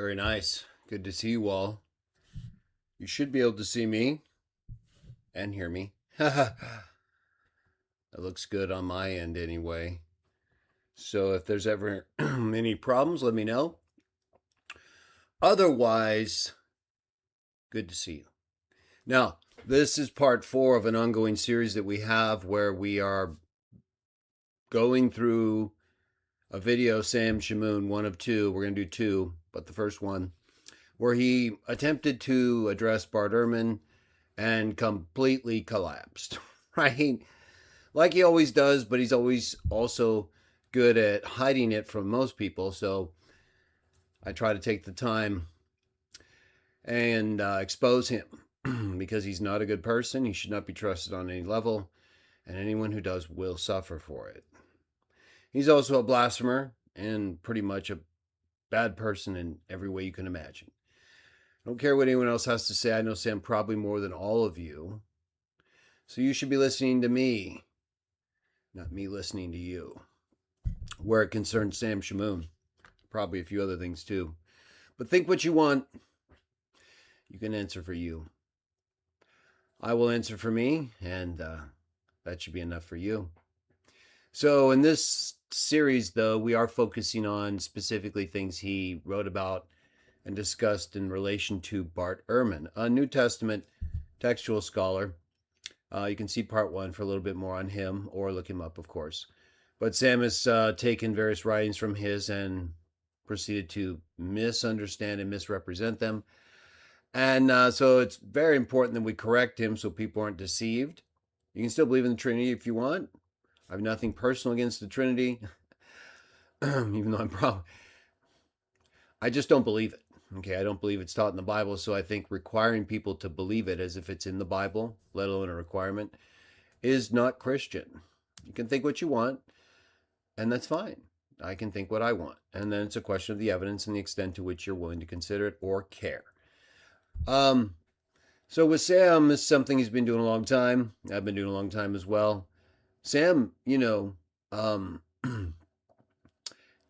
Very nice. Good to see you all. You should be able to see me and hear me. It looks good on my end anyway. So if there's ever any problems, let me know. Otherwise, good to see you. Now, this is part 4 of an ongoing series that we have where we are going through a video, Sam Shamoun, one of 2. We're going to do 2, but the first one, where he attempted to address Bart Ehrman and completely collapsed, right? Like he always does, but he's always also good at hiding it from most people. So I try to take the time and expose him because he's not a good person. He should not be trusted on any level, and anyone who does will suffer for it. He's also a blasphemer and pretty much a bad person in every way you can imagine. I don't care what anyone else has to say. I know Sam probably more than all of you. So you should be listening to me, not me listening to you. Where it concerns Sam Shamoun. Probably a few other things too. But think what you want. You can answer for you. I will answer for me, and that should be enough for you. So in this series, though, we are focusing on specifically things he wrote about and discussed in relation to Bart Ehrman, a New Testament textual scholar. You can see part 1 for a little bit more on him, or look him up, of course. But Sam has taken various writings from his and proceeded to misunderstand and misrepresent them. And so it's very important that we correct him so people aren't deceived. You can still believe in the Trinity if you want. I have nothing personal against the Trinity, even though I just don't believe it. Okay, I don't believe it's taught in the Bible, so I think requiring people to believe it as if it's in the Bible, let alone a requirement, is not Christian. You can think what you want, and that's fine. I can think what I want. And then it's a question of the evidence and the extent to which you're willing to consider it or care. So with Sam, this is something he's been doing a long time. I've been doing a long time as well. Sam,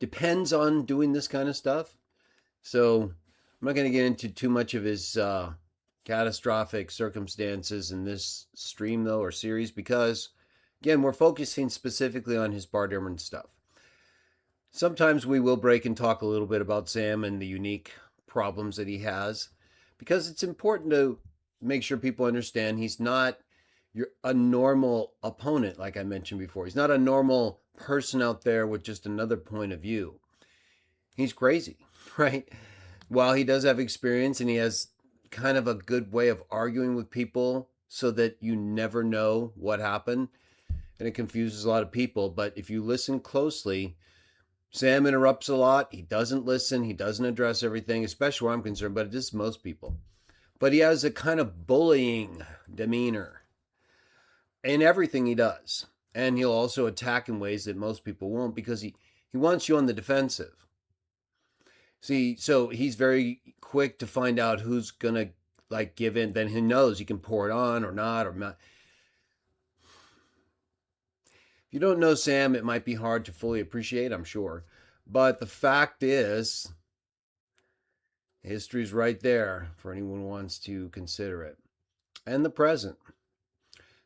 depends on doing this kind of stuff. So I'm not going to get into too much of his catastrophic circumstances in this stream, though, or series, because, again, we're focusing specifically on his Bart Ehrman stuff. Sometimes we will break and talk a little bit about Sam and the unique problems that he has, because it's important to make sure people understand he's not a normal opponent, like I mentioned before. He's not a normal person out there with just another point of view. He's crazy, right? While he does have experience and he has kind of a good way of arguing with people so that you never know what happened, and it confuses a lot of people. But if you listen closely, Sam interrupts a lot. He doesn't listen. He doesn't address everything, especially where I'm concerned, but it is most people. But he has a kind of bullying demeanor in everything he does. And he'll also attack in ways that most people won't, because he wants you on the defensive. See, so he's very quick to find out who's going to give in. Then he knows he can pour it on or not. If you don't know Sam, it might be hard to fully appreciate, I'm sure. But the fact is, history's right there for anyone who wants to consider it. And the present.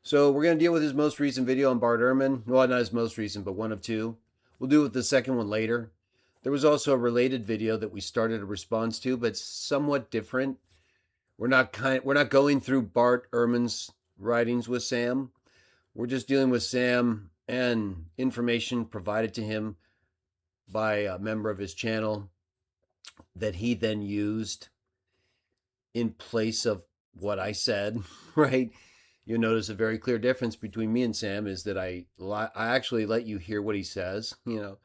So we're going to deal with his most recent video on Bart Ehrman. Well, not his most recent, but one of 2. We'll do it with the second one later. There was also a related video that we started a response to, but somewhat different. We're not going through Bart Ehrman's writings with Sam. We're just dealing with Sam and information provided to him by a member of his channel that he then used in place of what I said, right? You'll notice a very clear difference between me and Sam is that I actually let you hear what he says, and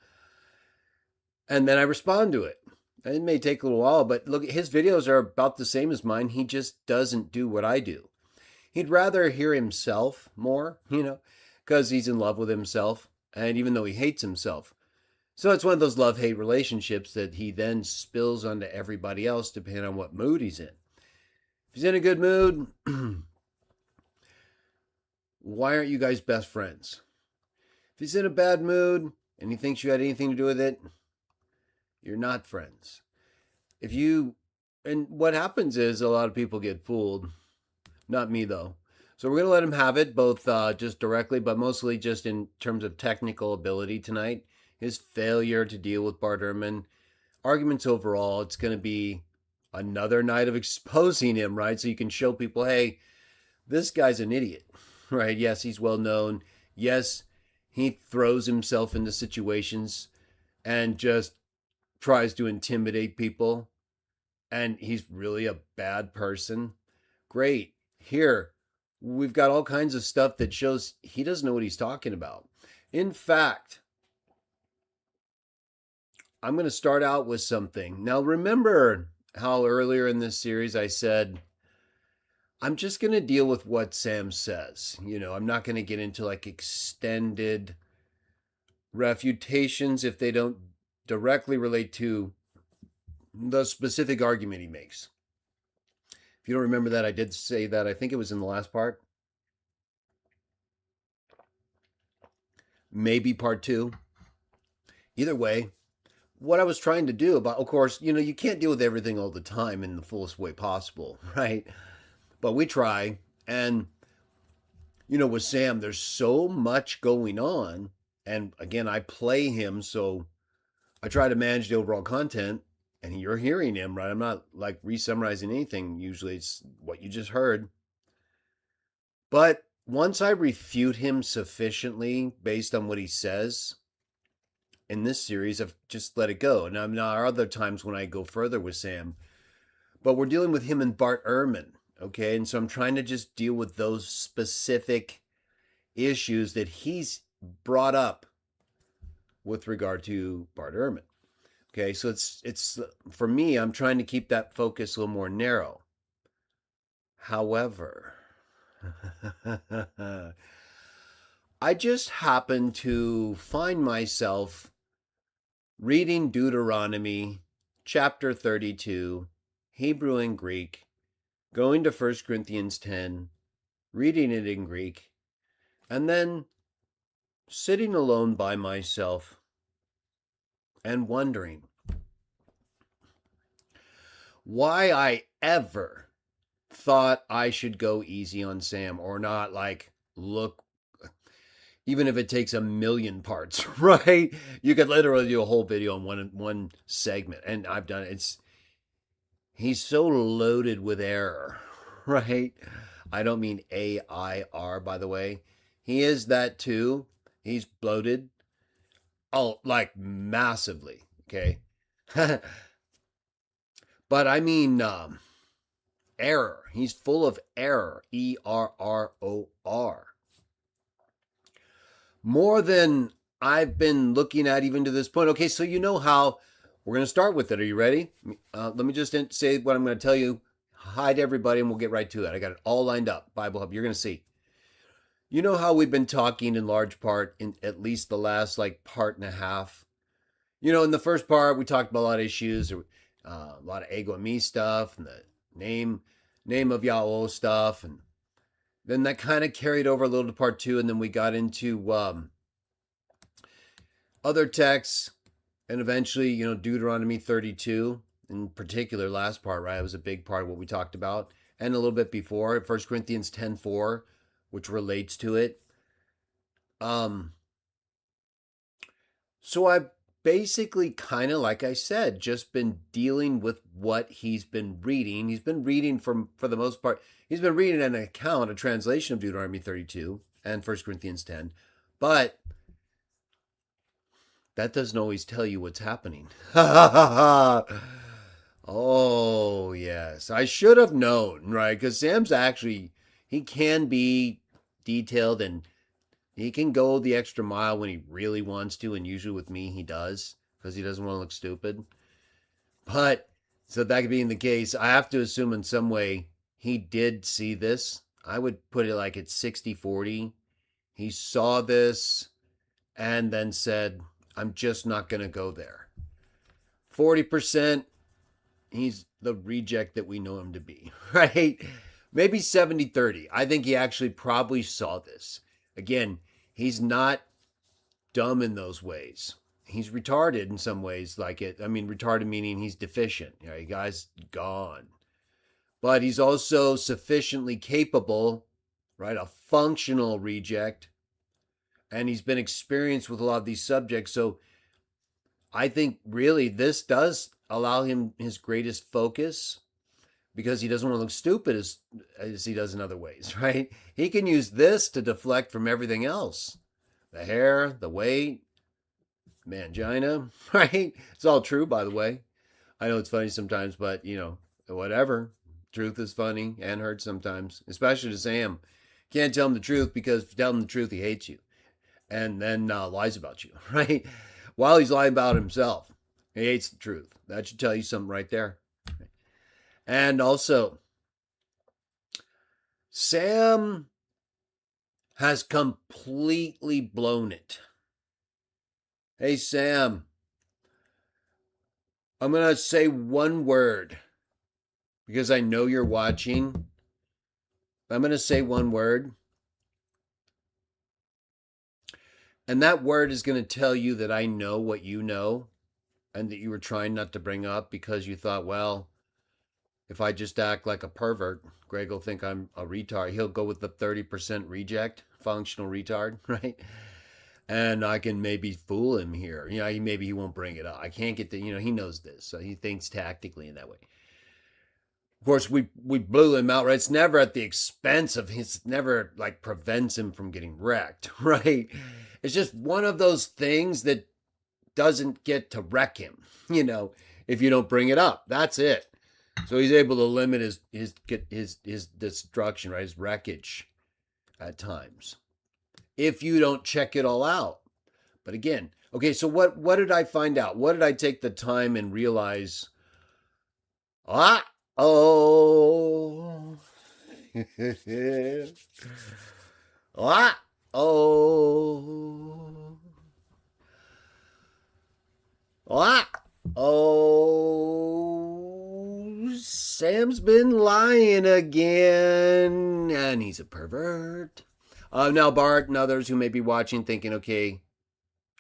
then I respond to it. And it may take a little while, but look, his videos are about the same as mine. He just doesn't do what I do. He'd rather hear himself more, because he's in love with himself, and even though he hates himself. So it's one of those love-hate relationships that he then spills onto everybody else depending on what mood he's in. If he's in a good mood, why aren't you guys best friends? If he's in a bad mood and he thinks you had anything to do with it, you're not friends. if you, and what happens is a lot of people get fooled. Not me though. So we're gonna let him have it, both just directly, but mostly just in terms of technical ability tonight. His failure to deal with Bart Ehrman, arguments overall. It's gonna be another night of exposing him, right? So you can show people, hey, this guy's an idiot, right? Yes, he's well known. Yes, he throws himself into situations and just tries to intimidate people, and he's really a bad person. Great. Here, we've got all kinds of stuff that shows he doesn't know what he's talking about. In fact, I'm going to start out with something. Now, remember how earlier in this series I said, I'm just going to deal with what Sam says. I'm not going to get into like extended refutations if they don't directly relate to the specific argument he makes. If you don't remember that, I did say that. I think it was in the last part. Maybe part 2. Either way, what I was trying to do about, of course, you can't deal with everything all the time in the fullest way possible, right? But we try. And, with Sam, there's so much going on. And again, I play him, so I try to manage the overall content. And you're hearing him, right? I'm not like re-summarizing anything. Usually it's what you just heard. But once I refute him sufficiently based on what he says in this series, I've just let it go. Now, there are other times when I go further with Sam, but we're dealing with him and Bart Ehrman, okay? And so I'm trying to just deal with those specific issues that he's brought up with regard to Bart Ehrman. Okay, so it's for me, I'm trying to keep that focus a little more narrow. However, I just happen to find myself reading Deuteronomy chapter 32, Hebrew and Greek, going to 1 Corinthians 10, reading it in Greek, and then sitting alone by myself and wondering why I ever thought I should go easy on Sam or not like look, even if it takes a million parts, right? You could literally do a whole video on one segment, and I've done it. He's so loaded with error, right? I don't mean AIR, by the way. He is that too. He's bloated. Oh, like massively, okay? But I mean error. He's full of error. ERROR. More than I've been looking at even to this point. Okay, so you know how we're going to start with it. Are you ready? Let me just say what I'm going to tell you. Hi to everybody, and we'll get right to it. I got it all lined up. Bible Hub, you're going to see. You know how we've been talking in large part in at least the last like part and a half. In the first part, we talked about a lot of issues, a lot of ego and me stuff, and the name of Yahweh stuff, and then that kind of carried over a little to part 2, and then we got into other texts, and eventually, Deuteronomy 32, in particular, last part, right? It was a big part of what we talked about, and a little bit before, 1 Corinthians 10:4, which relates to it. So I basically kind of, like I said, just been dealing with what he's been reading. He's been reading for the most part, he's been reading an account, a translation of Deuteronomy 32 and 1 Corinthians 10, but that doesn't always tell you what's happening. Oh, yes. I should have known, right? Because Sam's actually, he can be detailed and he can go the extra mile when he really wants to. And usually with me, he does because he doesn't want to look stupid. But so that being the case, I have to assume in some way he did see this. I would put it like it's 60-40. He saw this and then said, I'm just not going to go there. 40%, he's the reject that we know him to be, right? Maybe 70-30. I think he actually probably saw this. Again, he's not dumb in those ways. he's retarded in some ways. Like it, I mean, retarded meaning he's deficient. You know, the guy's gone, but he's also sufficiently capable, right? A functional reject, and he's been experienced with a lot of these subjects. So I think really this does allow him his greatest focus because he doesn't want to look stupid as he does in other ways, right? He can use this to deflect from everything else. The hair, the weight, mangina, right? It's all true, by the way. I know it's funny sometimes, but whatever. Truth is funny and hurts sometimes, especially to Sam. Can't tell him the truth because if you tell him the truth, he hates you and then lies about you, right? While he's lying about himself, he hates the truth. That should tell you something right there. And also, Sam has completely blown it. Hey, Sam, I'm going to say one word because I know you're watching. I'm going to say one word. And that word is going to tell you that I know what you know and that you were trying not to bring up because you thought, well, if I just act like a pervert, Greg will think I'm a retard. He'll go with the 30% reject, functional retard, right? And I can maybe fool him here. Maybe he won't bring it up. I can't get he knows this. So he thinks tactically in that way. Of course, we blew him out, right? It's never at the expense of his, never like prevents him from getting wrecked, right? It's just one of those things that doesn't get to wreck him, if you don't bring it up. That's it. So he's able to limit his destruction, right? His wreckage at times. If you don't check it all out. But again, okay, so what did I find out? What did I take the time and realize? Oh. Oh. Oh, Sam's been lying again, and he's a pervert. Now, Bart and others who may be watching thinking, okay,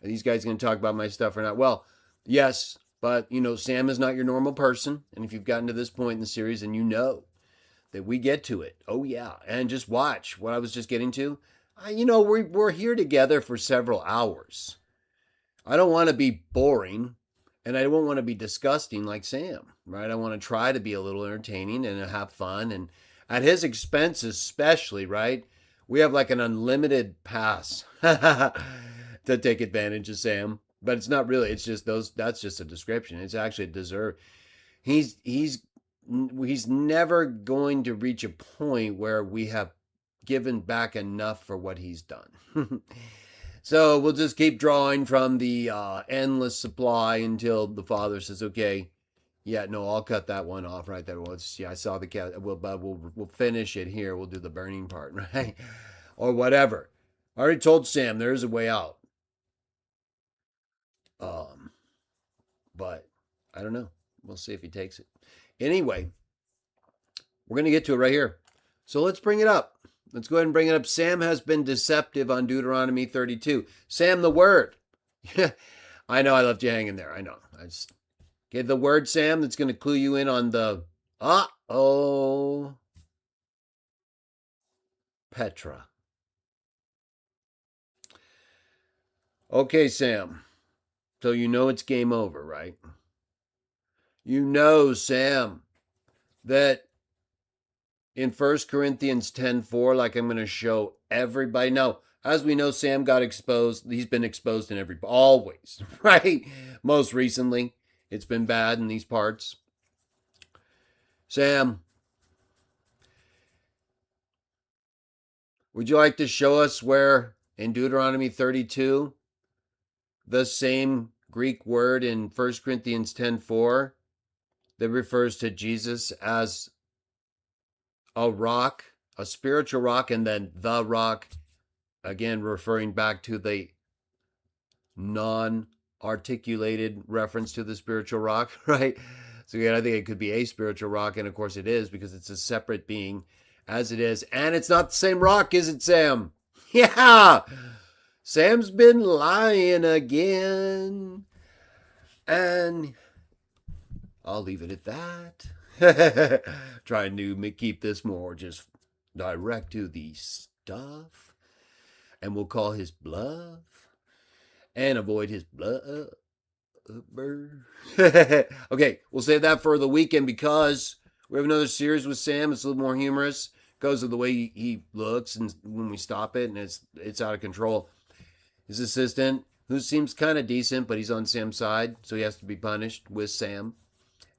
are these guys going to talk about my stuff or not? Well, yes, but, Sam is not your normal person, and if you've gotten to this point in the series, then you know that we get to it. Oh, yeah, and just watch what I was just getting to. We're here together for several hours. I don't want to be boring. And I don't want to be disgusting like Sam, right? I want to try to be a little entertaining and have fun. And at his expense, especially, right? We have like an unlimited pass to take advantage of Sam. But it's not really. It's just that's just a description. It's actually a deserve. He's never going to reach a point where we have given back enough for what he's done. So we'll just keep drawing from the endless supply until the Father says, "Okay, yeah, no, I'll cut that one off right there." Well, I saw the cat. We'll finish it here. We'll do the burning part, right, or whatever. I already told Sam there is a way out. But I don't know. We'll see if he takes it. Anyway, we're gonna get to it right here. So let's bring it up. Let's go ahead and bring it up. Sam has been deceptive on Deuteronomy 32. Sam, the word. I know I left you hanging there. I know. I just get the word, Sam, that's going to clue you in on the Petra. Okay, Sam. So you know it's game over, right? You know, Sam, that in 1 Corinthians 10:4, like I'm going to show everybody. Now, as we know, Sam got exposed. He's been exposed in always, right? Most recently, it's been bad in these parts. Sam, would you like to show us where in Deuteronomy 32, the same Greek word in 1 Corinthians 10:4 that refers to Jesus as a rock, a spiritual rock, and then the rock, again, referring back to the non-articulated reference to the spiritual rock, right? So again, I think it could be a spiritual rock, and of course it is because it's a separate being as it is. And it's not the same rock, is it, Sam? Yeah! Sam's been lying again. And I'll leave it at that. Trying to keep this more just direct to the stuff. And we'll call his bluff and avoid his blubber. Okay, we'll save that for the weekend because we have another series with Sam. It's a little more humorous because of the way he looks and when we stop it, and it's out of control. His assistant, who seems kind of decent, but he's on Sam's side, so he has to be punished with Sam.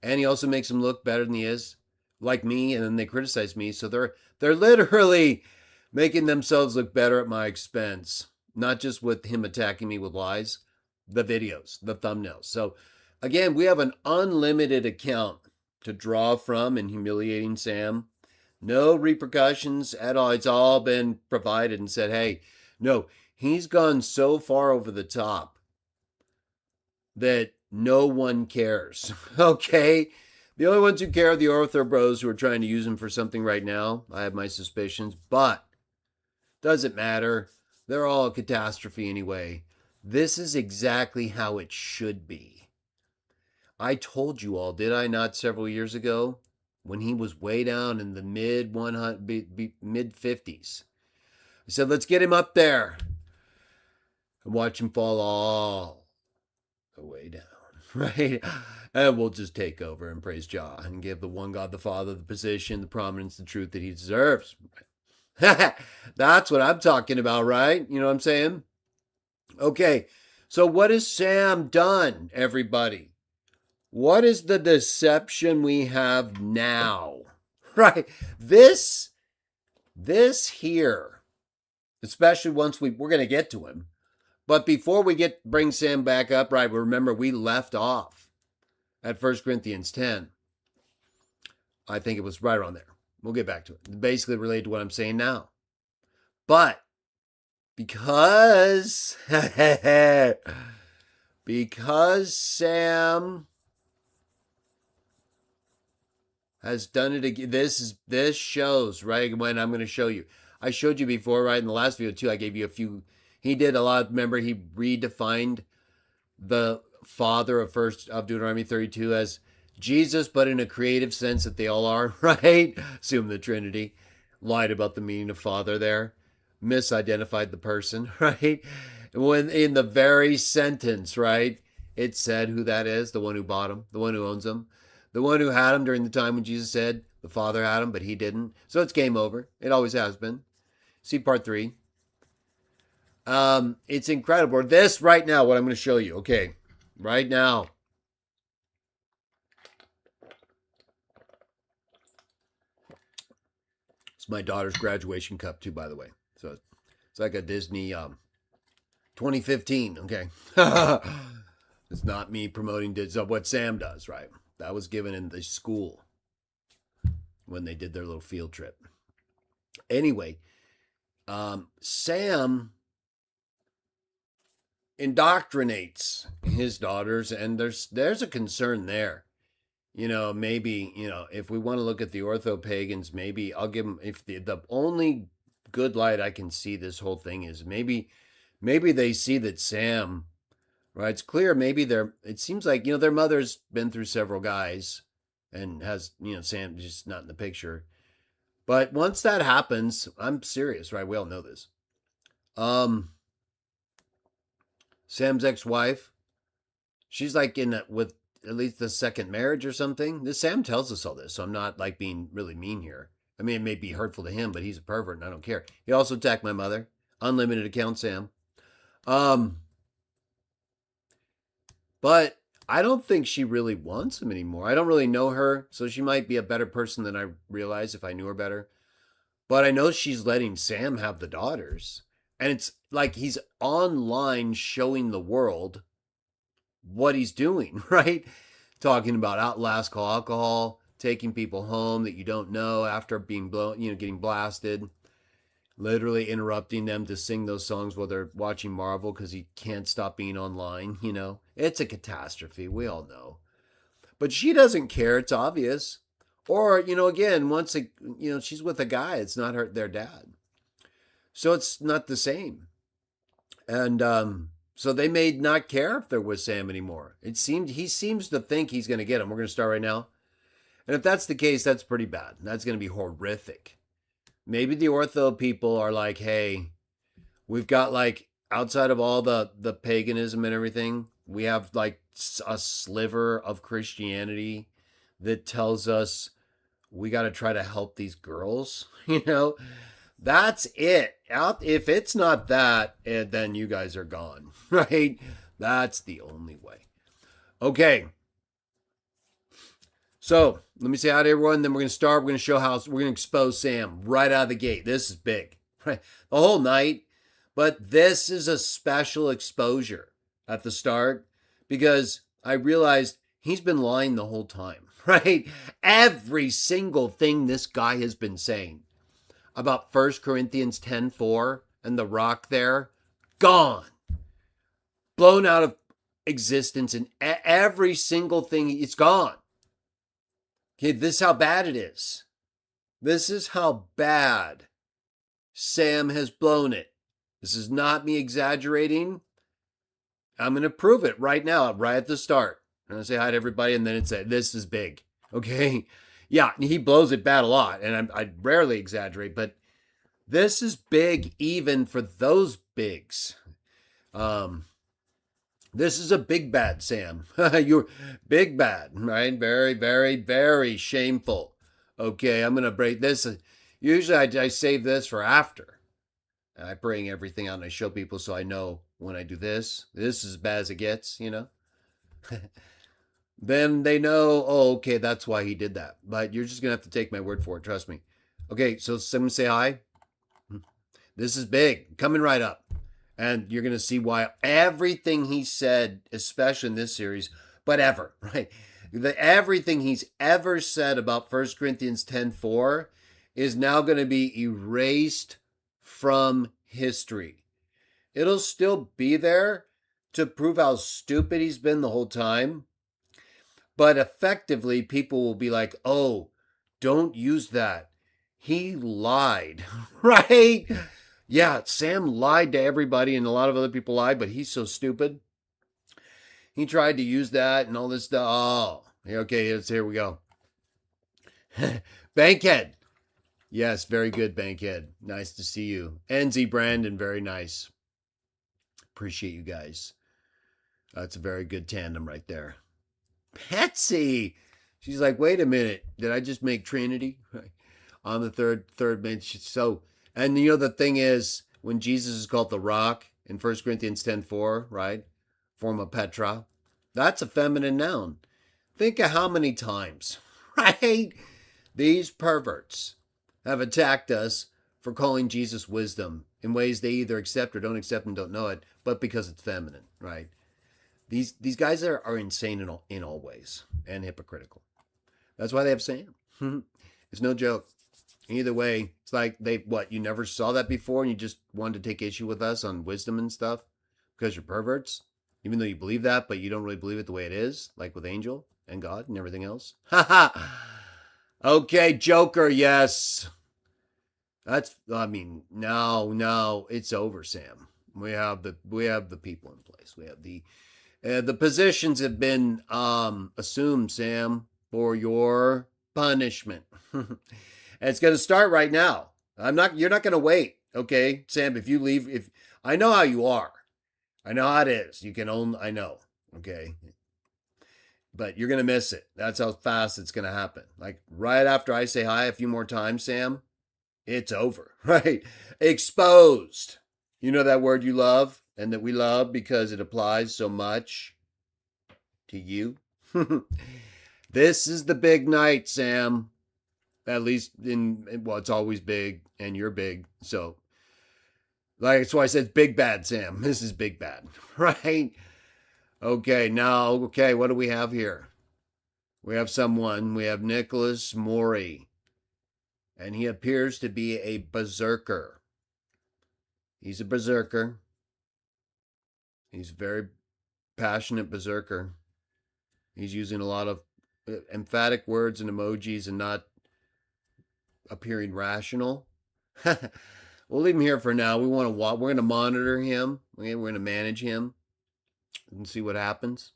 And he also makes him look better than he is, like me, and then they criticize me. So they're literally making themselves look better at my expense, not just with him attacking me with lies, the videos, the thumbnails. So again, we have an unlimited account to draw from in humiliating Sam. No repercussions at all. It's all been provided and said, hey, no, he's gone so far over the top that no one cares. Okay? The only ones who care are the Ortho Bros who are trying to use him for something right now. I have my suspicions, but doesn't matter. They're all a catastrophe anyway. This is exactly how it should be. I told you all, did I not, several years ago, when he was way down in the mid 50s. I said, let's get him up there and watch him fall all the way down, right? And we'll just take over and praise Jah and give the one God, the Father, the position, the prominence, the truth that he deserves. That's what I'm talking about, right? You know what I'm saying? Okay, so what has Sam done, everybody? What is the deception we have now? Right? This here, especially once we're going to get to him. But before we bring Sam back up, right, remember we left off at 1 Corinthians 10. I think it was right around there. We'll get back to it. Basically related to what I'm saying now. But because Sam has done it again. This shows, right? When I'm going to show you. I showed you before, right? In the last video too, I gave you a few. He did a lot. Remember, he redefined the father of Deuteronomy 32 as Jesus, but in a creative sense that they all are, right? Assume the Trinity. Lied about the meaning of father there. Misidentified the person, right? When in the very sentence, right, it said who that is, the one who bought him, the one who owns him, the one who had him during the time when Jesus said the Father had him, but he didn't. So it's game over. It always has been. See part 3. It's incredible. This right now, what I'm going to show you. Okay, right now. It's my daughter's graduation cup too, by the way. So it's like a Disney 2015. Okay. It's not me promoting what Sam does, right? That was given in the school when they did their little field trip. Anyway, Sam indoctrinates his daughters, and there's a concern there. You know, maybe, if we want to look at the ortho pagans, maybe I'll give them, if the only good light I can see this whole thing is maybe they see that Sam, right? It's clear maybe it seems like, their mother's been through several guys and has, Sam just not in the picture. But once that happens, I'm serious, right? We all know this. Sam's ex-wife, she's like with at least the second marriage or something. Sam tells us all this, so I'm not like being really mean here. I mean, it may be hurtful to him, but he's a pervert and I don't care. He also attacked my mother. Unlimited account, Sam. But I don't think she really wants him anymore. I don't really know her, so she might be a better person than I realize if I knew her better. But I know she's letting Sam have the daughters. And it's like he's online showing the world what he's doing, right? Talking about last call alcohol, taking people home that you don't know after being getting blasted, literally interrupting them to sing those songs while they're watching Marvel because he can't stop being online, It's a catastrophe, we all know. But she doesn't care, it's obvious. Or, again, once she's with a guy, it's not their dad. So it's not the same. And so they may not care if they're with Sam anymore. He seems to think he's going to get him. We're going to start right now. And if that's the case, that's pretty bad. That's going to be horrific. Maybe the ortho people are like, hey, we've got like outside of all the paganism and everything, we have like a sliver of Christianity that tells us we got to try to help these girls. That's it. If it's not that, then you guys are gone, right? That's the only way. Okay. So let me say hi to everyone. Then we're going to start. We're going to show how we're going to expose Sam right out of the gate. This is big, right? The whole night. But this is a special exposure at the start because I realized he's been lying the whole time, right? Every single thing this guy has been saying about 1 Corinthians 10:4 and the rock there, gone, blown out of existence, and every single thing, it's gone. Okay, this is how bad it is. This is how bad Sam has blown it. This is not me exaggerating. I'm going to prove it right now, right at the start. I'm going to say hi to everybody, and then it's this is big. Okay? Yeah, he blows it bad a lot, and I rarely exaggerate, but this is big even for those bigs. This is a big bad, Sam. You're big bad, right? Very, very, very shameful. Okay, I'm going to break this. Usually I save this for after. I bring everything out and I show people so I know when I do this is as bad as it gets, Then they know, oh, okay, that's why he did that. But you're just going to have to take my word for it. Trust me. Okay, so someone say hi. This is big. Coming right up. And you're going to see why everything he said, especially in this series, but ever, right? Everything he's ever said about 1 Corinthians 10:4 is now going to be erased from history. It'll still be there to prove how stupid he's been the whole time. But effectively, people will be like, oh, don't use that. He lied, right? Yeah, Sam lied to everybody and a lot of other people lied, but he's so stupid. He tried to use that and all this stuff. Oh, okay, here we go. Bankhead. Yes, very good, Bankhead. Nice to see you. NZ Brandon, very nice. Appreciate you guys. That's a very good tandem right there. Betsy. She's like, wait a minute. Did I just make Trinity? On the third man. So, and the thing is, when Jesus is called the rock in 1 Corinthians 10:4, right? Form of Petra. That's a feminine noun. Think of how many times, right? These perverts have attacked us for calling Jesus wisdom in ways they either accept or don't accept and don't know it, but because it's feminine, right? These guys are insane in all ways and hypocritical. That's why they have Sam. It's no joke. Either way, it's like you never saw that before and you just wanted to take issue with us on wisdom and stuff because you're perverts, even though you believe that, but you don't really believe it the way it is, like with Angel and God and everything else. Okay, Joker, yes. No, it's over, Sam. We have the people in place. We have the positions have been assumed, Sam, for your punishment. And it's going to start right now. You're not going to wait. Okay, Sam, if you leave, I know how you are. I know how it is. I know. Okay. But you're going to miss it. That's how fast it's going to happen. Like right after I say hi a few more times, Sam, it's over, right? Exposed. You know that word you love and that we love because it applies so much to you. This is the big night, Sam. At least it's always big and you're big. So, that's why I said big bad, Sam. This is big bad, right? Okay, what do we have here? We have Nicholas Morey, and he appears to be a berserker. He's a berserker. He's a very passionate berserker. He's using a lot of emphatic words and emojis and not appearing rational. We'll leave him here for now. We're going to monitor him. Okay, we're going to manage him and see what happens.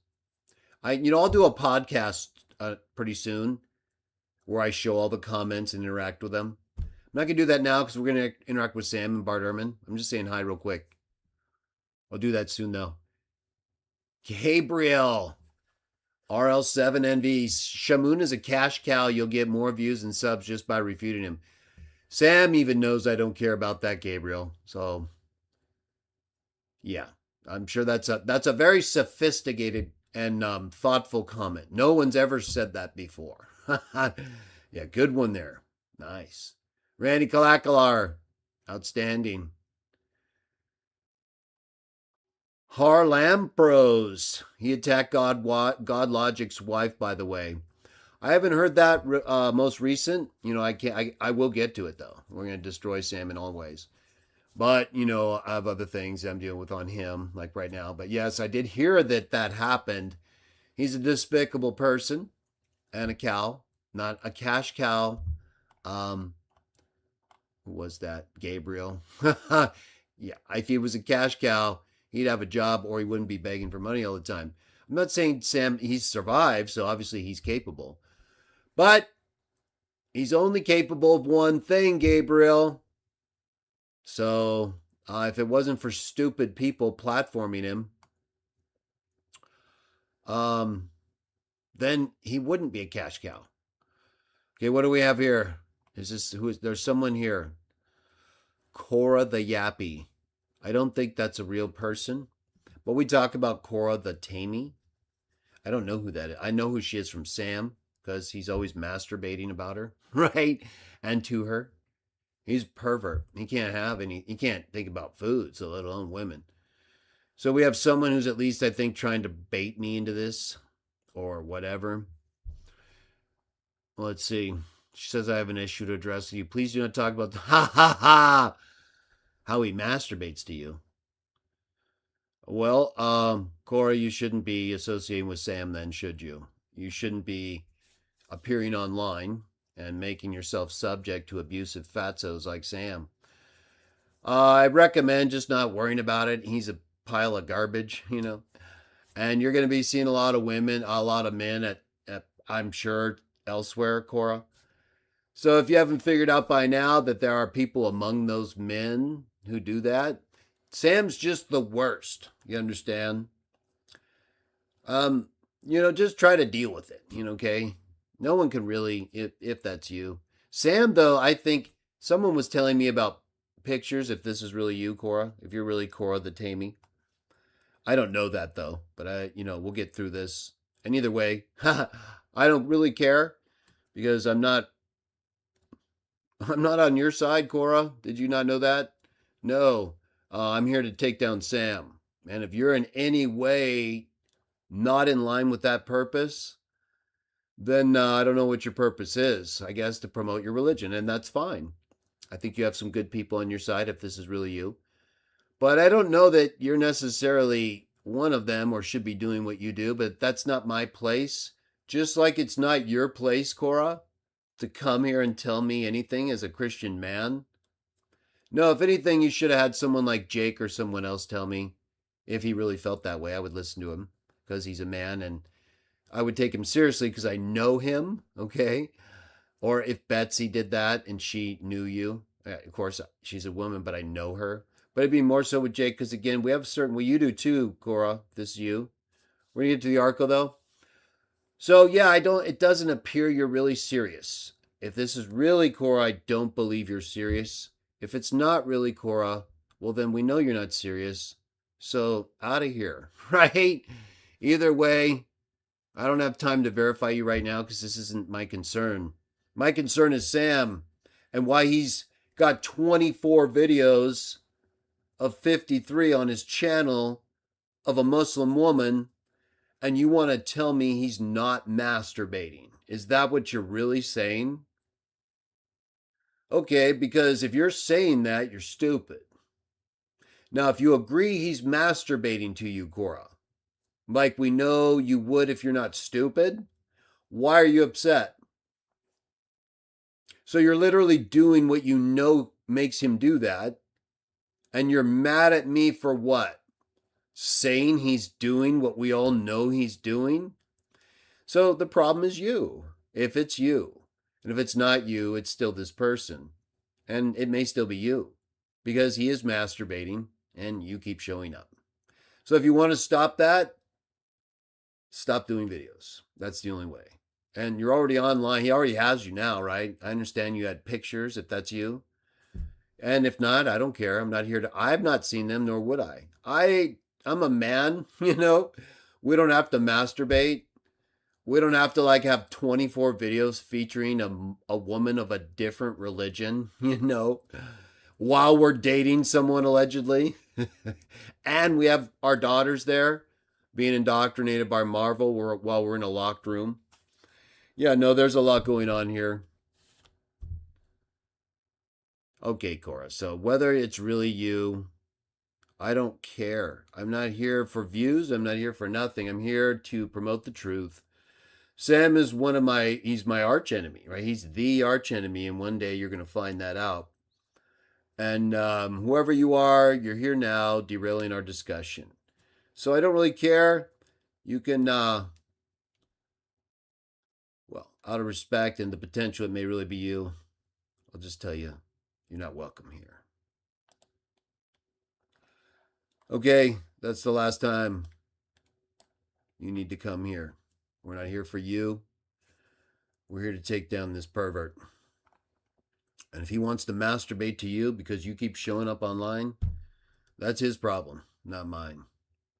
I'll do a podcast pretty soon where I show all the comments and interact with them. I'm not going to do that now because we're going to interact with Sam and Bart Ehrman. I'm just saying hi real quick. I'll do that soon though. Gabriel, RL7NV. Shamoun is a cash cow. You'll get more views and subs just by refuting him. Sam even knows I don't care about that, Gabriel. So, yeah, I'm sure that's a very sophisticated and thoughtful comment. No one's ever said that before. Yeah, good one there. Nice. Randy Kalakalar, outstanding. Harlampros. He attacked God Logic's wife, by the way. I haven't heard that most recent. I will get to it though. We're gonna destroy Sam in all ways. But I have other things I'm dealing with on him, like right now. But yes, I did hear that happened. He's a despicable person and a cow, not a cash cow. Who was that? Gabriel. Yeah, if he was a cash cow, he'd have a job or he wouldn't be begging for money all the time. I'm not saying Sam, he's survived, so obviously he's capable. But he's only capable of one thing, Gabriel. So if it wasn't for stupid people platforming him, then he wouldn't be a cash cow. Okay, what do we have here? There's someone here. Cora the Yappy. I don't think that's a real person. But we talk about Cora the Tammy. I don't know who that is. I know who she is from Sam because he's always masturbating about her, right? And to her. He's a pervert. He can't think about food, so let alone women. So we have someone who's at least, I think, trying to bait me into this or whatever. Well, let's see. She says I have an issue to address with you. Please do not talk about how he masturbates to you. Well, Cora, you shouldn't be associating with Sam then, should you? You shouldn't be appearing online and making yourself subject to abusive fatzos like Sam. I recommend just not worrying about it. He's a pile of garbage, And you're going to be seeing a lot of women, a lot of men at I'm sure, elsewhere, Cora. So if you haven't figured out by now that there are people among those men who do that, Sam's just the worst. You understand? Just try to deal with it, okay? No one can really, if that's you. Sam, though, I think someone was telling me about pictures, if this is really you, Cora, if you're really Cora the Tammy. I don't know that, though, but we'll get through this. And either way, I don't really care because I'm not on your side, Cora. Did you not know that? No, I'm here to take down Sam. And if you're in any way not in line with that purpose, then I don't know what your purpose is. I guess to promote your religion, and that's fine. I think you have some good people on your side if this is really you. But I don't know that you're necessarily one of them or should be doing what you do, but that's not my place. Just like it's not your place, Cora, to come here and tell me anything as a Christian man. No, if anything, you should have had someone like Jake or someone else tell me. If he really felt that way, I would listen to him because he's a man and I would take him seriously because I know him, okay? Or if Betsy did that and she knew you, of course, she's a woman, but I know her. But it'd be more so with Jake because, again, we have a certain, well, you do too, Cora. This is you. We're going to get to the Arco, though. So, yeah, it doesn't appear you're really serious. If this is really Cora, I don't believe you're serious. If it's not really Cora, well, then we know you're not serious. So, out of here, right? Either way, I don't have time to verify you right now because this isn't my concern. My concern is Sam and why he's got 24 videos of 53 on his channel of a Muslim woman, and you want to tell me he's not masturbating. Is that what you're really saying? Okay, because if you're saying that, you're stupid. Now, if you agree he's masturbating to you, Cora, like we know you would if you're not stupid, why are you upset? So you're literally doing what you know makes him do that, And you're mad at me for what? Saying he's doing what we all know he's doing? So the problem is you, if it's you. And if it's not you, it's still this person. And it may still be you because he is masturbating and you keep showing up. So if you want to stop that, stop doing videos. That's the only way. And you're already online. He already has you now, right? I understand you had pictures if that's you. And if not, I don't care. I'm not here to, I've not seen them, nor would I. I'm a man, you know. We don't have to masturbate. We don't have to like have 24 videos featuring a woman of a different religion, you know, while we're dating someone allegedly. And we have our daughters there being indoctrinated by Marvel while we're in a locked room. Yeah, no, there's a lot going on here. Okay, Cora. So whether it's really you, I don't care. I'm not here for views. I'm not here for nothing. I'm here to promote the truth. Sam is he's my arch enemy, right? He's the arch enemy, and one day you're going to find that out. And whoever you are, you're here now derailing our discussion. So I don't really care. You can, well, out of respect and the potential it may really be you, I'll just tell you, you're not welcome here. Okay, that's the last time you need to come here. We're not here for you. We're here to take down this pervert. And if he wants to masturbate to you because you keep showing up online, that's his problem, not mine.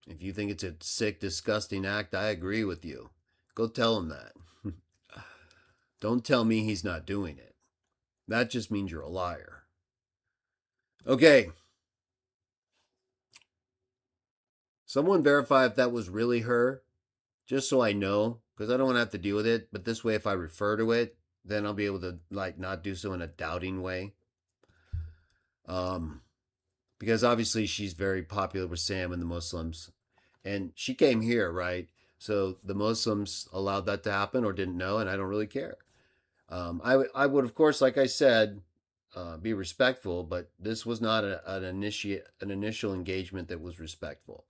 If you think it's a sick, disgusting act, I agree with you. Go tell him that. Don't tell me he's not doing it. That just means you're a liar. Okay. Someone verify if that was really her, just so I know, because I don't want to have to deal with it. But this way, if I refer to it, then I'll be able to like not do so in a doubting way. Because obviously she's very popular with Sam and the Muslims, and she came here, right? So the Muslims allowed that to happen or didn't know, and I don't really care. I would, of course, like I said, be respectful, but this was not an initial engagement that was respectful.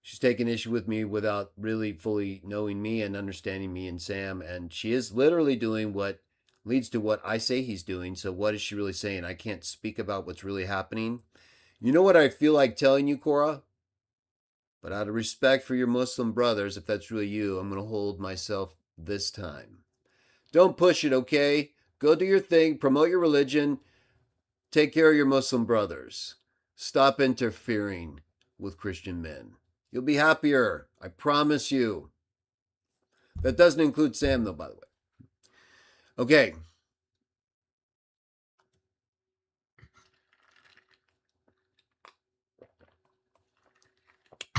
She's taken issue with me without really fully knowing me and understanding me and Sam, and she is literally doing what leads to what I say he's doing. So what is she really saying? I can't speak about what's really happening. You know what I feel like telling you, Cora? But out of respect for your Muslim brothers, if that's really you, I'm going to hold myself this time. Don't push it, okay? Go do your thing, promote your religion, take care of your Muslim brothers. Stop interfering with Christian men. You'll be happier, I promise you. That doesn't include Sam, though, by the way. Okay.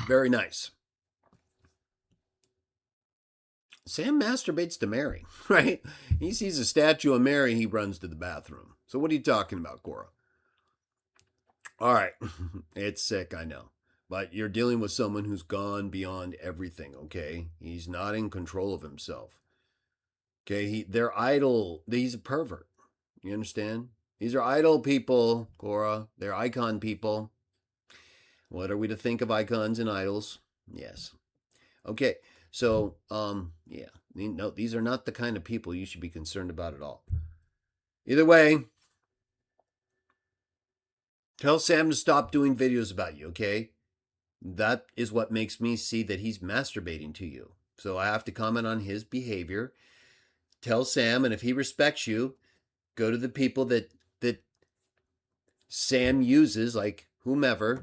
Very nice. Sam masturbates to Mary, right? He sees a statue of Mary, he runs to the bathroom. So what are you talking about, Cora? All right. It's sick, I know. But you're dealing with someone who's gone beyond everything, okay? He's not in control of himself. Okay, they're idol. He's a pervert. You understand? These are idol people, Cora. They're icon people. What are we to think of icons and idols? Yes. Okay. So, yeah. No, these are not the kind of people you should be concerned about at all. Either way, tell Sam to stop doing videos about you, okay? That is what makes me see that he's masturbating to you. So I have to comment on his behavior. Tell Sam, and if he respects you, go to the people that Sam uses, like whomever,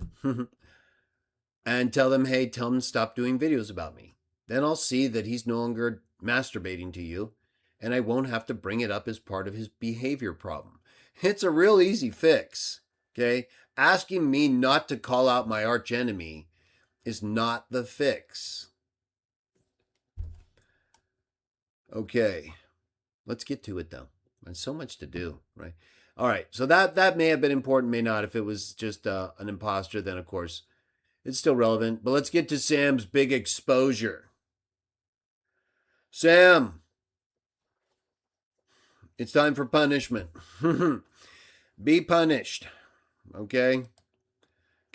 and tell them, hey, tell him to stop doing videos about me. Then I'll see that he's no longer masturbating to you, and I won't have to bring it up as part of his behavior problem. It's a real easy fix, okay? Asking me not to call out my arch enemy is not the fix. Okay, let's get to it though. There's so much to do, right? All right, so that may have been important, may not. If it was just an imposter, then of course it's still relevant. But let's get to Sam's big exposure. Sam, it's time for punishment. Be punished, okay?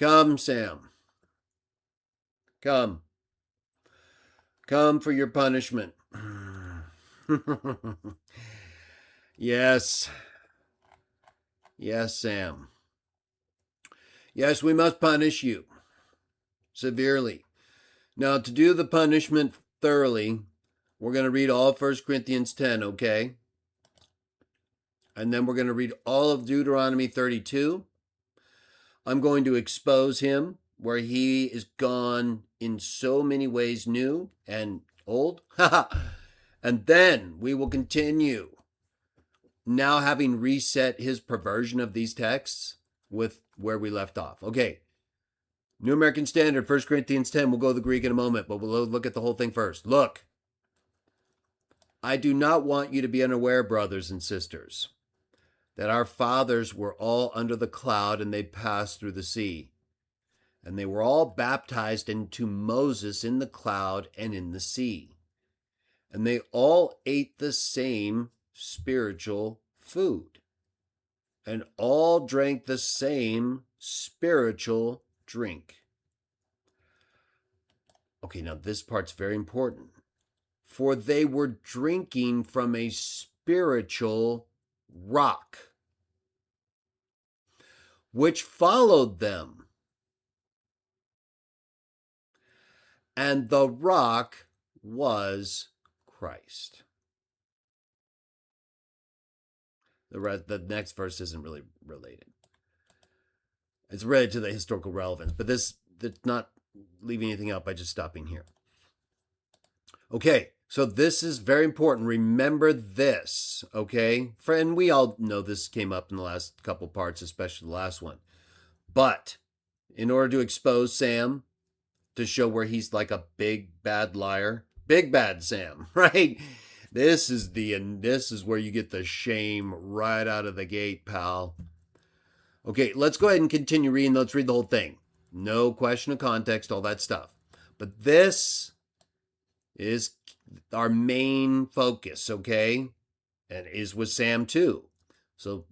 Come, Sam. Come. Come for your punishment. Yes. Yes, Sam. Yes, we must punish you severely. Now, to do the punishment thoroughly, we're going to read all of 1 Corinthians 10, okay? And then we're going to read all of Deuteronomy 32. I'm going to expose him where he is gone in so many ways new and old. And then we will continue, now having reset his perversion of these texts, with where we left off. Okay. New American Standard, 1 Corinthians 10. We'll go to the Greek in a moment, but we'll look at the whole thing first. Look, I do not want you to be unaware, brothers and sisters, that our fathers were all under the cloud and they passed through the sea. And they were all baptized into Moses in the cloud and in the sea. And they all ate the same spiritual food. And all drank the same spiritual drink. Okay, now this part's very important. For they were drinking from a spiritual rock, which followed them. And the rock was Christ. The next verse isn't really related. It's related to the historical relevance, but it's not leaving anything out by just stopping here. Okay, so this is very important. Remember this, okay? Friend, we all know this came up in the last couple parts, especially the last one. But in order to expose Sam, to show where he's like a big bad liar, big bad Sam, right? This is where you get the shame right out of the gate, pal. Okay, let's go ahead and continue reading. Let's read the whole thing. No question of context, all that stuff. But this is our main focus, okay? And is with Sam too. So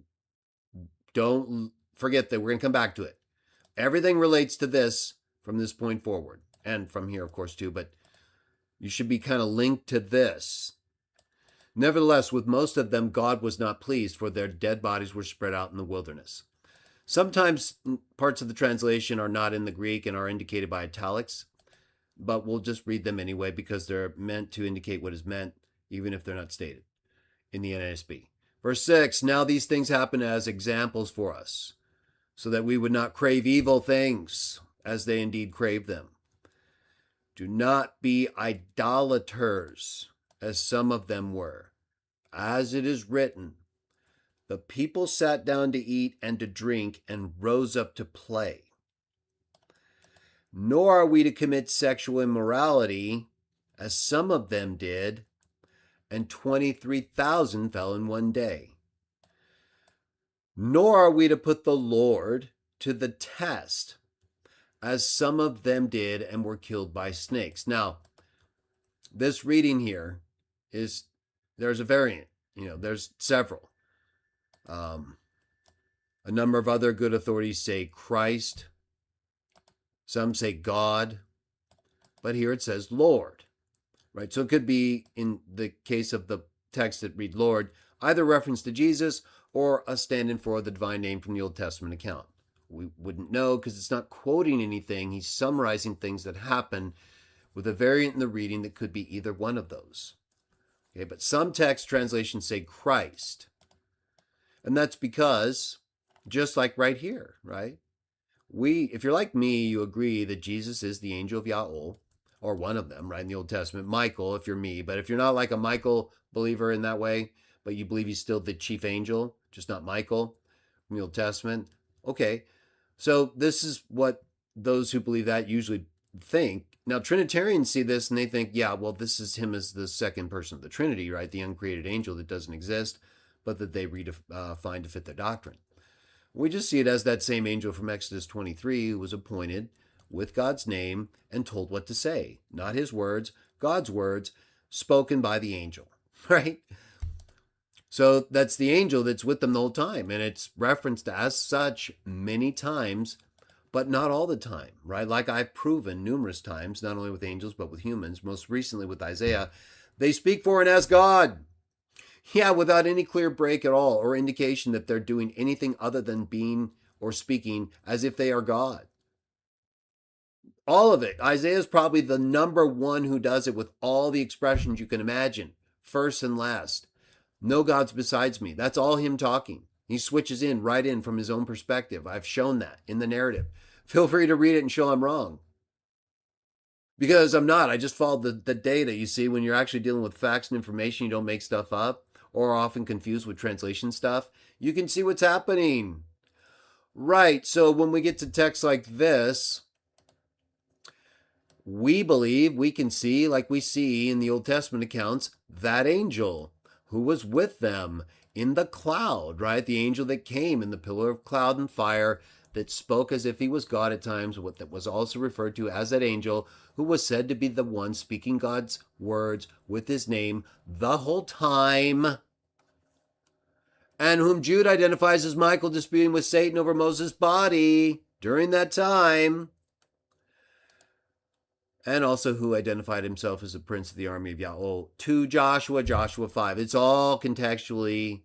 don't forget that we're going to come back to it. Everything relates to this from this point forward. And from here, of course, too. But you should be kind of linked to this. Nevertheless, with most of them, God was not pleased, for their dead bodies were spread out in the wilderness. Sometimes parts of the translation are not in the Greek and are indicated by italics, but we'll just read them anyway because they're meant to indicate what is meant, even if they're not stated in the NASB. Verse 6, now these things happen as examples for us, so that we would not crave evil things, as they indeed crave them. Do not be idolaters, as some of them were. As it is written, the people sat down to eat and to drink and rose up to play. Nor are we to commit sexual immorality, as some of them did, and 23,000 fell in one day. Nor are we to put the Lord to the test, as some of them did and were killed by snakes. Now, this reading here there's a variant. There's several. A number of other good authorities say Christ. Some say God. But here it says Lord. Right? So it could be, in the case of the text that read Lord, either reference to Jesus or a stand-in for the divine name from the Old Testament account. We wouldn't know because it's not quoting anything. He's summarizing things that happen with a variant in the reading that could be either one of those. Okay, but some text translations say Christ. And that's because, just like right here, right? If you're like me, you agree that Jesus is the angel of Yahweh, or one of them, right, in the Old Testament. Michael, if you're me. But if you're not like a Michael believer in that way, but you believe he's still the chief angel, just not Michael in the Old Testament, okay. So this is what those who believe that usually think. Now, Trinitarians see this and they think, yeah, well, this is him as the second person of the Trinity, right? The uncreated angel that doesn't exist, but that they redefine to fit their doctrine. We just see it as that same angel from Exodus 23 who was appointed with God's name and told what to say. Not his words, God's words, spoken by the angel, right? So that's the angel that's with them the whole time. And it's referenced as such many times but not all the time, right? Like I've proven numerous times, not only with angels, but with humans, most recently with Isaiah, they speak for and as God. Yeah, without any clear break at all or indication that they're doing anything other than being or speaking as if they are God. All of it. Isaiah is probably the number one who does it with all the expressions you can imagine, first and last. No gods besides me. That's all him talking. He switches in right in from his own perspective. I've shown that in the narrative. Feel free to read it and show I'm wrong. Because I'm not. I just followed the data. You see, when you're actually dealing with facts and information, you don't make stuff up or are often confused with translation stuff. You can see what's happening. Right. So when we get to text like this, we believe we can see, like we see in the Old Testament accounts, that angel who was with them in the cloud, right? The angel that came in the pillar of cloud and fire that spoke as if he was God at times, what that was also referred to as that angel who was said to be the one speaking God's words with his name the whole time, and whom Jude identifies as Michael disputing with Satan over Moses' body during that time, and also who identified himself as the prince of the army of Yahweh to Joshua, Joshua 5. It's all contextually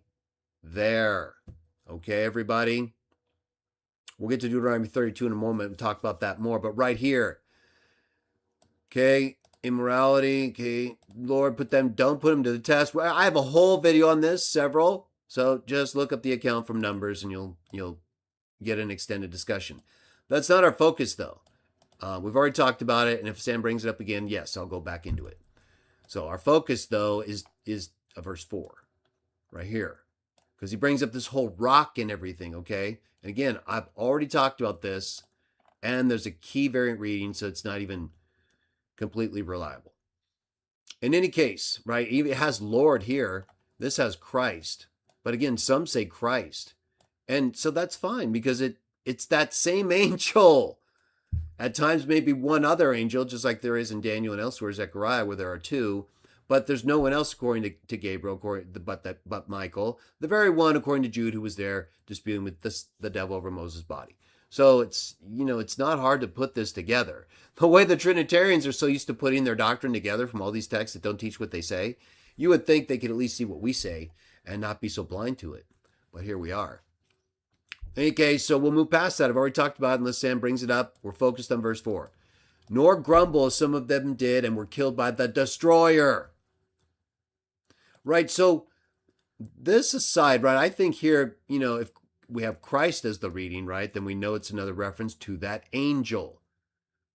there. Okay, everybody? We'll get to Deuteronomy 32 in a moment and talk about that more. But right here, okay, immorality, okay, Lord, don't put them to the test. I have a whole video on this, several. So just look up the account from Numbers and you'll get an extended discussion. That's not our focus, though. We've already talked about it, and if Sam brings it up again, yes, I'll go back into it. So our focus, though, is verse 4 right here, because he brings up this whole rock and everything, okay? And again, I've already talked about this, and there's a key variant reading, so it's not even completely reliable. In any case, right, it has Lord here. This has Christ. But again, some say Christ. And so that's fine, because it's that same angel. At times, maybe one other angel, just like there is in Daniel and elsewhere, Zechariah, where there are two, but there's no one else according to Gabriel, but Michael, the very one according to Jude who was there disputing with the devil over Moses' body. So it's not hard to put this together. The way the Trinitarians are so used to putting their doctrine together from all these texts that don't teach what they say, you would think they could at least see what we say and not be so blind to it. But here we are. Okay, so we'll move past that. I've already talked about it unless Sam brings it up. We're focused on verse 4. Nor grumble as some of them did and were killed by the destroyer. Right, so this aside, right, I think here, if we have Christ as the reading, right, then we know it's another reference to that angel.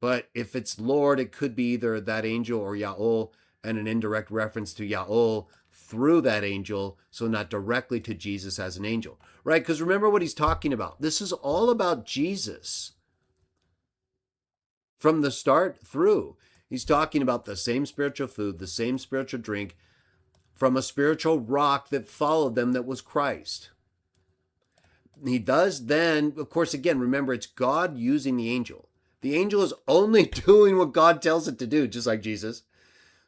But if it's Lord, it could be either that angel or Yahweh, and an indirect reference to Yahweh through that angel, so not directly to Jesus as an angel, right? Because remember what he's talking about. This is all about Jesus. From the start through, he's talking about the same spiritual food, the same spiritual drink from a spiritual rock that followed them that was Christ. He does then, of course, again, remember, it's God using the angel. The angel is only doing what God tells it to do, just like Jesus.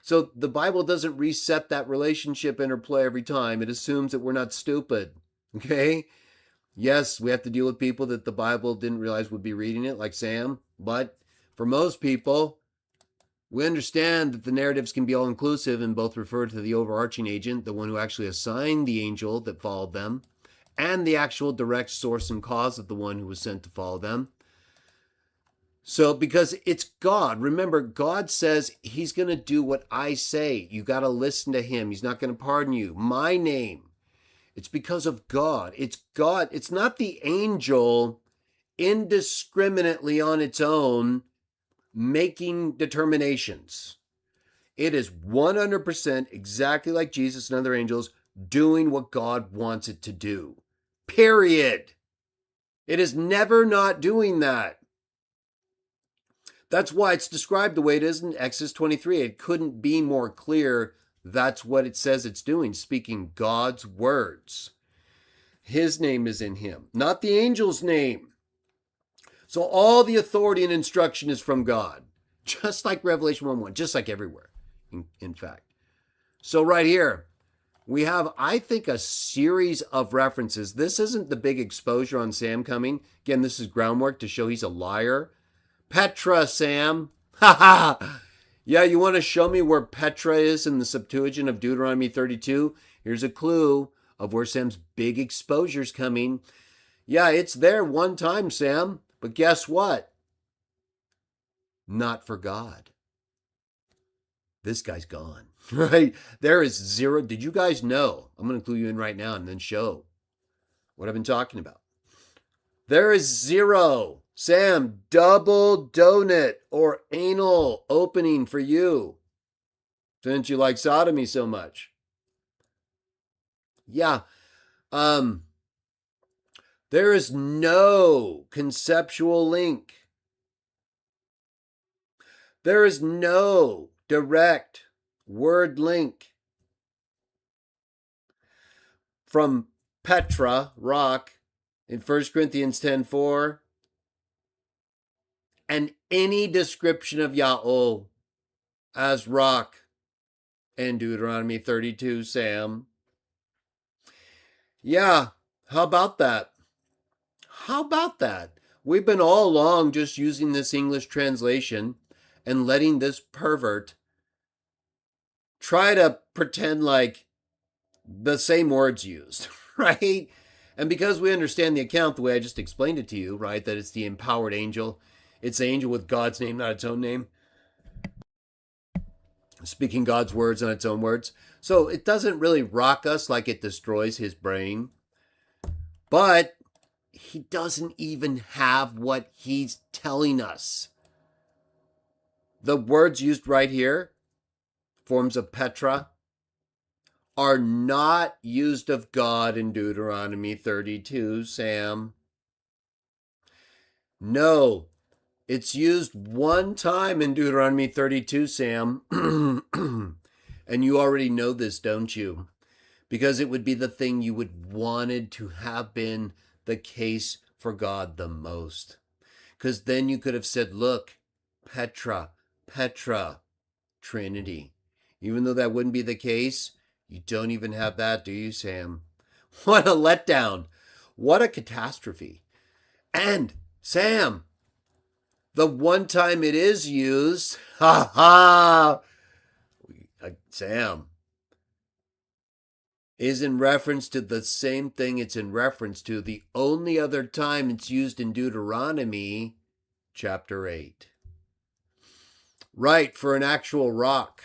So the Bible doesn't reset that relationship interplay every time. It assumes that we're not stupid, okay? Yes, we have to deal with people that the Bible didn't realize would be reading it, like Sam. But for most people, we understand that the narratives can be all-inclusive and both refer to the overarching agent, the one who actually assigned the angel that followed them, and the actual direct source and cause of the one who was sent to follow them. So, because it's God, remember, God says he's going to do what I say. You got to listen to him. He's not going to pardon you. My name. It's because of God. It's God. It's not the angel indiscriminately on its own making determinations. It is 100% exactly like Jesus and other angels doing what God wants it to do. Period. It is never not doing that. That's why it's described the way it is in Exodus 23. It couldn't be more clear. That's what it says it's doing, speaking God's words. His name is in him, not the angel's name. So all the authority and instruction is from God, just like Revelation 1:1, just like everywhere, in fact. So right here, we have, I think, a series of references. This isn't the big exposure on Sam coming. Again, this is groundwork to show he's a liar. Petra, Sam. Ha ha. Yeah, you want to show me where Petra is in the Septuagint of Deuteronomy 32? Here's a clue of where Sam's big exposure's coming. Yeah, it's there one time, Sam. But guess what? Not for God. This guy's gone, right? There is zero. Did you guys know? I'm going to clue you in right now and then show what I've been talking about. There is zero. Sam, double donut or anal opening for you since you like sodomy so much. Yeah. There is no conceptual link. There is no direct word link from Petra, rock, in 1 Corinthians 10:4, and any description of Yahweh as rock in Deuteronomy 32, Sam. Yeah, how about that? How about that? We've been all along just using this English translation and letting this pervert try to pretend like the same words used, right? And because we understand the account the way I just explained it to you, right, that it's the empowered angel, it's the angel with God's name, not its own name, speaking God's words, not its own words. So it doesn't really rock us like it destroys his brain. But he doesn't even have what he's telling us. The words used right here, forms of Petra, are not used of God in Deuteronomy 32, Sam. No, it's used one time in Deuteronomy 32, Sam. And you already know this, don't you? Because it would be the thing you would wanted to have been the case for God the most. Because then you could have said, look, Petra, Trinity. Even though that wouldn't be the case, you don't even have that, do you, Sam? What a letdown. What a catastrophe. And, Sam, the one time it is used, Sam, is in reference to the same thing it's in reference to. The only other time it's used in Deuteronomy chapter 8. Right, for an actual rock.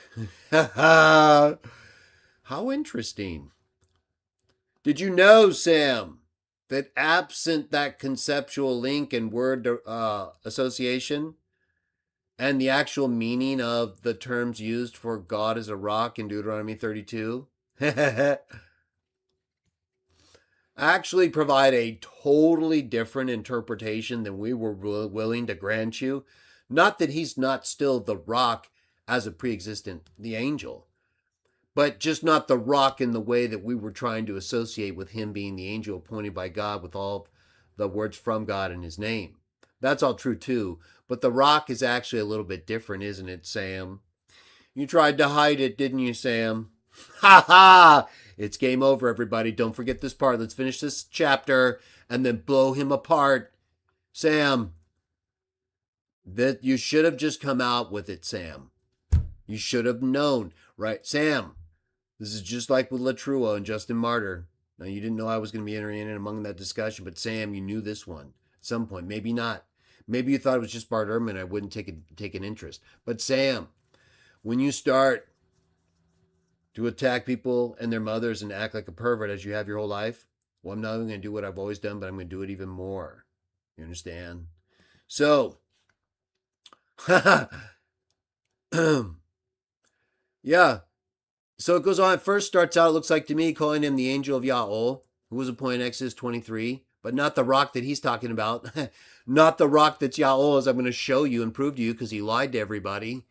How interesting. Did you know, Sam, that absent that conceptual link and word association and the actual meaning of the terms used for God as a rock in Deuteronomy 32 actually provide a totally different interpretation than we were willing to grant you? Not that he's not still the rock as a pre-existent, the angel, but just not the rock in the way that we were trying to associate with him being the angel appointed by God with all the words from God in his name. That's all true too, but the rock is actually a little bit different, isn't it, Sam? You tried to hide it, didn't you, Sam? Ha ha! It's game over, everybody. Don't forget this part. Let's finish this chapter and then blow him apart. Sam, that you should have just come out with it, Sam. You should have known, right? Sam, this is just like with Latruo and Justin Martyr. Now, you didn't know I was going to be entering in among that discussion, but Sam, you knew this one at some point. Maybe not. Maybe you thought it was just Bart Ehrman. I wouldn't take an interest. But Sam, when you start to attack people and their mothers and act like a pervert as you have your whole life, well, I'm not only going to do what I've always done, but I'm going to do it even more. You understand? So, yeah. So it goes on. It first starts out, it looks like to me, calling him the angel of Yahweh, who was appointed in Exodus 23, but not the rock that he's talking about. Not the rock that's Yahweh, as I'm going to show you and prove to you, because he lied to everybody.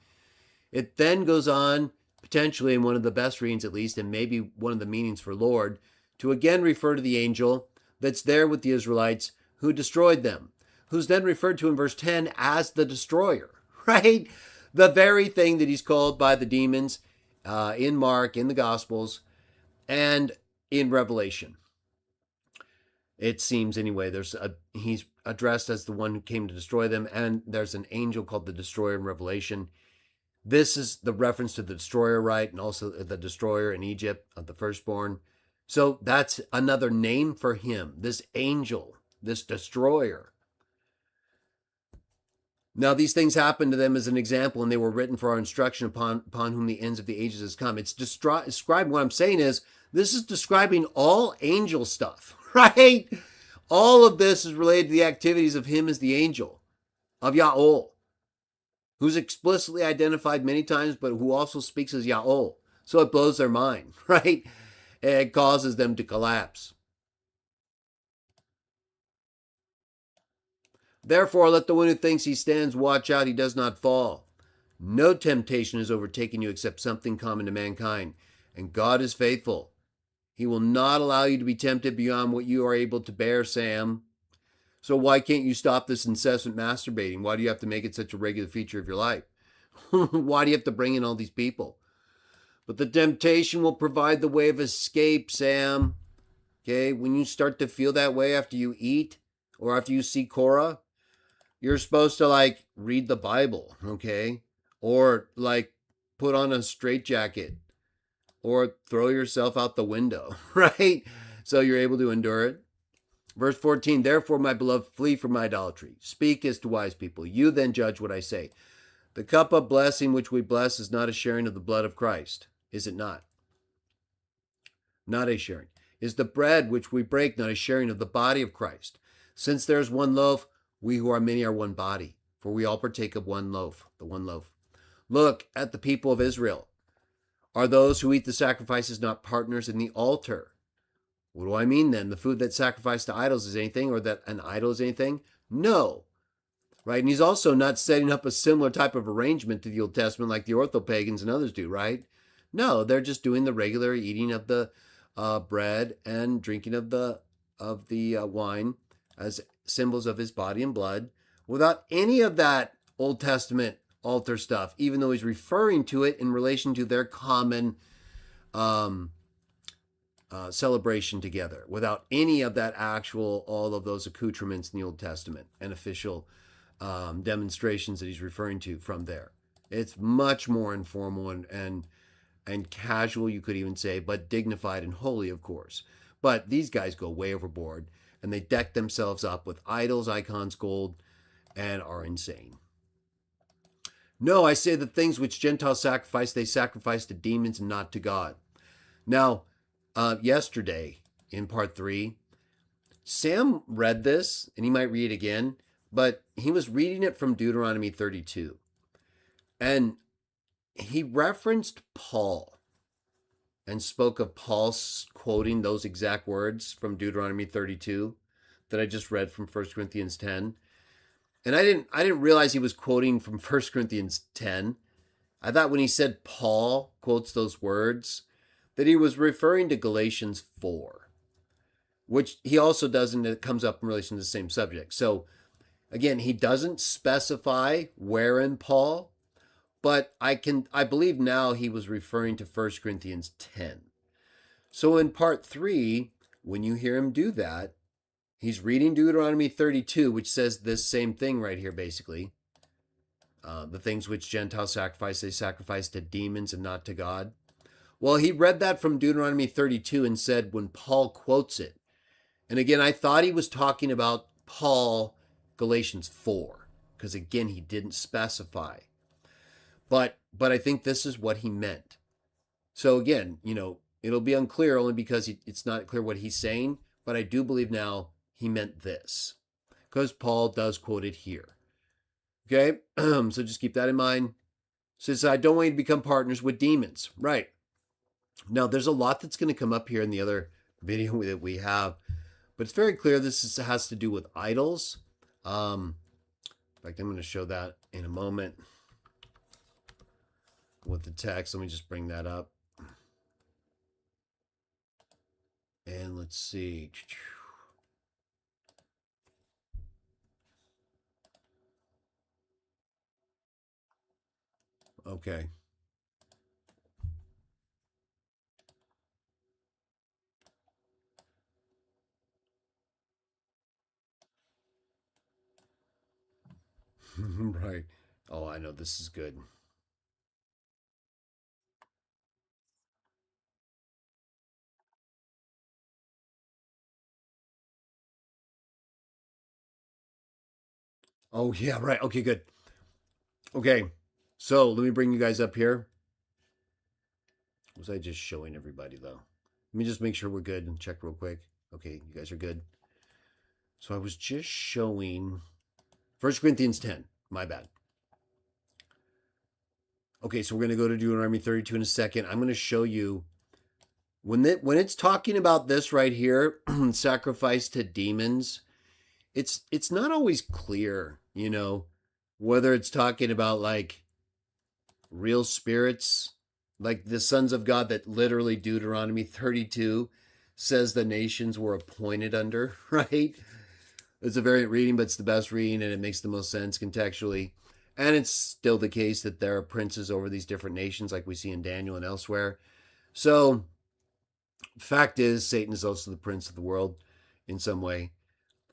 It then goes on, potentially in one of the best readings at least, and maybe one of the meanings for Lord, to again refer to the angel that's there with the Israelites who destroyed them, who's then referred to in verse 10 as the destroyer, right? The very thing that he's called by the demons in Mark, in the Gospels, And in Revelation, it seems anyway, he's addressed as the one who came to destroy them, and there's an angel called the Destroyer in Revelation. This is the reference to the destroyer, right? And also the destroyer in Egypt of the firstborn. So that's another name for him, this angel, this destroyer. Now, these things happened to them as an example, and they were written for our instruction upon whom the ends of the ages has come. It's describing what I'm saying is this is describing all angel stuff, right? All of this is related to the activities of him as the angel, of Yahweh, who's explicitly identified many times, but who also speaks as Yahweh. So it blows their mind, right? It causes them to collapse. Therefore, let the one who thinks he stands watch out he does not fall. No temptation has overtaken you except something common to mankind, and God is faithful. He will not allow you to be tempted beyond what you are able to bear, Sam. So why can't you stop this incessant masturbating? Why do you have to make it such a regular feature of your life? Why do you have to bring in all these people? But the temptation will provide the way of escape, Sam. Okay, when you start to feel that way after you eat or after you see Korah, you're supposed to like read the Bible, okay? Or like put on a straitjacket or throw yourself out the window, right? So you're able to endure it. Verse 14, therefore, my beloved, flee from idolatry. Speak as to wise people. You then judge what I say. The cup of blessing which we bless is not a sharing of the blood of Christ, is it not? Not a sharing. Is the bread which we break not a sharing of the body of Christ? Since there is one loaf, we who are many are one body, for we all partake of one loaf, the one loaf. Look at the people of Israel. Are those who eat the sacrifices not partners in the altar? What do I mean then? The food that's sacrificed to idols is anything, or that an idol is anything? No. Right? And he's also not setting up a similar type of arrangement to the Old Testament like the orthopagans and others do, right? No, they're just doing the regular eating of the bread and drinking of the wine as symbols of his body and blood without any of that Old Testament altar stuff, even though he's referring to it in relation to their common celebration together, without any of that actual, all of those accoutrements in the Old Testament and official demonstrations that he's referring to from there. It's much more informal and casual, you could even say, but dignified and holy, of course. But these guys go way overboard, and they deck themselves up with idols, icons, gold, and are insane. No, I say the things which Gentiles sacrifice, they sacrifice to demons and not to God. Now, yesterday in part 3, Sam read this, and he might read it again, but he was reading it from Deuteronomy 32. And he referenced Paul and spoke of Paul quoting those exact words from Deuteronomy 32 that I just read from 1 Corinthians 10. And I didn't realize he was quoting from 1 Corinthians 10. I thought when he said Paul quotes those words that he was referring to Galatians 4, which he also does, and it comes up in relation to the same subject. So again, he doesn't specify where in Paul, but I believe now he was referring to 1 Corinthians 10. So in part 3, when you hear him do that, he's reading Deuteronomy 32, which says this same thing right here, basically. The things which Gentiles sacrifice, they sacrifice to demons and not to God. Well, he read that from Deuteronomy 32 and said when Paul quotes it. And again, I thought he was talking about Paul, Galatians 4, because again, he didn't specify. But I think this is what he meant. So again, it'll be unclear only because it's not clear what he's saying, but I do believe now he meant this, because Paul does quote it here. Okay, so just keep that in mind. Says, I don't want you to become partners with demons. Right. Now, there's a lot that's going to come up here in the other video that we have, but it's very clear this has to do with idols. In fact, I'm going to show that in a moment with the text. Let me just bring that up. And let's see. Okay. Right. Oh, I know this is good. Oh, yeah, right. Okay, good. Okay. So let me bring you guys up here. Was I just showing everybody though? Let me just make sure we're good and check real quick. Okay, you guys are good. So I was just showing First Corinthians 10. My bad. Okay, so we're going to go to Deuteronomy 32 in a second. I'm going to show you when it's talking about this right here, sacrifice to demons, it's not always clear, whether it's talking about like real spirits, like the sons of God that literally Deuteronomy 32 says the nations were appointed under, right? It's a variant reading, but it's the best reading and it makes the most sense contextually. And it's still the case that there are princes over these different nations, like we see in Daniel and elsewhere. So, fact is, Satan is also the prince of the world in some way.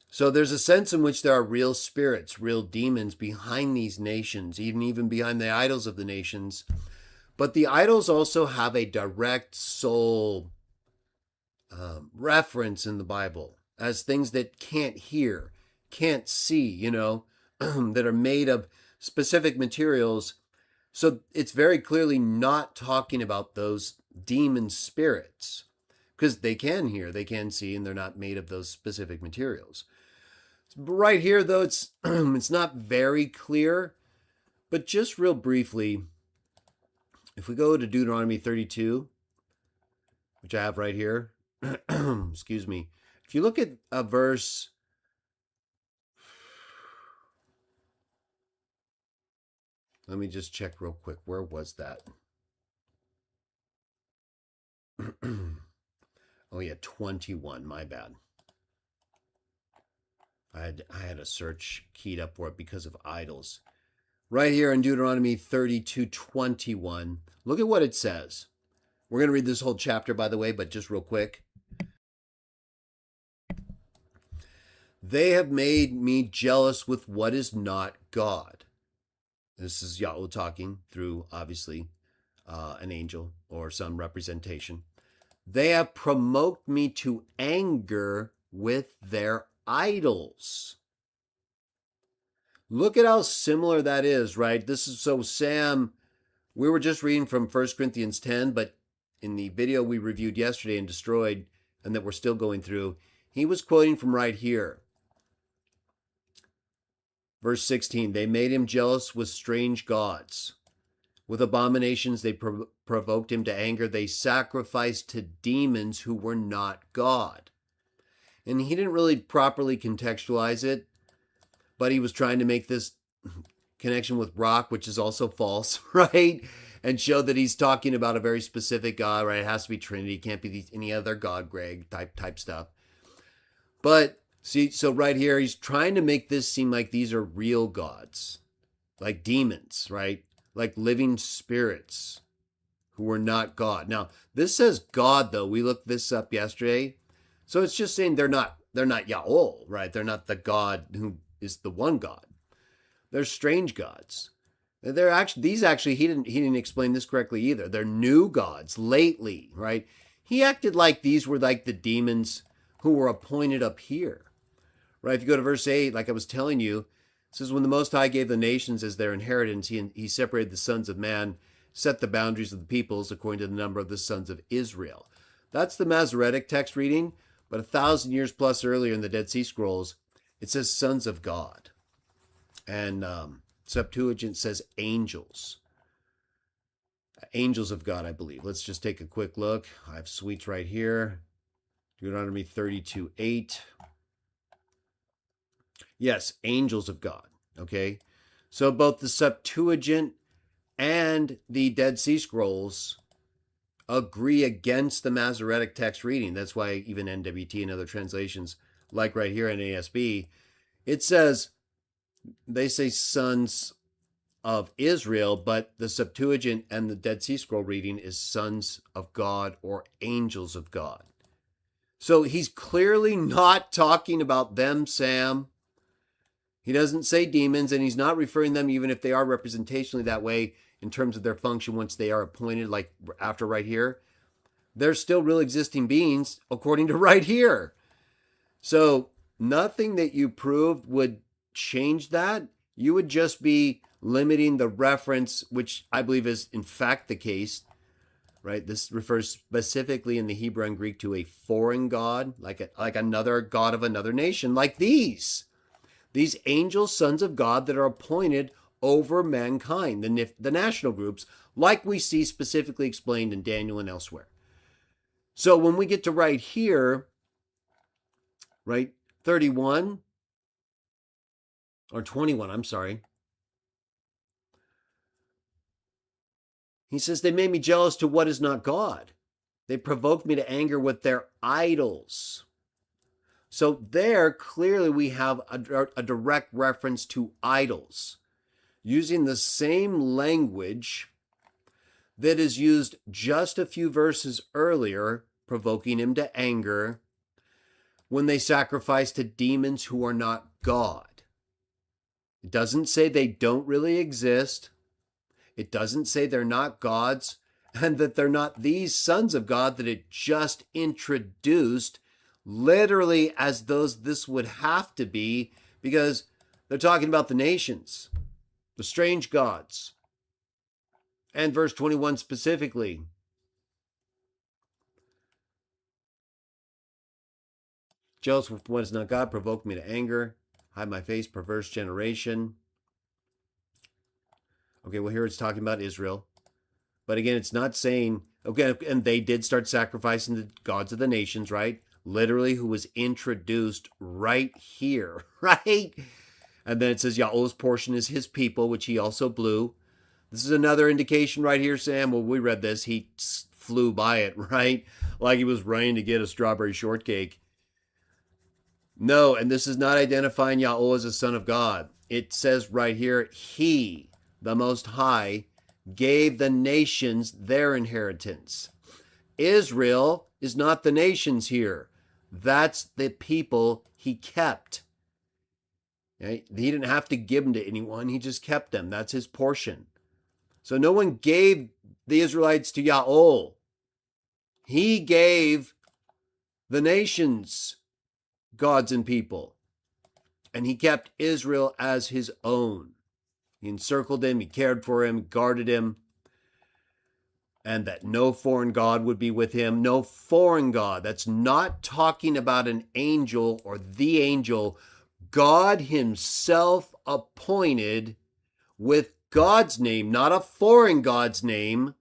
So, there's a sense in which there are real spirits, real demons behind these nations, even behind the idols of the nations. But the idols also have a direct soul reference in the Bible as things that can't hear, can't see, that are made of specific materials. So it's very clearly not talking about those demon spirits because they can hear, they can see, and they're not made of those specific materials. But right here, though, it's it's not very clear. But just real briefly, if we go to Deuteronomy 32, which I have right here, excuse me, if you look at a verse, let me just check real quick. Where was that? Oh yeah, 21. My bad. I had a search keyed up for it because of idols. Right here in Deuteronomy 32:21. Look at what it says. We're going to read this whole chapter, by the way, but just real quick. They have made me jealous with what is not God. This is Yahweh talking through, obviously, an angel or some representation. They have provoked me to anger with their idols. Look at how similar that is, right? This is so Sam, we were just reading from 1 Corinthians 10, but in the video we reviewed yesterday and destroyed, and that we're still going through, he was quoting from right here. Verse 16, they made him jealous with strange gods. With abominations, they provoked him to anger. They sacrificed to demons who were not God. And he didn't really properly contextualize it, but he was trying to make this connection with rock, which is also false, right? And show that he's talking about a very specific God, right? It has to be Trinity, can't be any other God, Greg, type stuff. But see, so right here, he's trying to make this seem like these are real gods, like demons, right? Like living spirits who were not God. Now, this says God, though. We looked this up yesterday. So it's just saying they're not Yahweh, right? They're not the God who is the one God. They're strange gods. They're actually he didn't explain this correctly either. They're new gods lately, right? He acted like these were like the demons who were appointed up here. Right? If you go to verse 8, like I was telling you, it says, when the Most High gave the nations as their inheritance, he separated the sons of man, set the boundaries of the peoples according to the number of the sons of Israel. That's the Masoretic text reading, but 1,000 years plus earlier in the Dead Sea Scrolls, it says sons of God. And Septuagint says angels. Angels of God, I believe. Let's just take a quick look. I have sweets right here. Deuteronomy 32:8. Yes, angels of God. Okay. So both the Septuagint and the Dead Sea Scrolls agree against the Masoretic text reading. That's why even NWT and other translations, like right here in ASB, it says, they say sons of Israel, but the Septuagint and the Dead Sea Scroll reading is sons of God or angels of God. So he's clearly not talking about them, Sam. He doesn't say demons, and he's not referring them, even if they are representationally that way in terms of their function once they are appointed, like after right here. They're still real existing beings according to right here. So nothing that you proved would change that. You would just be limiting the reference, which I believe is in fact the case, right? This refers specifically in the Hebrew and Greek to a foreign god, like another god of another nation, like these angels, sons of God that are appointed over mankind, the national groups, like we see specifically explained in Daniel and elsewhere. So when we get to right here, right, 31 or 21, I'm sorry. He says, they made me jealous to what is not God. They provoked me to anger with their idols. So there, clearly we have a direct reference to idols, using the same language that is used just a few verses earlier, provoking him to anger, when they sacrifice to demons who are not God. It doesn't say they don't really exist. It doesn't say they're not gods, and that they're not these sons of God that it just introduced literally as those this would have to be, because they're talking about the nations, the strange gods. And verse 21 specifically, jealous with what is not God, provoked me to anger, hide my face, perverse generation. Okay, well, here it's talking about Israel. But again, it's not saying, okay, and they did start sacrificing the gods of the nations, right? Literally, who was introduced right here, right? And then it says Yahweh's portion is his people, which he also blew. This is another indication right here, Sam. Well, we read this. He flew by it, right? Like he was running to get a strawberry shortcake. No, and this is not identifying Yahweh as a son of God. It says right here, he, the Most High, gave the nations their inheritance. Israel is not the nations here. That's the people he kept. Right? He didn't have to give them to anyone. He just kept them. That's his portion. So no one gave the Israelites to Yahweh. He gave the nations gods and people. And he kept Israel as his own. He encircled him, he cared for him, guarded him, and that no foreign god would be with him. No foreign god. That's not talking about an angel or the angel. God himself appointed with God's name, not a foreign God's name,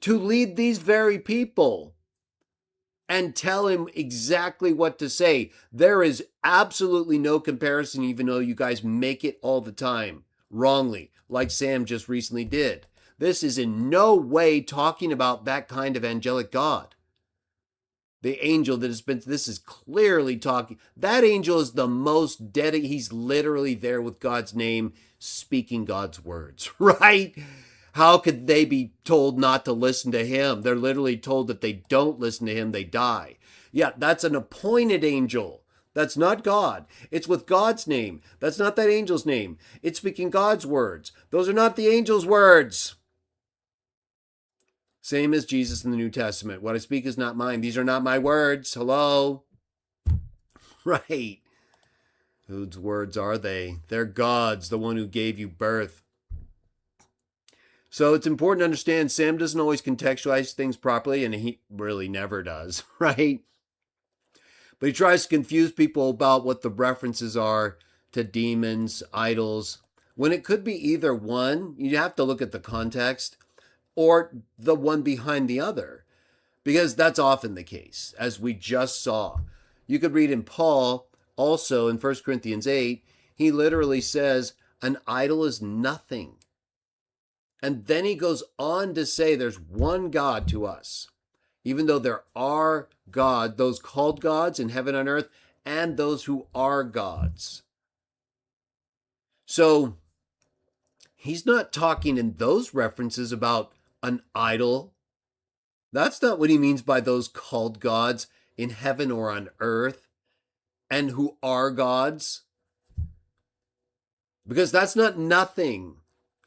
to lead these very people and tell him exactly what to say. There is absolutely no comparison, even though you guys make it all the time wrongly, like Sam just recently did. This is in no way talking about that kind of angelic God. The angel that has been, this is clearly talking, that angel is the most dedicated. He's literally there with God's name, speaking God's words, right? How could they be told not to listen to him? They're literally told that they don't listen to him, they die. Yeah, that's an appointed angel. That's not God. It's with God's name. That's not that angel's name. It's speaking God's words. Those are not the angel's words. Same as Jesus in the New Testament. What I speak is not mine. These are not my words. Hello? Right. Whose words are they? They're God's, the one who gave you birth. So it's important to understand Sam doesn't always contextualize things properly, and he really never does, right? But he tries to confuse people about what the references are to demons, idols, when it could be either one. You have to look at the context, or the one behind the other, because that's often the case, as we just saw. You could read in Paul, also in 1 Corinthians 8, he literally says, an idol is nothing. And then he goes on to say there's one God to us, even though there are God, those called gods in heaven and earth, and those who are gods. So he's not talking in those references about an idol. That's not what he means by those called gods in heaven or on earth and who are gods. Because that's not nothing.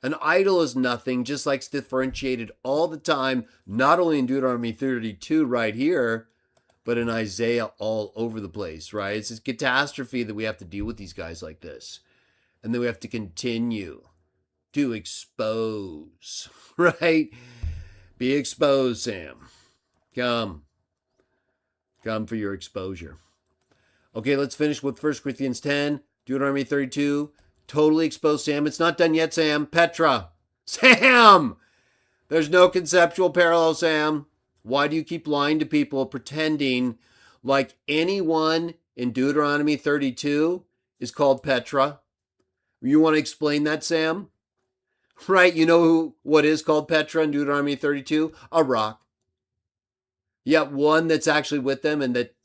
An idol is nothing, just like it's differentiated all the time, not only in Deuteronomy 32 right here, but in Isaiah all over the place, right? It's this catastrophe that we have to deal with these guys like this. And then we have to continue to expose, right? Be exposed, Sam. Come. Come for your exposure. Okay, let's finish with 1 Corinthians 10, Deuteronomy 32. Totally exposed, Sam. It's not done yet, Sam. Petra. Sam! There's no conceptual parallel, Sam. Why do you keep lying to people, pretending like anyone in Deuteronomy 32 is called Petra? You want to explain that, Sam? Right? You know what is called Petra in Deuteronomy 32? A rock. Yet one that's actually with them and that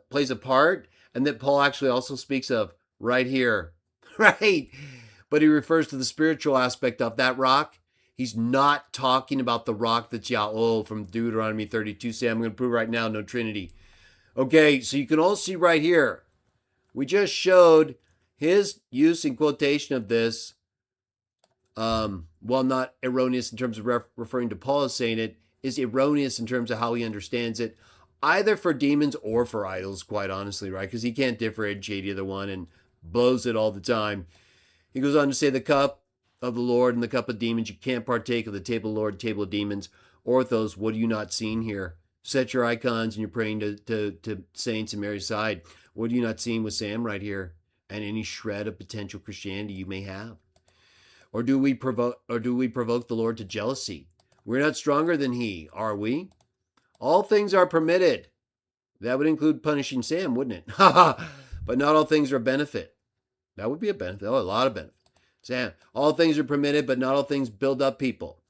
plays a part, and that Paul actually also speaks of right here. Right? But he refers to the spiritual aspect of that rock. He's not talking about the rock that's Yahweh from Deuteronomy 32. Say, I'm going to prove right now, no Trinity. Okay, so you can all see right here. We just showed his use and quotation of this, while not erroneous in terms of referring to Paul as saying it, is erroneous in terms of how he understands it, either for demons or for idols, quite honestly, right? Because he can't differentiate either one and blows it all the time. He goes on to say the cup of the Lord and the cup of demons. You can't partake of the table of the Lord, table of demons. Orthos, what are you not seeing here? Set your icons and you're praying to saints and Mary's side. What are you not seeing with Sam right here? And any shred of potential Christianity you may have. Or do we provoke the Lord to jealousy? We're not stronger than he, are we? All things are permitted. That would include punishing Sam, wouldn't it? But not all things are a benefit. That would be a benefit. Oh, a lot of benefit. Sam, all things are permitted, but not all things build up people.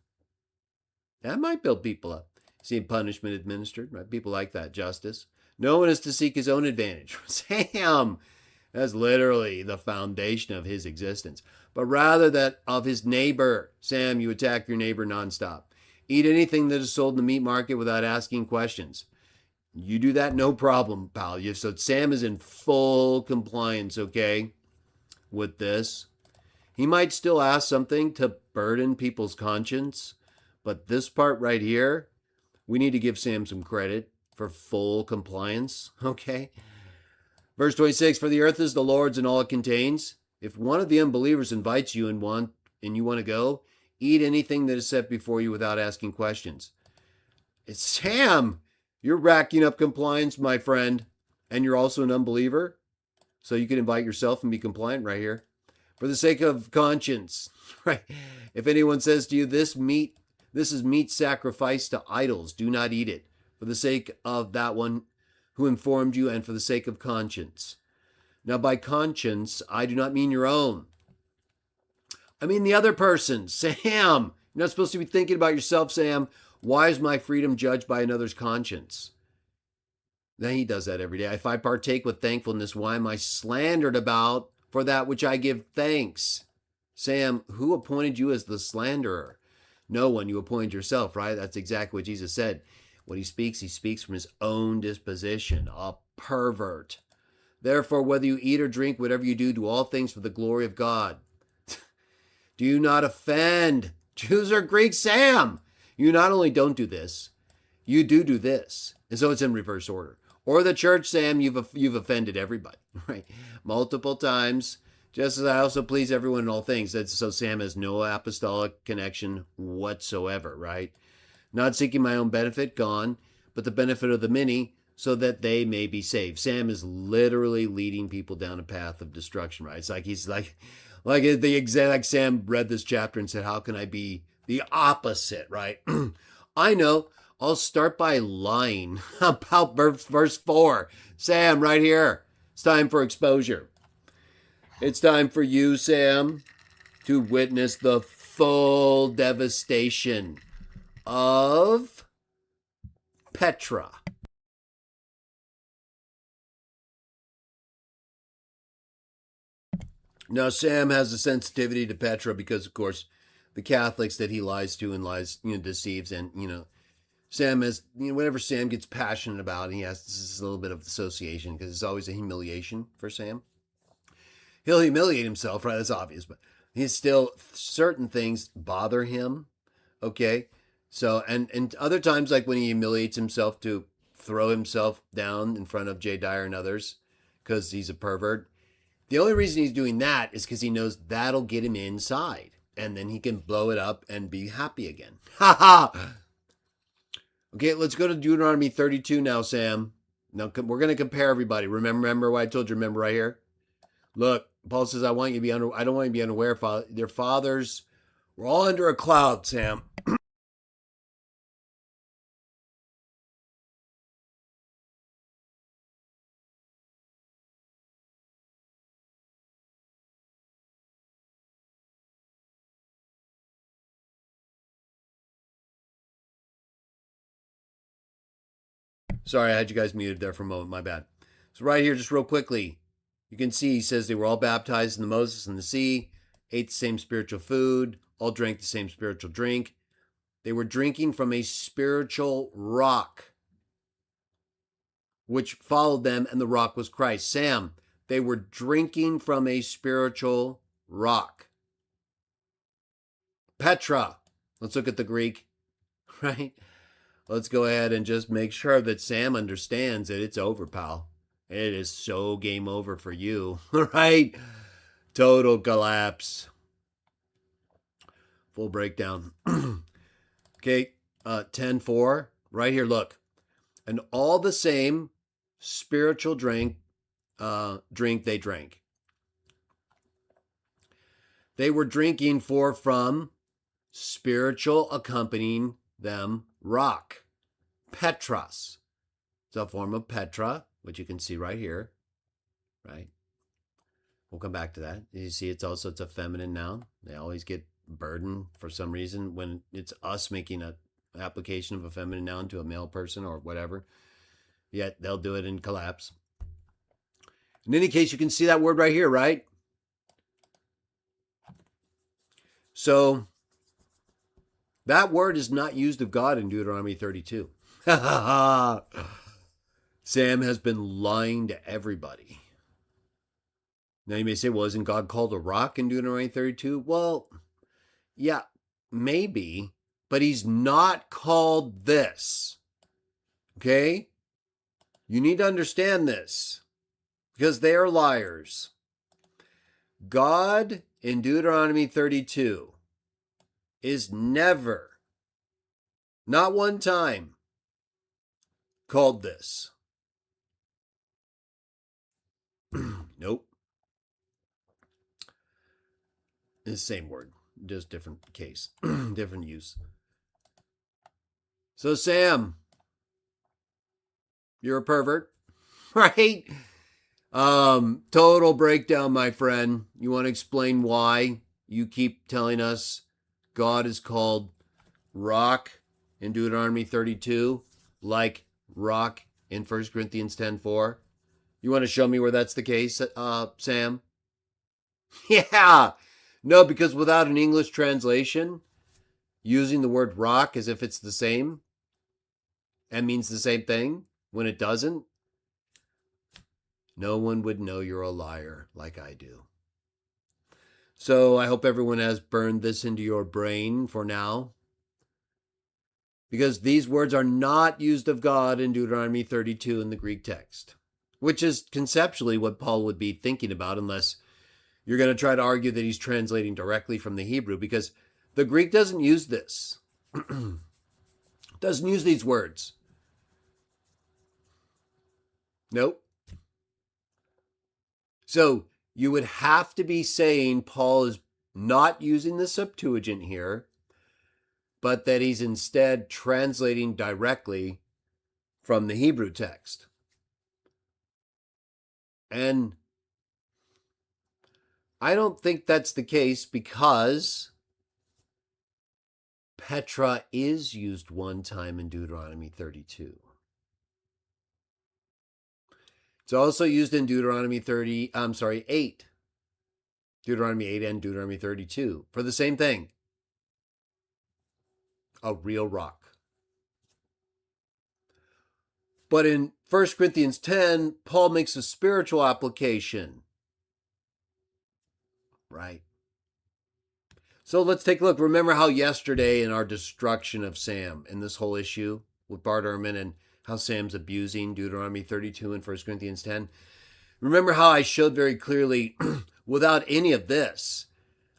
That might build people up. See punishment administered, right? People like that, justice. No one is to seek his own advantage. Sam, that's literally the foundation of his existence. But rather that of his neighbor. Sam, you attack your neighbor nonstop. Eat anything that is sold in the meat market without asking questions. You do that, no problem, pal. So Sam is in full compliance, okay, with this. He might still ask something to burden people's conscience, but this part right here, we need to give Sam some credit for full compliance, okay? Verse 26, for the earth is the Lord's and all it contains. If one of the unbelievers invites you and you want to go, eat anything that is set before you without asking questions. It's Sam. You're racking up compliance, my friend, and you're also an unbeliever. So you can invite yourself and be compliant right here. For the sake of conscience, right? If anyone says to you, this is meat sacrificed to idols, do not eat it. For the sake of that one who informed you and for the sake of conscience. Now, by conscience, I do not mean your own. I mean the other person. Sam, you're not supposed to be thinking about yourself, Sam. Why is my freedom judged by another's conscience? Then he does that every day. If I partake with thankfulness, why am I slandered about for that which I give thanks? Sam, who appointed you as the slanderer? No one. You appointed yourself, right? That's exactly what Jesus said. When he speaks from his own disposition, a pervert. Therefore, whether you eat or drink, whatever you do all things for the glory of God. Do not offend. Jews or Greeks, Sam. You not only don't do this, you do this. And so it's in reverse order. Or the church, Sam, you've offended everybody, right? Multiple times, just as I also please everyone in all things. So Sam has no apostolic connection whatsoever, right? Not seeking my own benefit, gone, but the benefit of the many, so that they may be saved. Sam is literally leading people down a path of destruction, right? It's like he's like the exact Sam read this chapter and said, how can I be the opposite, right? I know. I'll start by lying about verse 4. Sam, right here. It's time for exposure. It's time for you, Sam, to witness the full devastation of Petra. Now, Sam has a sensitivity to Petra because, of course, the Catholics that he lies to and deceives, and Sam has, whenever Sam gets passionate about it, this is a little bit of association because it's always a humiliation for Sam. He'll humiliate himself, right? That's obvious, but he's still, certain things bother him. Okay. So, and other times, like when he humiliates himself to throw himself down in front of Jay Dyer and others because he's a pervert. The only reason he's doing that is because he knows that'll get him inside and then he can blow it up and be happy again. Ha ha. Okay, let's go to Deuteronomy 32 now, Sam. Now we're going to compare everybody. Remember what I told you? Remember right here? Look, Paul says, I don't want you to be unaware, Father. Their fathers were all under a cloud, Sam. Sorry, I had you guys muted there for a moment. My bad. So right here, just real quickly, you can see he says they were all baptized in the Moses and the sea, ate the same spiritual food, all drank the same spiritual drink. They were drinking from a spiritual rock, which followed them, and the rock was Christ. Sam, they were drinking from a spiritual rock. Petra. Let's look at the Greek, right? Let's go ahead and just make sure that Sam understands that it's over, pal. It is so game over for you, right? Total collapse. Full breakdown. Okay, 10:4. Right here, look. And all the same spiritual drink they drank. They were drinking from spiritual accompanying them rock. Petros. It's a form of Petra, which you can see right here, right? We'll come back to that. You see, it's a feminine noun. They always get burdened for some reason when it's us making an application of a feminine noun to a male person or whatever. Yet they'll do it in collapse. In any case, you can see that word right here, right? So that word is not used of God in Deuteronomy 32. Sam has been lying to everybody. Now you may say, well, isn't God called a rock in Deuteronomy 32? Well, yeah, maybe, but he's not called this. Okay? You need to understand this because they are liars. God in Deuteronomy 32 is never, not one time, called this. Nope. It's the same word, just different case, different use. So, Sam, you're a pervert, right? Total breakdown, my friend. You want to explain why you keep telling us God is called rock in Deuteronomy 32, like rock in 1 Corinthians 10:4? You want to show me where that's the case, Sam? Yeah. No, because without an English translation, using the word rock as if it's the same and means the same thing when it doesn't, no one would know you're a liar like I do. So I hope everyone has burned this into your brain for now, because these words are not used of God in Deuteronomy 32 in the Greek text, which is conceptually what Paul would be thinking about, unless you're going to try to argue that he's translating directly from the Hebrew, because the Greek doesn't use this. Doesn't use these words. Nope. So you would have to be saying Paul is not using the Septuagint here, but that he's instead translating directly from the Hebrew text. And I don't think that's the case, because Petra is used one time in Deuteronomy 32. It's also used in Deuteronomy 8. Deuteronomy 8 and Deuteronomy 32 for the same thing. A real rock. But in 1 Corinthians 10, Paul makes a spiritual application. right? So let's take a look. Remember how yesterday in our destruction of Sam and this whole issue with Bart Ehrman and how Sam's abusing Deuteronomy 32 and 1 Corinthians 10? Remember how I showed very clearly without any of this,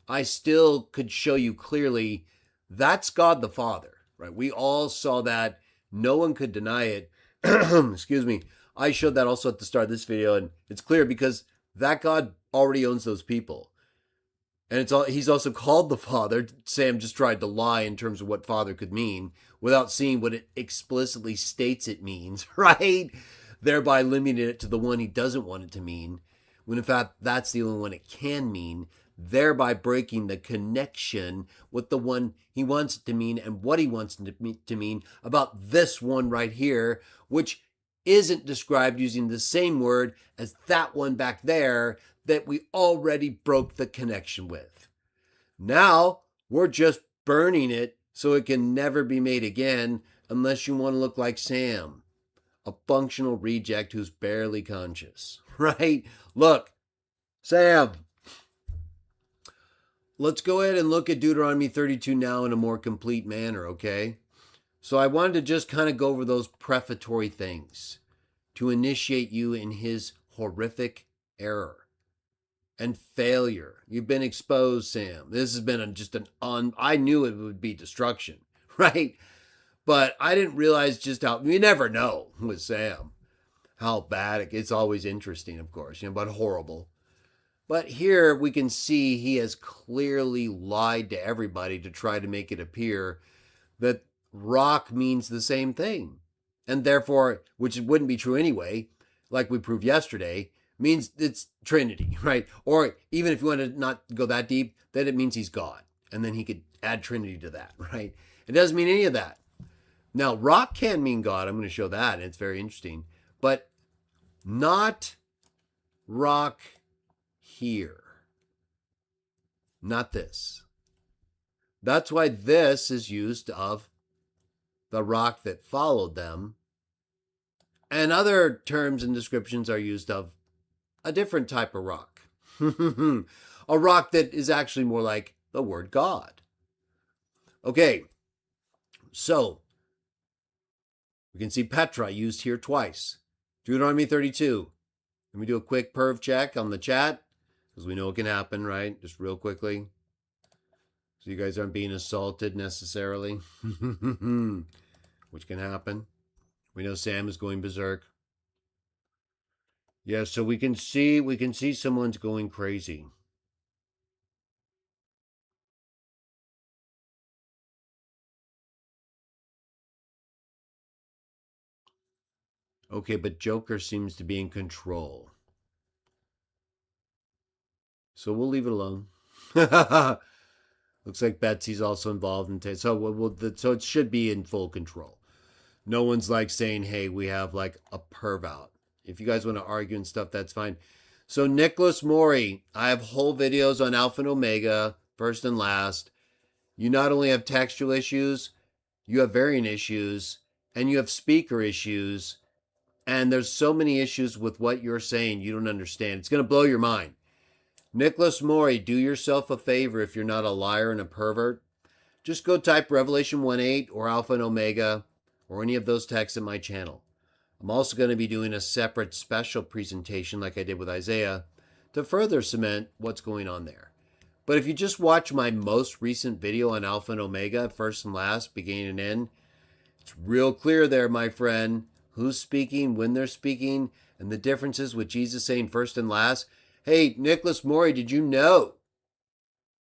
I still could show you clearly that's God the Father, right? We all saw that. No one could deny it. Excuse me. I showed that also at the start of this video, and it's clear because that God already owns those people. And he's also called the Father. Sam just tried to lie in terms of what Father could mean without seeing what it explicitly states it means, right? Thereby limiting it to the one he doesn't want it to mean, when in fact that's the only one it can mean, thereby breaking the connection with the one he wants it to mean and what he wants it to mean about this one right here, which isn't described using the same word as that one back there that we already broke the connection with. Now we're just burning it so it can never be made again unless you want to look like Sam, a functional reject who's barely conscious, right? Look, Sam, let's go ahead and look at Deuteronomy 32 now in a more complete manner, okay? So I wanted to just kind of go over those prefatory things to initiate you in his horrific error and failure. You've been exposed, Sam. This has been I knew it would be destruction, right? But I didn't realize just how, you never know with Sam, how bad it's always interesting, of course, but horrible. But here we can see he has clearly lied to everybody to try to make it appear that rock means the same thing. And therefore, which wouldn't be true anyway, like we proved yesterday, means it's Trinity, right? Or even if you want to not go that deep, then it means he's God. And then he could add Trinity to that, right? It doesn't mean any of that. Now, rock can mean God. I'm going to show that, and it's very interesting. But not rock here. Not this. That's why this is used of the rock that followed them. And other terms and descriptions are used of a different type of rock. A rock that is actually more like the word God. Okay, so we can see Petra used here twice. Deuteronomy 32. Let me do a quick perv check on the chat, because we know it can happen, right? Just real quickly. So you guys aren't being assaulted necessarily, which can happen. We know Sam is going berserk. Yeah, so we can see someone's going crazy. Okay, but Joker seems to be in control. So we'll leave it alone. Looks like Betsy's also involved in so it should be in full control. No one's like saying, hey, we have like a perv out. If you guys want to argue and stuff, that's fine. So Nicholas Mori, I have whole videos on Alpha and Omega, first and last. You not only have textual issues, you have variant issues, and you have speaker issues. And there's so many issues with what you're saying you don't understand. It's going to blow your mind. Nicholas Mori, do yourself a favor if you're not a liar and a pervert. Just go type Revelation 1:8 or Alpha and Omega or any of those texts in my channel. I'm also going to be doing a separate special presentation like I did with Isaiah to further cement what's going on there. But if you just watch my most recent video on Alpha and Omega, first and last, beginning and end, it's real clear there, my friend, who's speaking, when they're speaking, and the differences with Jesus saying first and last. Hey, Nicholas Mori, did you know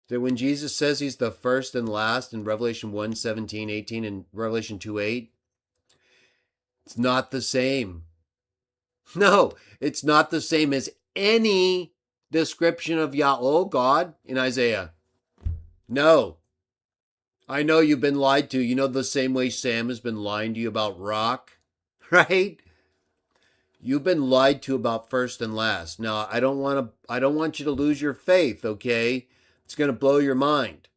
that when Jesus says he's the first and last in Revelation 1:17, 18, and Revelation 2:8, it's not the same. No, it's not the same as any description of Yahweh, God, in Isaiah. No. I know you've been lied to. You know the same way Sam has been lying to you about rock, right? You've been lied to about first and last. Now, I don't want you to lose your faith, okay? It's going to blow your mind.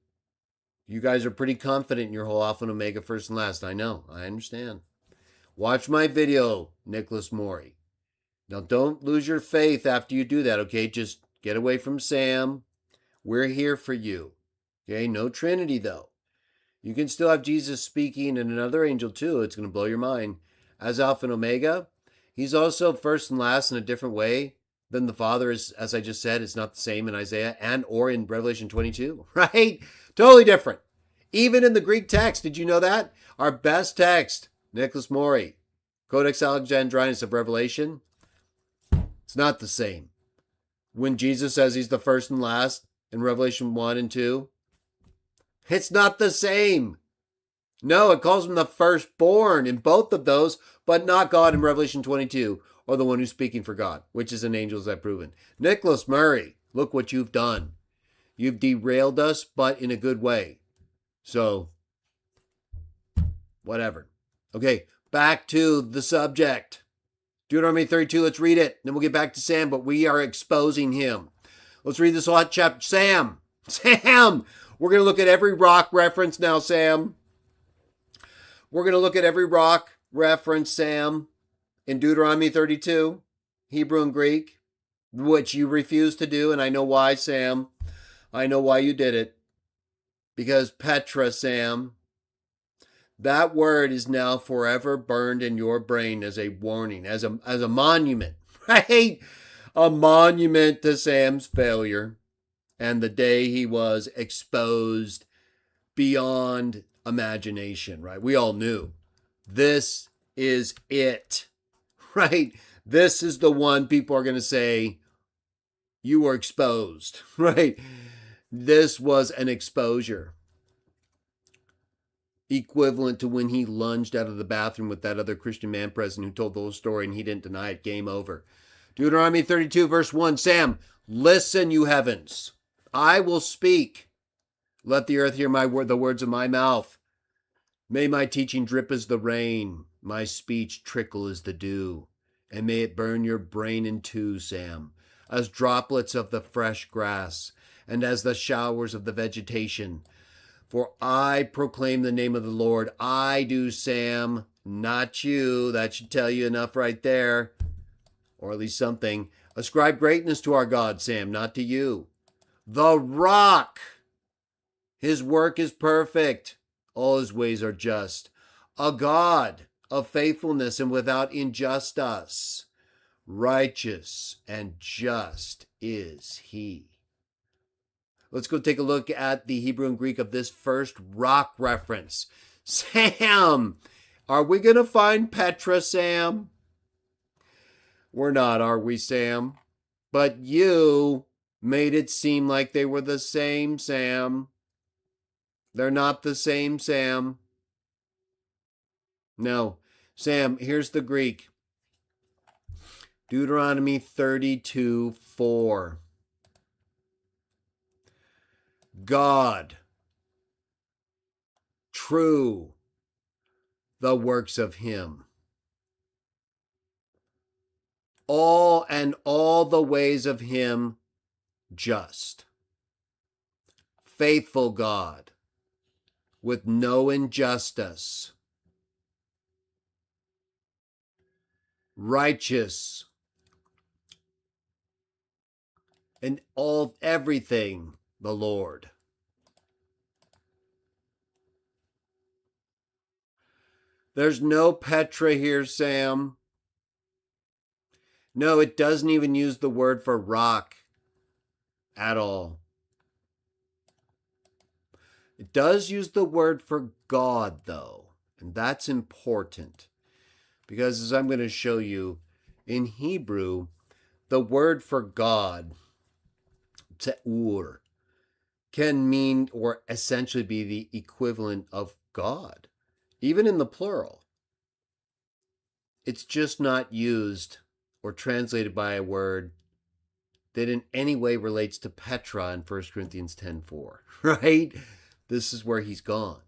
You guys are pretty confident in your whole Alpha and Omega first and last. I know. I understand. Watch my video, Nicholas Mori. Now, don't lose your faith after you do that, okay? Just get away from Sam. We're here for you. Okay, no Trinity though. You can still have Jesus speaking and another angel too. It's going to blow your mind. As Alpha and Omega, he's also first and last in a different way than the Father is. As I just said, it's not the same in Isaiah and or in Revelation 22, right? Totally different. Even in the Greek text, did you know that? Our best text, Nicholas Mori, Codex Alexandrinus of Revelation, it's not the same. When Jesus says he's the first and last in Revelation 1 and 2, it's not the same. No, it calls him the firstborn in both of those, but not God in Revelation 22, or the one who's speaking for God, which is an angel, as I've proven. Nicholas Murray, look what you've done. You've derailed us, but in a good way. So, whatever. Okay, back to the subject. Deuteronomy 32, let's read it. Then we'll get back to Sam, but we are exposing him. Let's read this whole chapter. Sam! We're going to look at every rock reference now, Sam. We're going to look at every rock reference, Sam, in Deuteronomy 32, Hebrew and Greek, which you refuse to do, and I know why, Sam. I know why you did it. Because Petra, Sam, that word is now forever burned in your brain as a warning, as a monument, right? A monument to Sam's failure and the day he was exposed beyond imagination, right? We all knew this is it, right? This is the one people are going to say, you were exposed, right? This was an exposure. Equivalent to when he lunged out of the bathroom with that other Christian man present who told the whole story and he didn't deny it. Game over. Deuteronomy 32 verse 1. Sam, listen, you heavens. I will speak. Let the earth hear the words of my mouth. May my teaching drip as the rain, my speech trickle as the dew, and may it burn your brain in two, Sam, as droplets of the fresh grass, and as the showers of the vegetation. For I proclaim the name of the Lord. I do, Sam, not you. That should tell you enough right there, or at least something. Ascribe greatness to our God, Sam, not to you. The rock. His work is perfect. All his ways are just. A God of faithfulness and without injustice. Righteous and just is he. Let's go take a look at the Hebrew and Greek of this first rock reference. Sam, are we going to find Petra, Sam? We're not, are we, Sam? But you made it seem like they were the same, Sam. They're not the same, Sam. No. Sam, here's the Greek. Deuteronomy 32:4. God, true, the works of him. All the ways of him just. Faithful God, with no injustice. Righteous. And everything the Lord. There's no Petra here, Sam. No, it doesn't even use the word for rock at all. It does use the word for God, though, and that's important because, as I'm going to show you, in Hebrew, the word for God, te'ur, can mean or essentially be the equivalent of God, even in the plural. It's just not used or translated by a word that in any way relates to Petra in 1 Corinthians 10:4, right? This is where he's gone.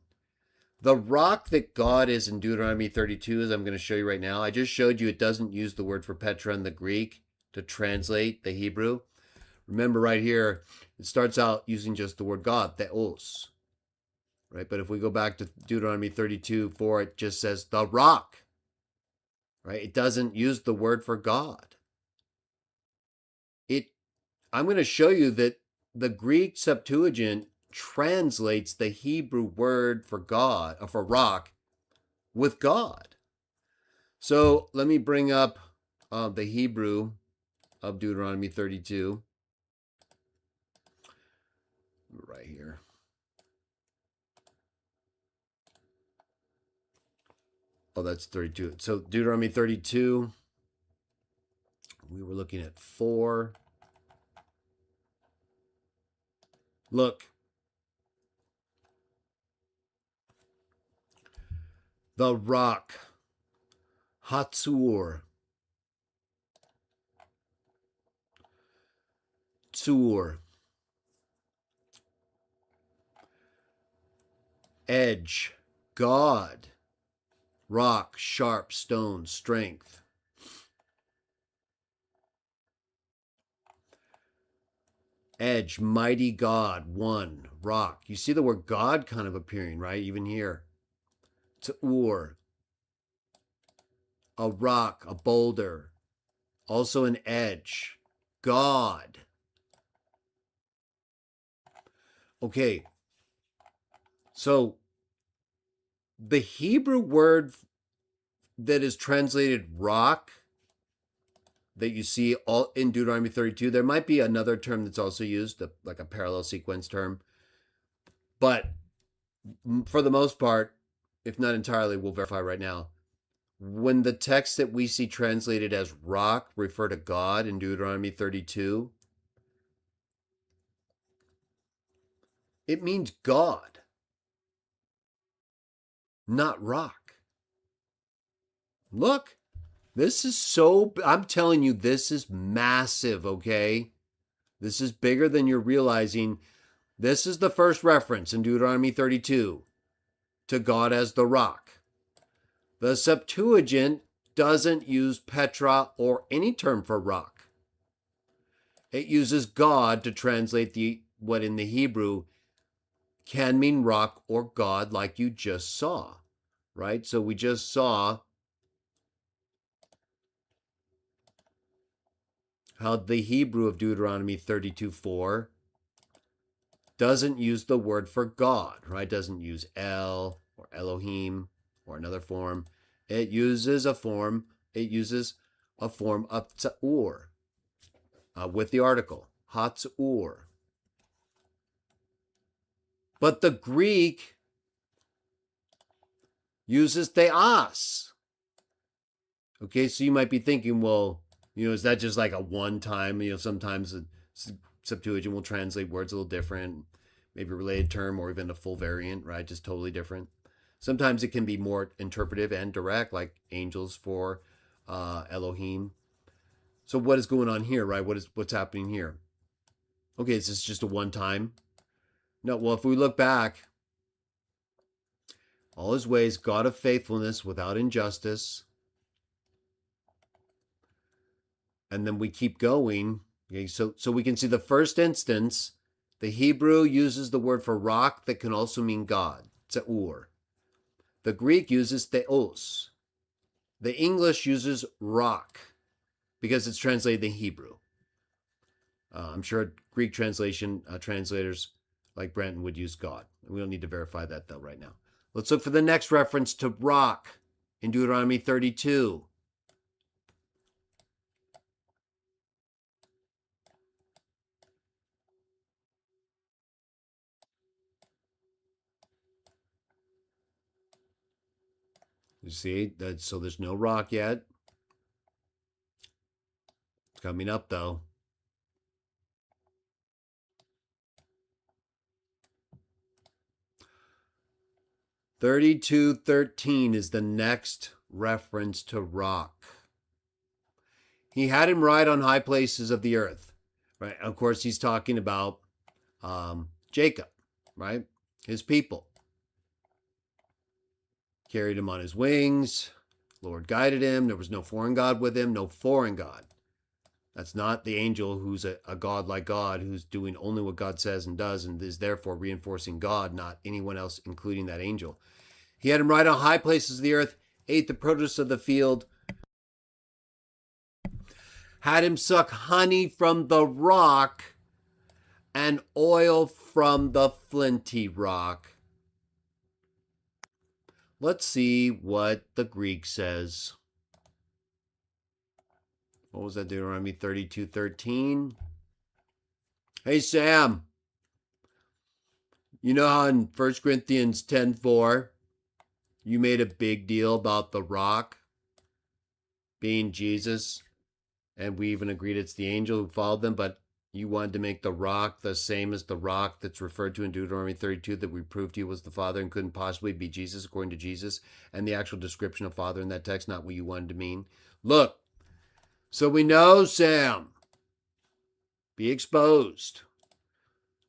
The rock that God is in Deuteronomy 32, as I'm going to show you right now, I just showed you it doesn't use the word for Petra in the Greek to translate the Hebrew. Remember right here, it starts out using just the word God, theos, right? But if we go back to Deuteronomy 32:4, it just says the rock, right? It doesn't use the word for God. I'm going to show you that the Greek Septuagint translates the Hebrew word for God, for rock, with God. So let me bring up the Hebrew of Deuteronomy 32 right here. Oh, that's 32. So Deuteronomy 32, we were looking at 4. Look, the rock, Hatzur, Tsur, edge, God, rock, sharp, stone, strength. Edge, mighty God, one, rock. You see the word God kind of appearing, right? Even here. Tsur, a rock, a boulder, also an edge. God. Okay, so the Hebrew word that is translated rock that you see all in Deuteronomy 32, there might be another term that's also used, like a parallel sequence term. But for the most part, if not entirely, we'll verify right now. When the text that we see translated as rock refer to God in Deuteronomy 32, it means God, not rock. Look, this is I'm telling you, this is massive, okay? This is bigger than you're realizing. This is the first reference in Deuteronomy 32 to God as the rock. The Septuagint doesn't use Petra or any term for rock. It uses God to translate what in the Hebrew can mean rock or God, like you just saw, right? So we just saw how the Hebrew of Deuteronomy 32:4 doesn't use the word for God, right? Doesn't use El or Elohim or another form. It uses a form of Tsa'ur with the article, Hatzur. But the Greek uses theos. Okay, so you might be thinking, well, is that just like a one time? Sometimes the Septuagint will translate words a little different, maybe a related term or even a full variant, right? Just totally different. Sometimes it can be more interpretive and direct, like angels for Elohim. So what is going on here, right? What's happening here? Okay, is this just a one time? No, well, if we look back, all his ways, God of faithfulness without injustice. And then we keep going. Okay, so we can see the first instance, the Hebrew uses the word for rock that can also mean God, Tsa'ur. The Greek uses theos. The English uses rock because it's translated in Hebrew. I'm sure Greek translators like Brenton would use God. We don't need to verify that though right now. Let's look for the next reference to rock in Deuteronomy 32. You see, so there's no rock yet. It's coming up though. 32:13 is the next reference to rock. He had him ride on high places of the earth, right? Of course, he's talking about Jacob, right? His people. Carried him on his wings. Lord guided him. There was no foreign god with him, no foreign god. That's not the angel who's a god like God, who's doing only what God says and does, and is therefore reinforcing God, not anyone else, including that angel. He had him ride on high places of the earth, ate the produce of the field, had him suck honey from the rock, and oil from the flinty rock. Let's see what the Greek says. What was that, Deuteronomy 32:13? Hey, Sam, you know how in 1 Corinthians 10:4, you made a big deal about the rock being Jesus, and we even agreed it's the angel who followed them, but you wanted to make the rock the same as the rock that's referred to in Deuteronomy 32 that we proved to you was the Father and couldn't possibly be Jesus according to Jesus, and the actual description of Father in that text, not what you wanted to mean. Look, so we know, Sam, be exposed.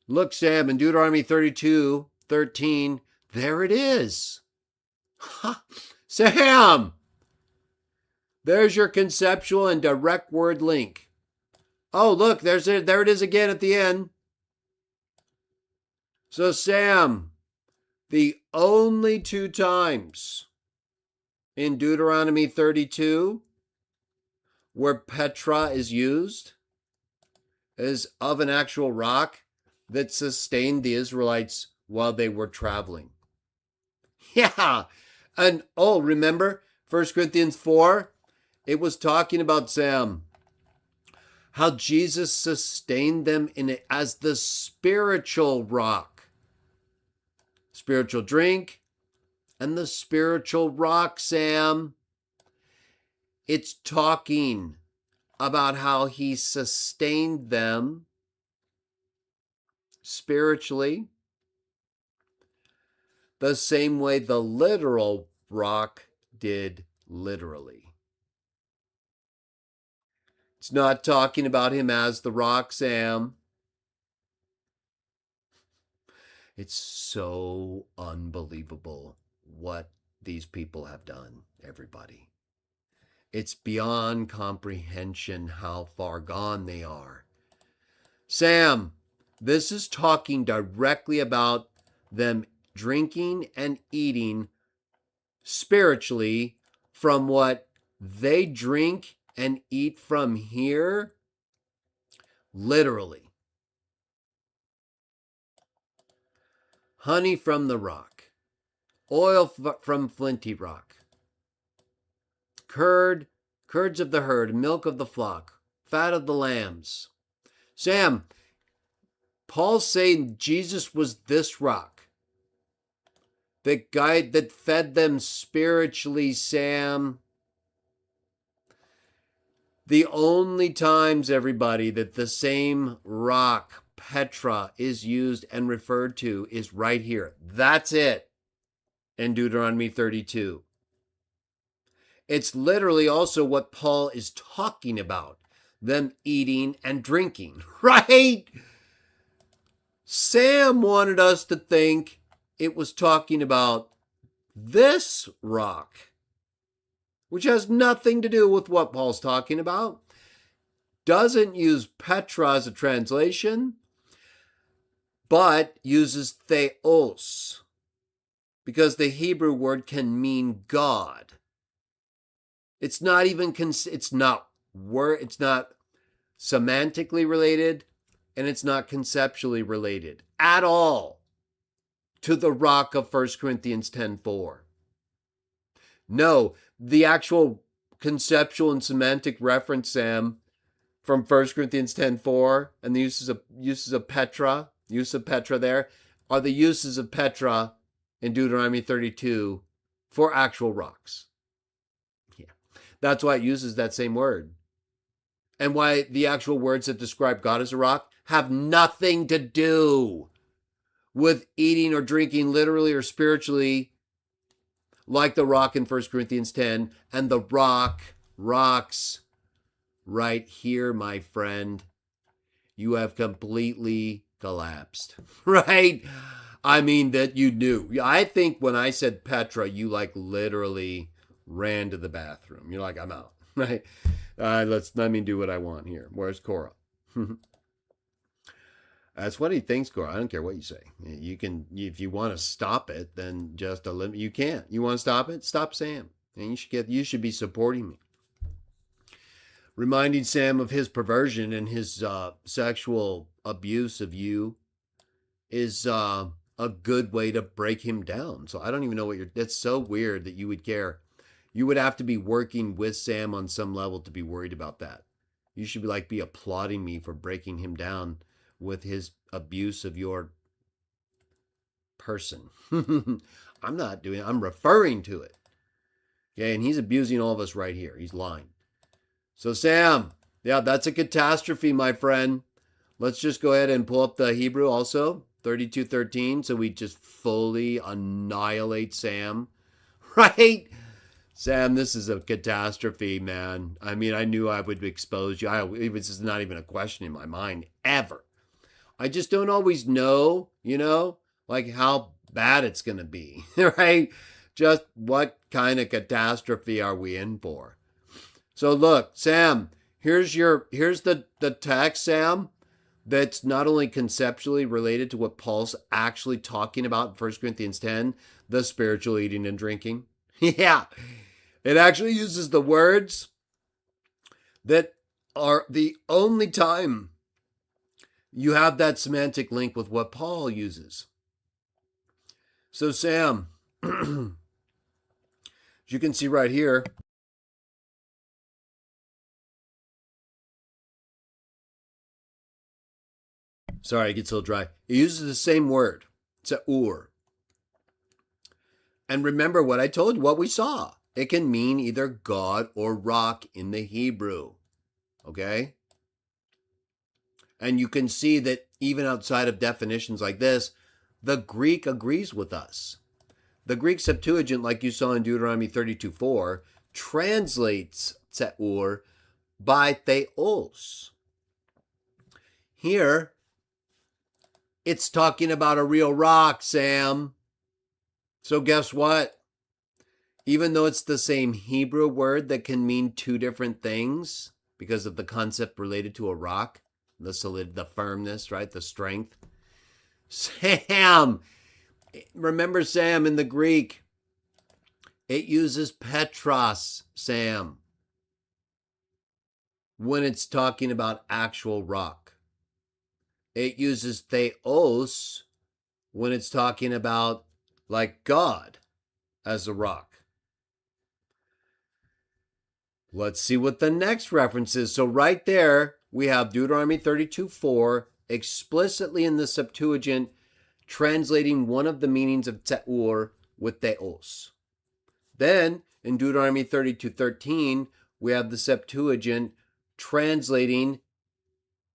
Look, Sam, in Deuteronomy 32:13, there it is. Ha! Sam! There's your conceptual and direct word link. Oh, look, there it is again at the end. So, Sam, the only two times in Deuteronomy 32 where Petra is used is of an actual rock that sustained the Israelites while they were traveling. Yeah. And remember 1 Corinthians 4? It was talking about, Sam, how Jesus sustained them in it as the spiritual rock. Spiritual drink and the spiritual rock, Sam. It's talking about how he sustained them spiritually the same way the literal rock did literally. It's not talking about him as the rock, Sam. It's so unbelievable what these people have done, everybody. It's beyond comprehension how far gone they are. Sam, this is talking directly about them drinking and eating spiritually from what they drink and eat from here, literally. Honey from the rock, oil from flinty rock, curds of the herd, milk of the flock, fat of the lambs. Sam, Paul's saying Jesus was this rock that fed them spiritually, Sam. The only times, everybody, that the same rock, Petra, is used and referred to is right here. That's it in Deuteronomy 32. It's literally also what Paul is talking about, them eating and drinking, right? Sam wanted us to think it was talking about this rock, which has nothing to do with what Paul's talking about. Doesn't use Petra as a translation, but uses theos, because the Hebrew word can mean God. It's not semantically related, and it's not conceptually related at all to the rock of 1 Corinthians 10:4. No, the actual conceptual and semantic reference, Sam, from 1 Corinthians 10:4 and the uses of Petra, use of Petra there, are the uses of Petra in Deuteronomy 32 for actual rocks. Yeah, that's why it uses that same word. And why the actual words that describe God as a rock have nothing to do with eating or drinking literally or spiritually like the rock in 1 Corinthians 10 and the rocks right here, my friend. You have completely collapsed, right? I mean, that you knew. I think when I said Petra, you like literally ran to the bathroom. You're like, I'm out, right? Let me do what I want here. Where's Cora? That's what he thinks, Cora. I don't care what you say. You can, if you want to stop it, then just eliminate. You can't. You want to stop it? Stop Sam. And you should be supporting me. Reminding Sam of his perversion and his sexual abuse of you is a good way to break him down. So I don't even know what that's so weird that you would care. You would have to be working with Sam on some level to be worried about that. You should be applauding me for breaking him down with his abuse of your person. I'm not doing it. I'm referring to it. Okay, and he's abusing all of us right here. He's lying. So Sam, yeah, that's a catastrophe, my friend. Let's just go ahead and pull up the Hebrew also, 32:13, so we just fully annihilate Sam. Right? Sam, this is a catastrophe, man. I mean, I knew I would expose you. It was just not even a question in my mind, ever. I just don't always know, like how bad it's going to be, right? Just what kind of catastrophe are we in for? So look, Sam, here's the text, Sam, that's not only conceptually related to what Paul's actually talking about in 1 Corinthians 10, the spiritual eating and drinking. Yeah, it actually uses the words that are the only time you have that semantic link with what Paul uses. So Sam, as you can see right here, sorry, it gets a little dry. It uses the same word, tsa'ur. And remember what I told you, what we saw. It can mean either God or rock in the Hebrew. Okay? And you can see that even outside of definitions like this, the Greek agrees with us. The Greek Septuagint, like you saw in Deuteronomy 32:4, translates tsa'ur by theos. Here, it's talking about a real rock, Sam. So guess what? Even though it's the same Hebrew word that can mean two different things because of the concept related to a rock, the solid, the firmness, right? The strength. Sam, remember Sam in the Greek, it uses petros, Sam, when it's talking about actual rock. It uses theos when it's talking about like God as a rock. Let's see what the next reference is. So right there, we have Deuteronomy 32:4 explicitly in the Septuagint translating one of the meanings of tsa'ur with theos. Then in Deuteronomy 32:13, we have the Septuagint translating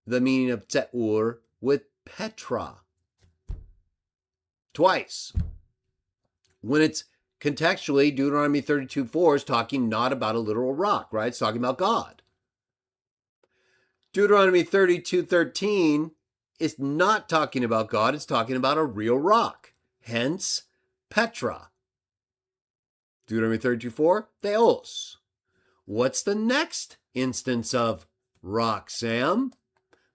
the meaning of tsa'ur with petra. Twice. When it's contextually, Deuteronomy 32:4 is talking not about a literal rock, right? It's talking about God. Deuteronomy 32:13 is not talking about God. It's talking about a real rock. Hence, Petra. Deuteronomy 32:4, Theos. What's the next instance of rock, Sam?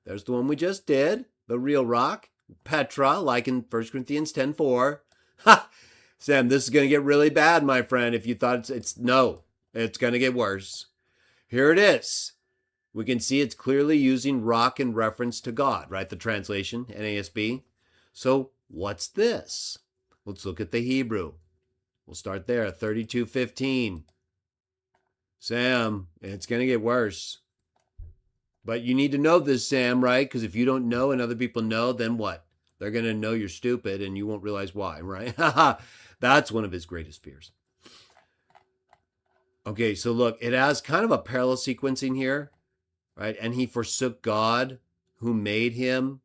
There's the one we just did, the real rock. Petra, like in 1 Corinthians 10:4. Ha! Sam, this is going to get really bad, my friend. If you thought it's going to get worse. Here it is. We can see it's clearly using rock in reference to God, right? The translation, NASB. So what's this? Let's look at the Hebrew. We'll start there, 32:15. Sam, it's going to get worse. But you need to know this, Sam, right? Because if you don't know and other people know, then what? They're going to know you're stupid and you won't realize why, right? That's one of his greatest fears. Okay, so look, it has kind of a parallel sequencing here, right? And he forsook God who made him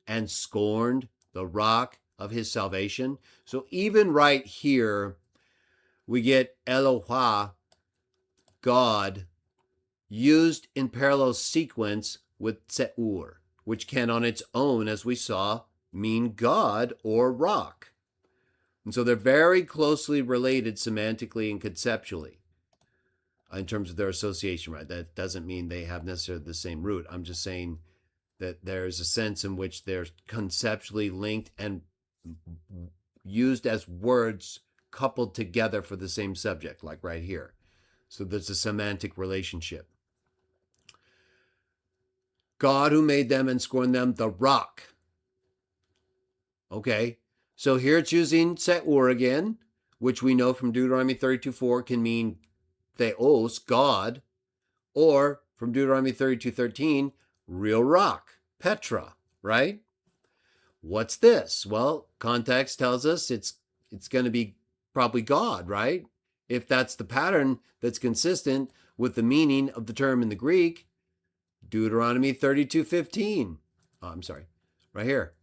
and scorned the rock of his salvation. So even right here, we get Elohah, God, used in parallel sequence with tsa'ur, which can on its own, as we saw, mean God or rock. And so they're very closely related semantically and conceptually in terms of their association, right? That doesn't mean they have necessarily the same root. I'm just saying that there's a sense in which they're conceptually linked and used as words coupled together for the same subject, like right here. So there's a semantic relationship. God who made them and scorned them, the rock. Okay, so here it's using Se'ur again, which we know from Deuteronomy 32:4 can mean theos, God, or from Deuteronomy 32:13, real rock, Petra, right? What's this? Well, context tells us it's going to be probably God, right? If that's the pattern that's consistent with the meaning of the term in the Greek, Deuteronomy 32:15. Oh, I'm sorry, right here.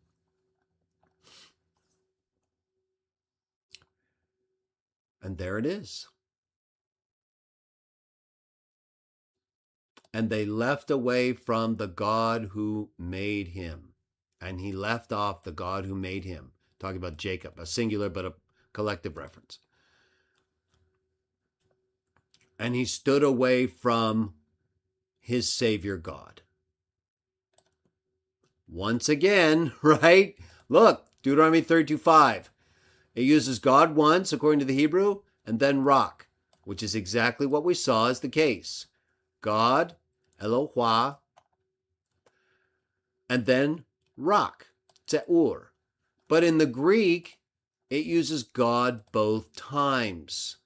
And there it is. And they left away from the God who made him. And he left off the God who made him. Talking about Jacob, a singular but a collective reference. And he stood away from his Savior God. Once again, right? Look, Deuteronomy 32:5. It uses God once, according to the Hebrew, and then rock, which is exactly what we saw as the case. God, Elohua, and then rock, Te'ur. But in the Greek, it uses God both times.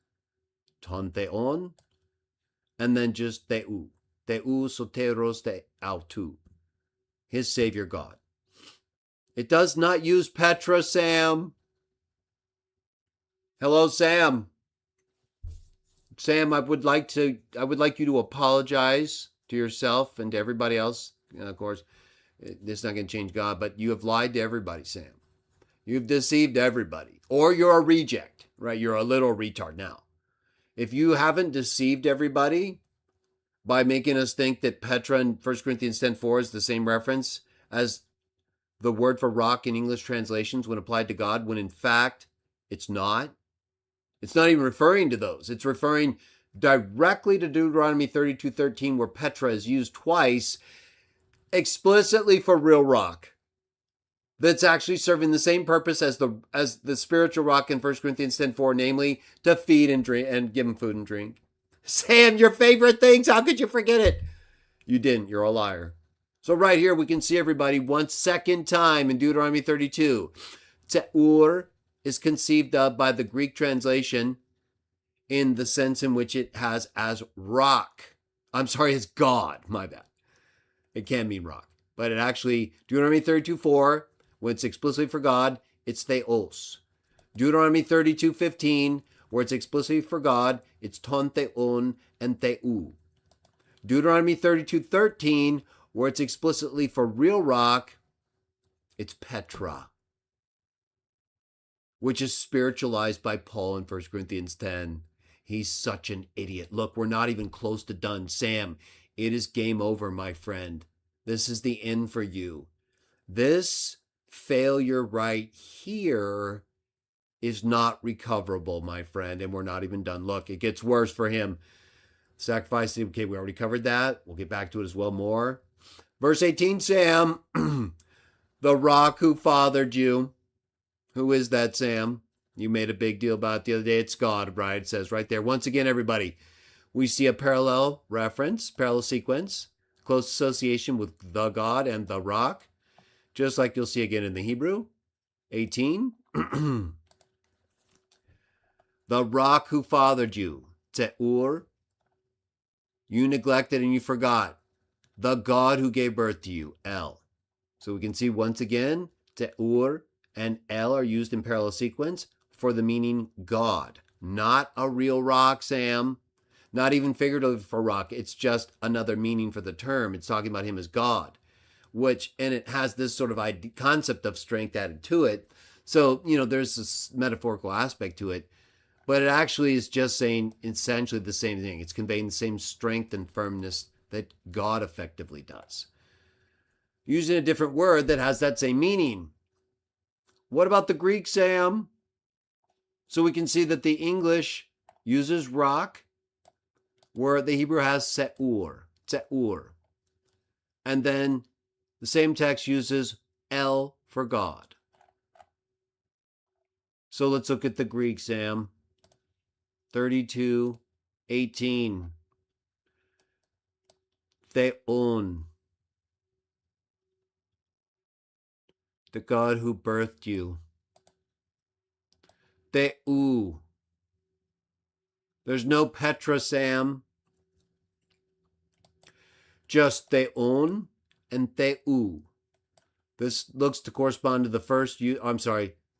Ton theon, and then just The'u. The'u soteros Te'autu. His Savior God. It does not use Petra, Sam. Hello, Sam. Sam, I would like you to apologize to yourself and to everybody else. Of course, this is not going to change God, but you have lied to everybody, Sam. You've deceived everybody. Or you're a reject, right? You're a little retard now. If you haven't deceived everybody by making us think that Petra in 1 Corinthians 10:4 is the same reference as the word for rock in English translations when applied to God, when in fact it's not. It's not even referring to those. It's referring directly to Deuteronomy 32:13, where Petra is used twice explicitly for real rock. That's actually serving the same purpose as the spiritual rock in 1 Corinthians 10:4, namely to feed and drink and give them food and drink. Sam, your favorite things, how could you forget it? You didn't, you're a liar. So right here we can see everybody one second time in Deuteronomy 32. Te'ur is conceived of by the Greek translation in the sense in which it has as rock. I'm sorry, as God, my bad. It can mean rock. But it actually, Deuteronomy 32:4, when it's explicitly for God, it's theos. Deuteronomy 32:15, where it's explicitly for God, it's ton theon and the'u. Deuteronomy 32:13, where it's explicitly for real rock, it's Petra, which is spiritualized by Paul in 1 Corinthians 10. He's such an idiot. Look, we're not even close to done. Sam, it is game over, my friend. This is the end for you. This failure right here is not recoverable, my friend, and we're not even done. Look, it gets worse for him. Sacrifice, okay, we already covered that. We'll get back to it as well more. Verse 18, Sam, the rock who fathered you. Who is that, Sam? You made a big deal about it the other day. It's God, right? It says right there. Once again, everybody, we see a parallel reference, parallel sequence, close association with the God and the rock, just like you'll see again in the Hebrew. 18. The rock who fathered you, Te'ur, you neglected and you forgot. The God who gave birth to you, El. So we can see once again, Te'ur and El are used in parallel sequence for the meaning God. Not a real rock, Sam. Not even figurative for rock. It's just another meaning for the term. It's talking about him as God, and it has this sort of concept of strength added to it. So, there's this metaphorical aspect to it, but it actually is just saying essentially the same thing. It's conveying the same strength and firmness that God effectively does, using a different word that has that same meaning. What about the Greek, Sam? So we can see that the English uses rock, where the Hebrew has Te'ur. And then the same text uses El for God. So let's look at the Greek, Sam. 32:18. Theon. the God who birthed you. The'u. There's no Petra, Sam. Just theon and the'u. This looks to correspond to the first use,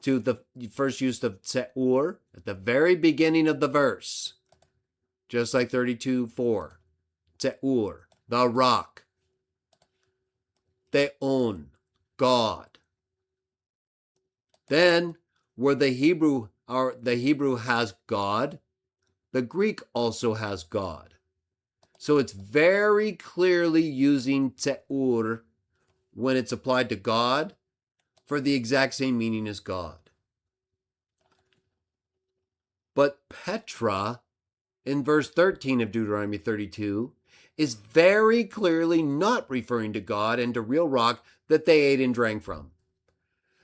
to the first use of tseur at the very beginning of the verse. Just like 32:4. Tseur, the rock. Theon, God. Then, where the Hebrew has God, the Greek also has God. So it's very clearly using tseur when it's applied to God for the exact same meaning as God. But Petra, in verse 13 of Deuteronomy 32, is very clearly not referring to God and to real rock that they ate and drank from.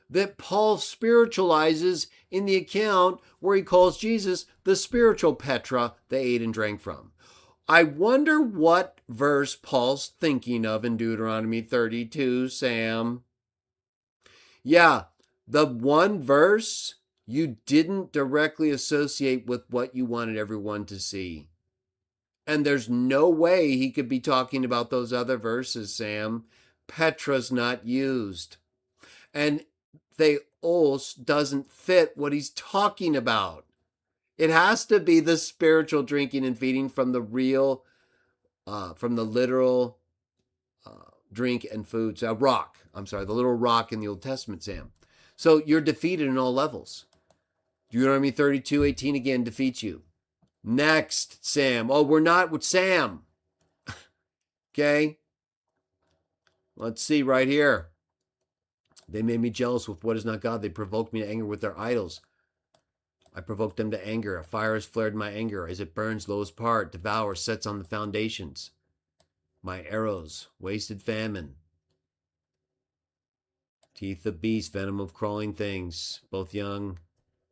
That Paul spiritualizes in the account where he calls Jesus the spiritual Petra they ate and drank from. I wonder what verse Paul's thinking of in Deuteronomy 32, Sam. Yeah, the one verse you didn't directly associate with what you wanted everyone to see. And there's no way he could be talking about those other verses, Sam. Petra's not used. And theos doesn't fit what he's talking about. It has to be the spiritual drinking and feeding from the real, from the literal drink and food. The literal rock in the Old Testament, Sam. So you're defeated in all levels. Deuteronomy 32:18 again defeats you. Next, Sam. Oh, we're not with Sam. Okay. Let's see right here. They made me jealous with what is not God. They provoked me to anger with their idols. I provoked them to anger. A fire has flared in my anger. As it burns, lowest part, devours, sets on the foundations. My arrows, wasted famine. Teeth of beast, venom of crawling things, both young,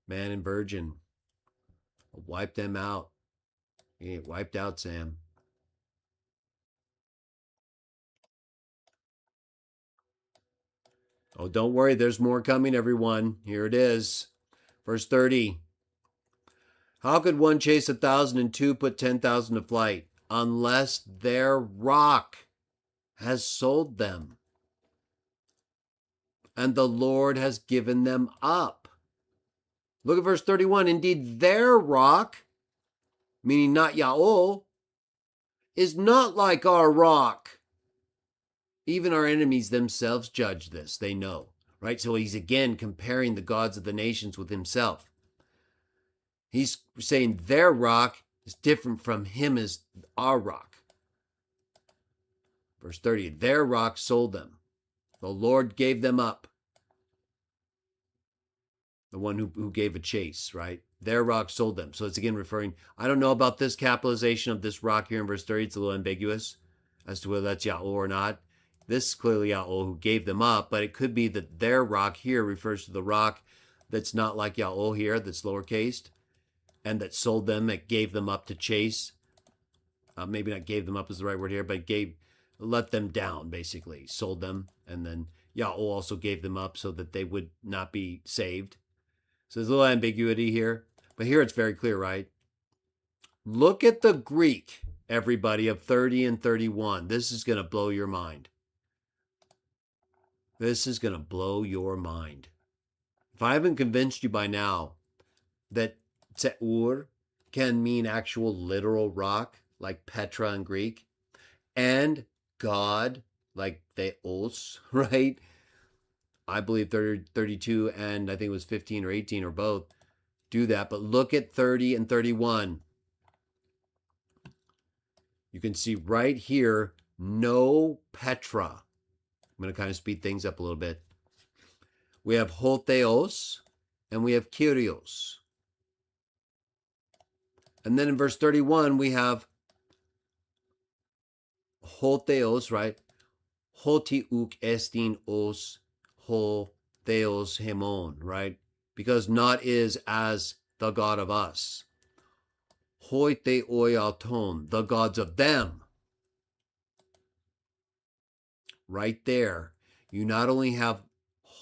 man and virgin. I'll wipe them out. You get wiped out, Sam. Oh, don't worry. There's more coming, everyone. Here it is. Verse 30. How could one chase 1,000 and two put 10,000 to flight unless their rock has sold them and the Lord has given them up? Look at verse 31. Indeed, their rock, meaning not Yahweh, is not like our rock. Even our enemies themselves judge this. They know, right? So he's again comparing the gods of the nations with himself. He's saying their rock is different from him as our rock. Verse 30, their rock sold them. The Lord gave them up. The one who gave a chase, right? Their rock sold them. So it's again referring, I don't know about this capitalization of this rock here in verse 30. It's a little ambiguous as to whether that's Yahweh or not. This is clearly Yahweh who gave them up, but it could be that their rock here refers to the rock that's not like Yahweh here, that's lowercased, and that sold them, that gave them up to chase. Maybe not gave them up is the right word here, but let them down, basically. Sold them, and then Yahweh also gave them up so that they would not be saved. So there's a little ambiguity here, but here it's very clear, right? Look at the Greek, everybody, of 30 and 31. This is going to blow your mind. This is going to blow your mind. If I haven't convinced you by now that tseur can mean actual literal rock, like Petra in Greek, and God, like theos, right? I believe 32 and I think it was 15 or 18 or both do that. But look at 30 and 31. You can see right here, no Petra. I'm going to kind of speed things up a little bit. We have hotheos and we have kyrios. And then in verse 31, we have hotheos, right? Hotiuk estin os ho theos hemon, right? Because not is as the God of us. Hoi the oiaton, the gods of them. Right there, you not only have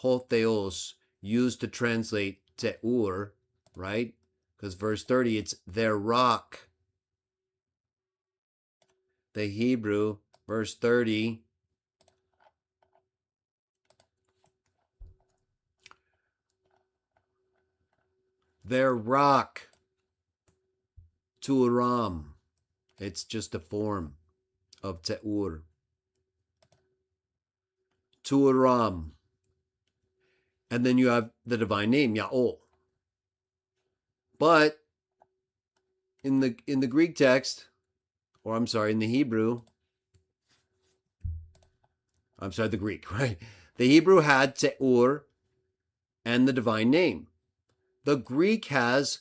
hotheos, used to translate Teur, right? Because verse 30, it's their rock. The Hebrew, verse 30, their rock, Turam. It's just a form of Teur. Turam. And then you have the divine name, Ya'ol. But in the Greek text, or I'm sorry, in the Hebrew, I'm sorry, the Greek, right? The Hebrew had Teur and the divine name. The Greek has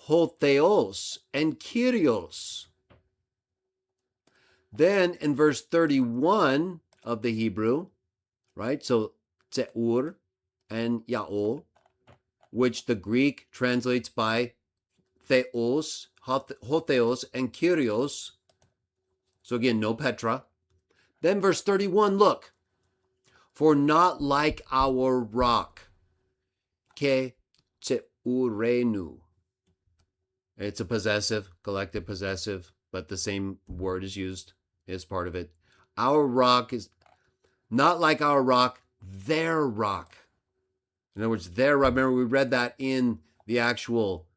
Hotheos and Kyrios. Then in verse 31 of the Hebrew, right? So Teur and Ya'ol, which the Greek translates by Theos, Hotheos, and Kyrios. So again, no Petra. Then verse 31, look. For not like our rock, ke Teurenu. It's a possessive, collective possessive, but the same word is used as part of it. Our rock is not like our rock, their rock. In other words, their rock. Remember, we read that in the actual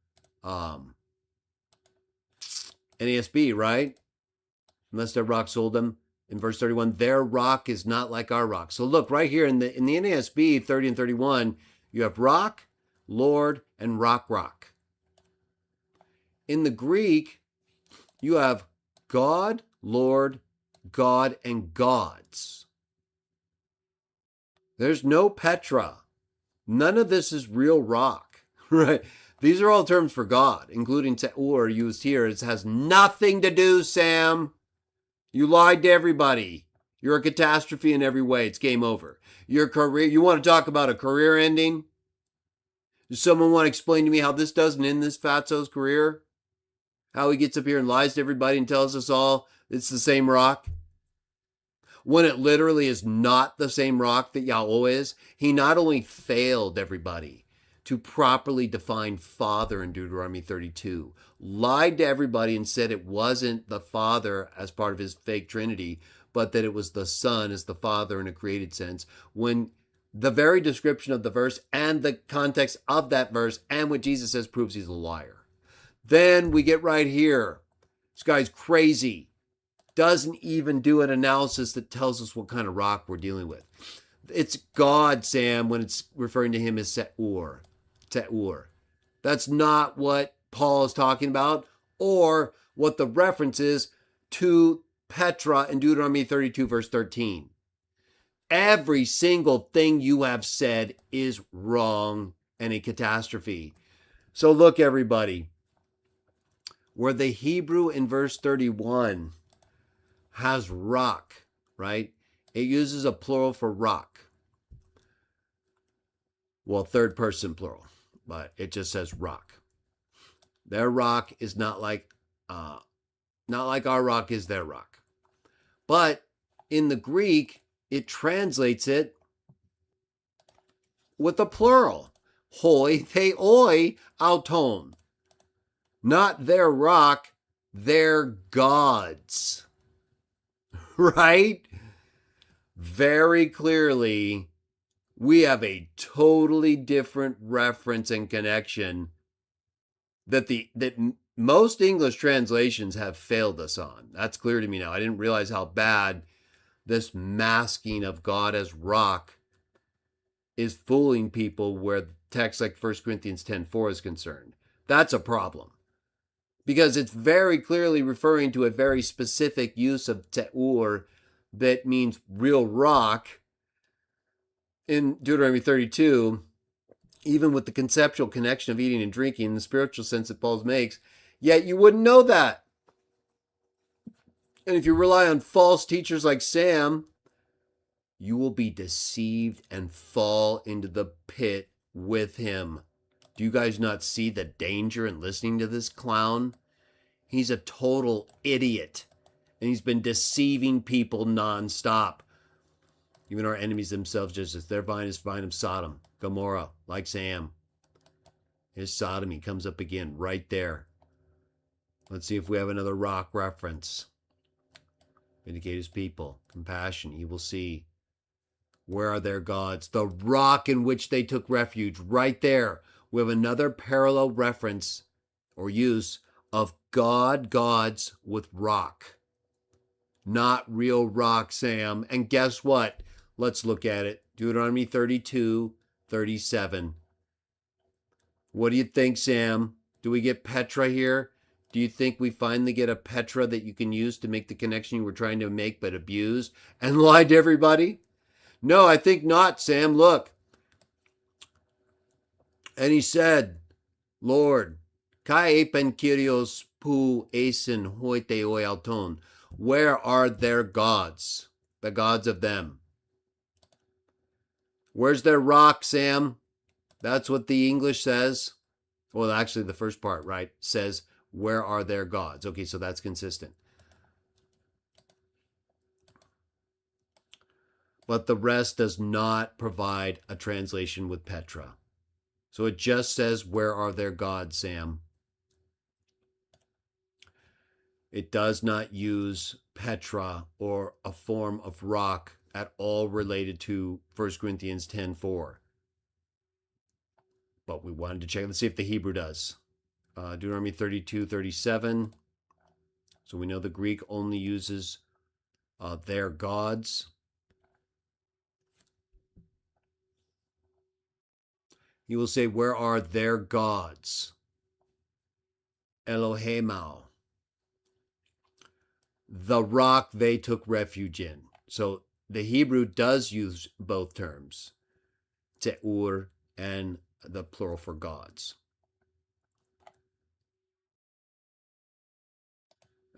NASB, right? Unless their rock sold them. In verse 31, their rock is not like our rock. So look, right here in the NASB 30 and 31, you have rock, Lord, and rock. In the Greek, you have God, Lord, God, and gods. There's no Petra. None of this is real rock, right? These are all terms for God, including Teur used here. It has nothing to do, Sam. You lied to everybody. You're a catastrophe in every way. It's game over. Your career, you want to talk about a career ending? Does someone want to explain to me how this doesn't end this fatso's career? How he gets up here and lies to everybody and tells us all it's the same rock? When it literally is not the same rock that Yahweh is. He not only failed everybody to properly define Father in Deuteronomy 32, lied to everybody and said it wasn't the Father as part of his fake Trinity, but that it was the Son as the Father in a created sense, when the very description of the verse and the context of that verse and what Jesus says proves he's a liar. Then we get right here. This guy's crazy. Doesn't even do an analysis that tells us what kind of rock we're dealing with. It's God, Sam, when it's referring to him as Teur. That's not what Paul is talking about, or what the reference is to Petra in Deuteronomy 32, verse 13. Every single thing you have said is wrong and a catastrophe. So look, everybody, where the Hebrew in verse 31 has rock, right? It uses a plural for rock. Well, third person plural, but it just says rock. Their rock is not like our rock is their rock. But in the Greek, it translates it with a plural. Hoi theoi auton. Not their rock, their gods. Right? Very clearly, we have a totally different reference and connection that most English translations have failed us on. That's clear to me now. I didn't realize how bad this masking of God as rock is fooling people where texts like 1 Corinthians 10:4 is concerned. That's a problem. Because it's very clearly referring to a very specific use of Teur that means real rock in Deuteronomy 32, even with the conceptual connection of eating and drinking in the spiritual sense that Paul makes, yet you wouldn't know that. And if you rely on false teachers like Sam, you will be deceived and fall into the pit with him. Do you guys not see the danger in listening to this clown? He's a total idiot, and he's been deceiving people nonstop. Even our enemies themselves, just as their vine is vine of Sodom, Gomorrah, like Sam. His sodomy comes up again right there. Let's see if we have another rock reference. Vindicate his people. Compassion. He will see. Where are their gods? The rock in which they took refuge. Right there. We have another parallel reference or use of gods with rock. Not real rock, Sam. And guess what? Let's look at it. Deuteronomy 32:37. What do you think, Sam? Do we get Petra here? Do you think we finally get a Petra that you can use to make the connection you were trying to make but abuse and lied to everybody? No, I think not, Sam. Look. And he said, Lord, kai epen Kyrios pu eisen hoite oialton. Where are their gods? The gods of them. Where's their rock, Sam? That's what the English says. Well, actually, the first part, right, says, where are their gods? Okay, so that's consistent. But the rest does not provide a translation with Petra. So it just says, where are their gods, Sam? It does not use Petra or a form of rock at all related to 1 Corinthians 10:4. But we wanted to check. Let's see if the Hebrew does. Deuteronomy 32:37. So we know the Greek only uses their gods. He will say, where are their gods? Elohimao. The rock they took refuge in. So the Hebrew does use both terms, Te'ur and the plural for gods.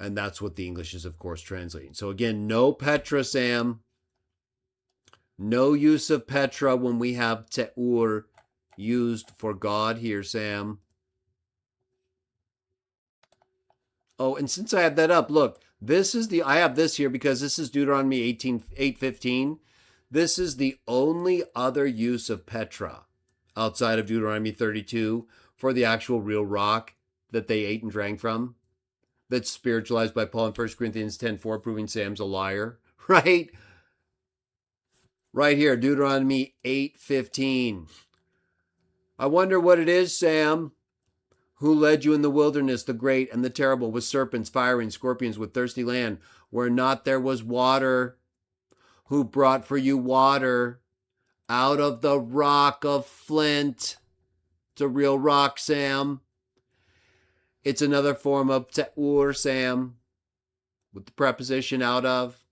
And that's what the English is, of course, translating. So again, no Petra, Sam. No use of Petra when we have Te'ur used for God here, Sam. Oh, and since I have that up, look, I have this here because this is Deuteronomy 8:15. This is the only other use of Petra outside of Deuteronomy 32 for the actual real rock that they ate and drank from. That's spiritualized by Paul in 1 Corinthians 10:4, proving Sam's a liar, right? Right here, Deuteronomy 8:15. I wonder what it is, Sam. Who led you in the wilderness, the great and the terrible, with serpents, fire, and scorpions, with thirsty land, where not there was water? Who brought for you water out of the rock of flint? It's a real rock, Sam. It's another form of te'ur, Sam, with the preposition out of.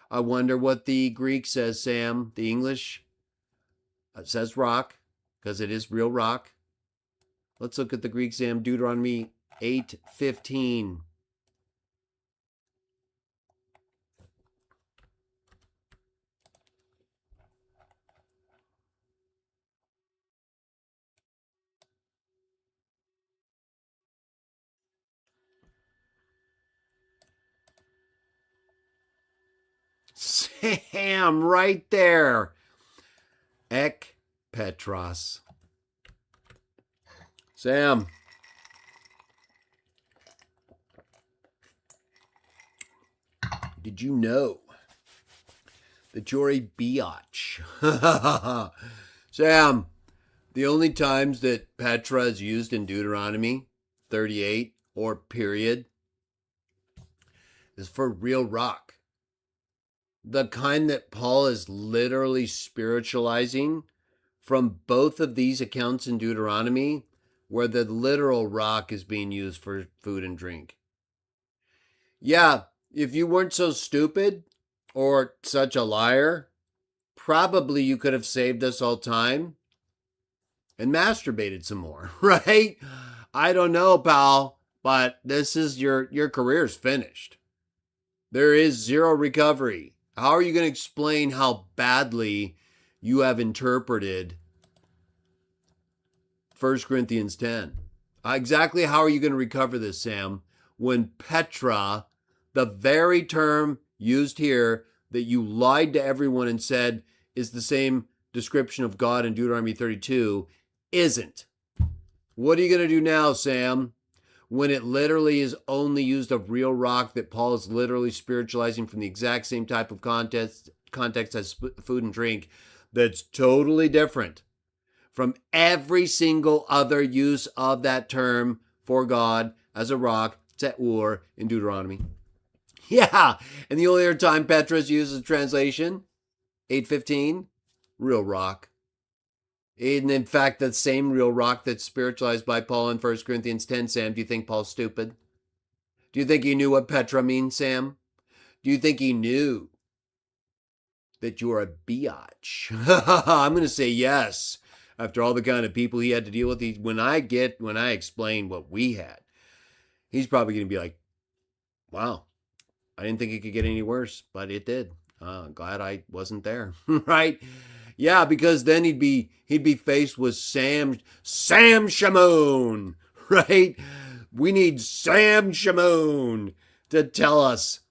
I wonder what the Greek says, Sam. The English, it says rock, because it is real rock. Let's look at the Greek, Sam. Deuteronomy 8:15. Sam, right there. Ek Petros. Sam. Did you know that you're a biatch? Sam, the only times that Petra is used in Deuteronomy 38 or period is for real rock. The kind that Paul is literally spiritualizing from both of these accounts in Deuteronomy, where the literal rock is being used for food and drink. Yeah, if you weren't so stupid or such a liar, probably you could have saved us all time and masturbated some more, right? I don't know, pal, but this is your career's finished. There is zero recovery. How are you going to explain how badly you have interpreted 1 Corinthians 10? Exactly how are you going to recover this, Sam, when Petra, the very term used here, that you lied to everyone and said is the same description of God in Deuteronomy 32 isn't. What are you going to do now, Sam? When it literally is only used of real rock that Paul is literally spiritualizing from the exact same type of context as food and drink that's totally different from every single other use of that term for God as a rock, Tzeur, in Deuteronomy. Yeah, and the only other time Petrus uses translation, 8:15, real rock. And in fact, that same real rock that's spiritualized by Paul in 1 Corinthians 10, Sam, do you think Paul's stupid? Do you think he knew what Petra means, Sam? Do you think he knew that you're a biatch? I'm going to say yes. After all the kind of people he had to deal with, when I explain what we had, he's probably going to be like, wow, I didn't think it could get any worse, but it did. Glad I wasn't there, right? Yeah, because then he'd be faced with Sam Shamoun, right? We need Sam Shamoun to tell us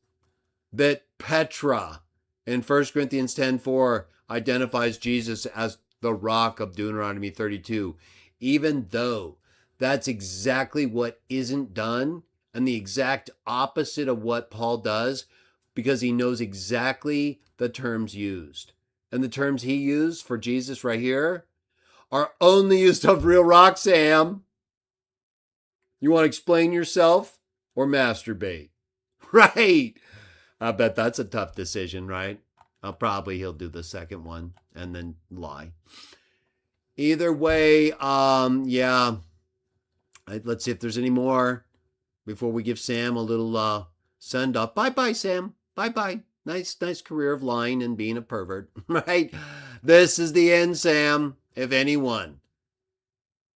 that Petra in 1 Corinthians 10:4 identifies Jesus as the rock of Deuteronomy 32, even though that's exactly what isn't done and the exact opposite of what Paul does, because he knows exactly the terms used. And the terms he used for Jesus right here are only used of real rock, Sam. You want to explain yourself or masturbate? Right. I bet that's a tough decision, right? He'll do the second one and then lie. Either way, yeah. Let's see if there's any more before we give Sam a little send off. Bye bye, Sam. Bye bye. Nice career of lying and being a pervert, right? This is the end, Sam. If anyone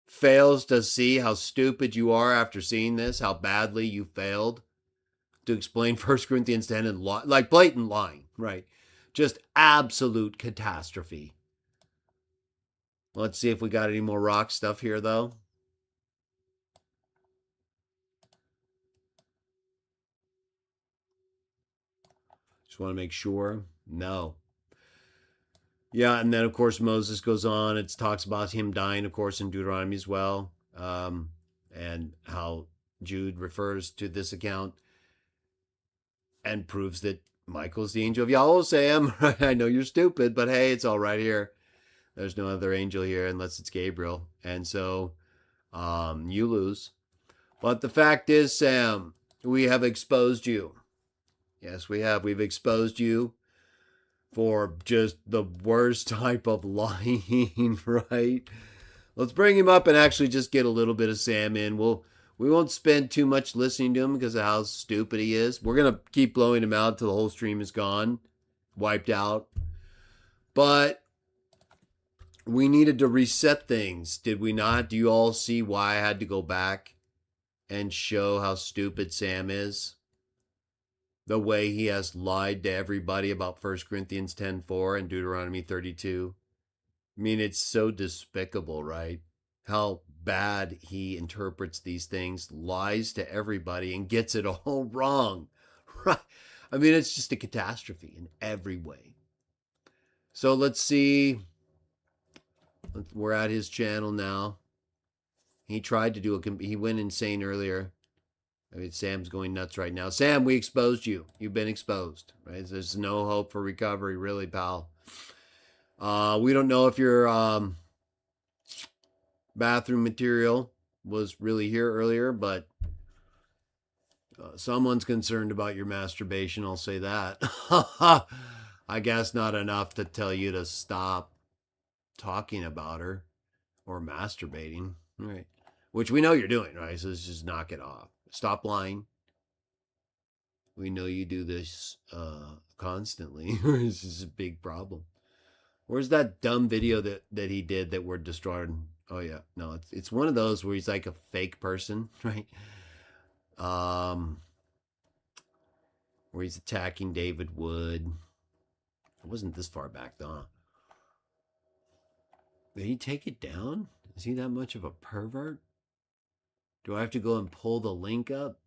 fails to see how stupid you are after seeing this, how badly you failed to explain 1 Corinthians 10 and like blatant lying, right? Just absolute catastrophe. Let's see if we got any more rock stuff here, though. Just want to make sure. No. Yeah, and then, of course, Moses goes on. It talks about him dying, of course, in Deuteronomy as well, and how Jude refers to this account and proves that Michael's the angel of Yahweh, Sam. I know you're stupid, but hey, it's all right here. There's no other angel here unless it's Gabriel. And so you lose. But the fact is, Sam, we have exposed you. Yes, we have. We've exposed you for just the worst type of lying, right? Let's bring him up and actually just get a little bit of Sam in. We won't spend too much listening to him because of how stupid he is. We're going to keep blowing him out till the whole stream is gone, wiped out. But we needed to reset things, did we not? Do you all see why I had to go back and show how stupid Sam is? The way he has lied to everybody about 1 Corinthians 10:4 and Deuteronomy 32. I mean, it's so despicable, right? How bad he interprets these things, lies to everybody, and gets it all wrong. Right? I mean, it's just a catastrophe in every way. So let's see. We're at his channel now. He tried to do he went insane earlier. I mean, Sam's going nuts right now. Sam, we exposed you. You've been exposed. Right? There's no hope for recovery, really, pal. We don't know if your bathroom material was really here earlier, but someone's concerned about your masturbation. I'll say that. I guess not enough to tell you to stop talking about her or masturbating, right? Which we know you're doing, right? So let's just knock it off. Stop lying. We know you do this constantly. This is a big problem. Where's that dumb video that he did that we're destroying? Oh yeah, no, it's one of those where he's like a fake person, right? Where he's attacking David Wood. It wasn't this far back though. Did he take it down? Is he that much of a pervert? Do I have to go and pull the link up?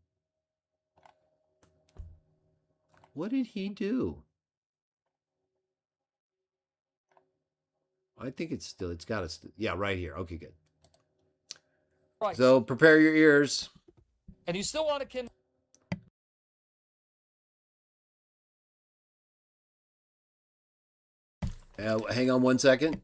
What did he do? I think it's got to, yeah, right here. Okay, good. Christ. So prepare your ears. And you still want to Hang on 1 second.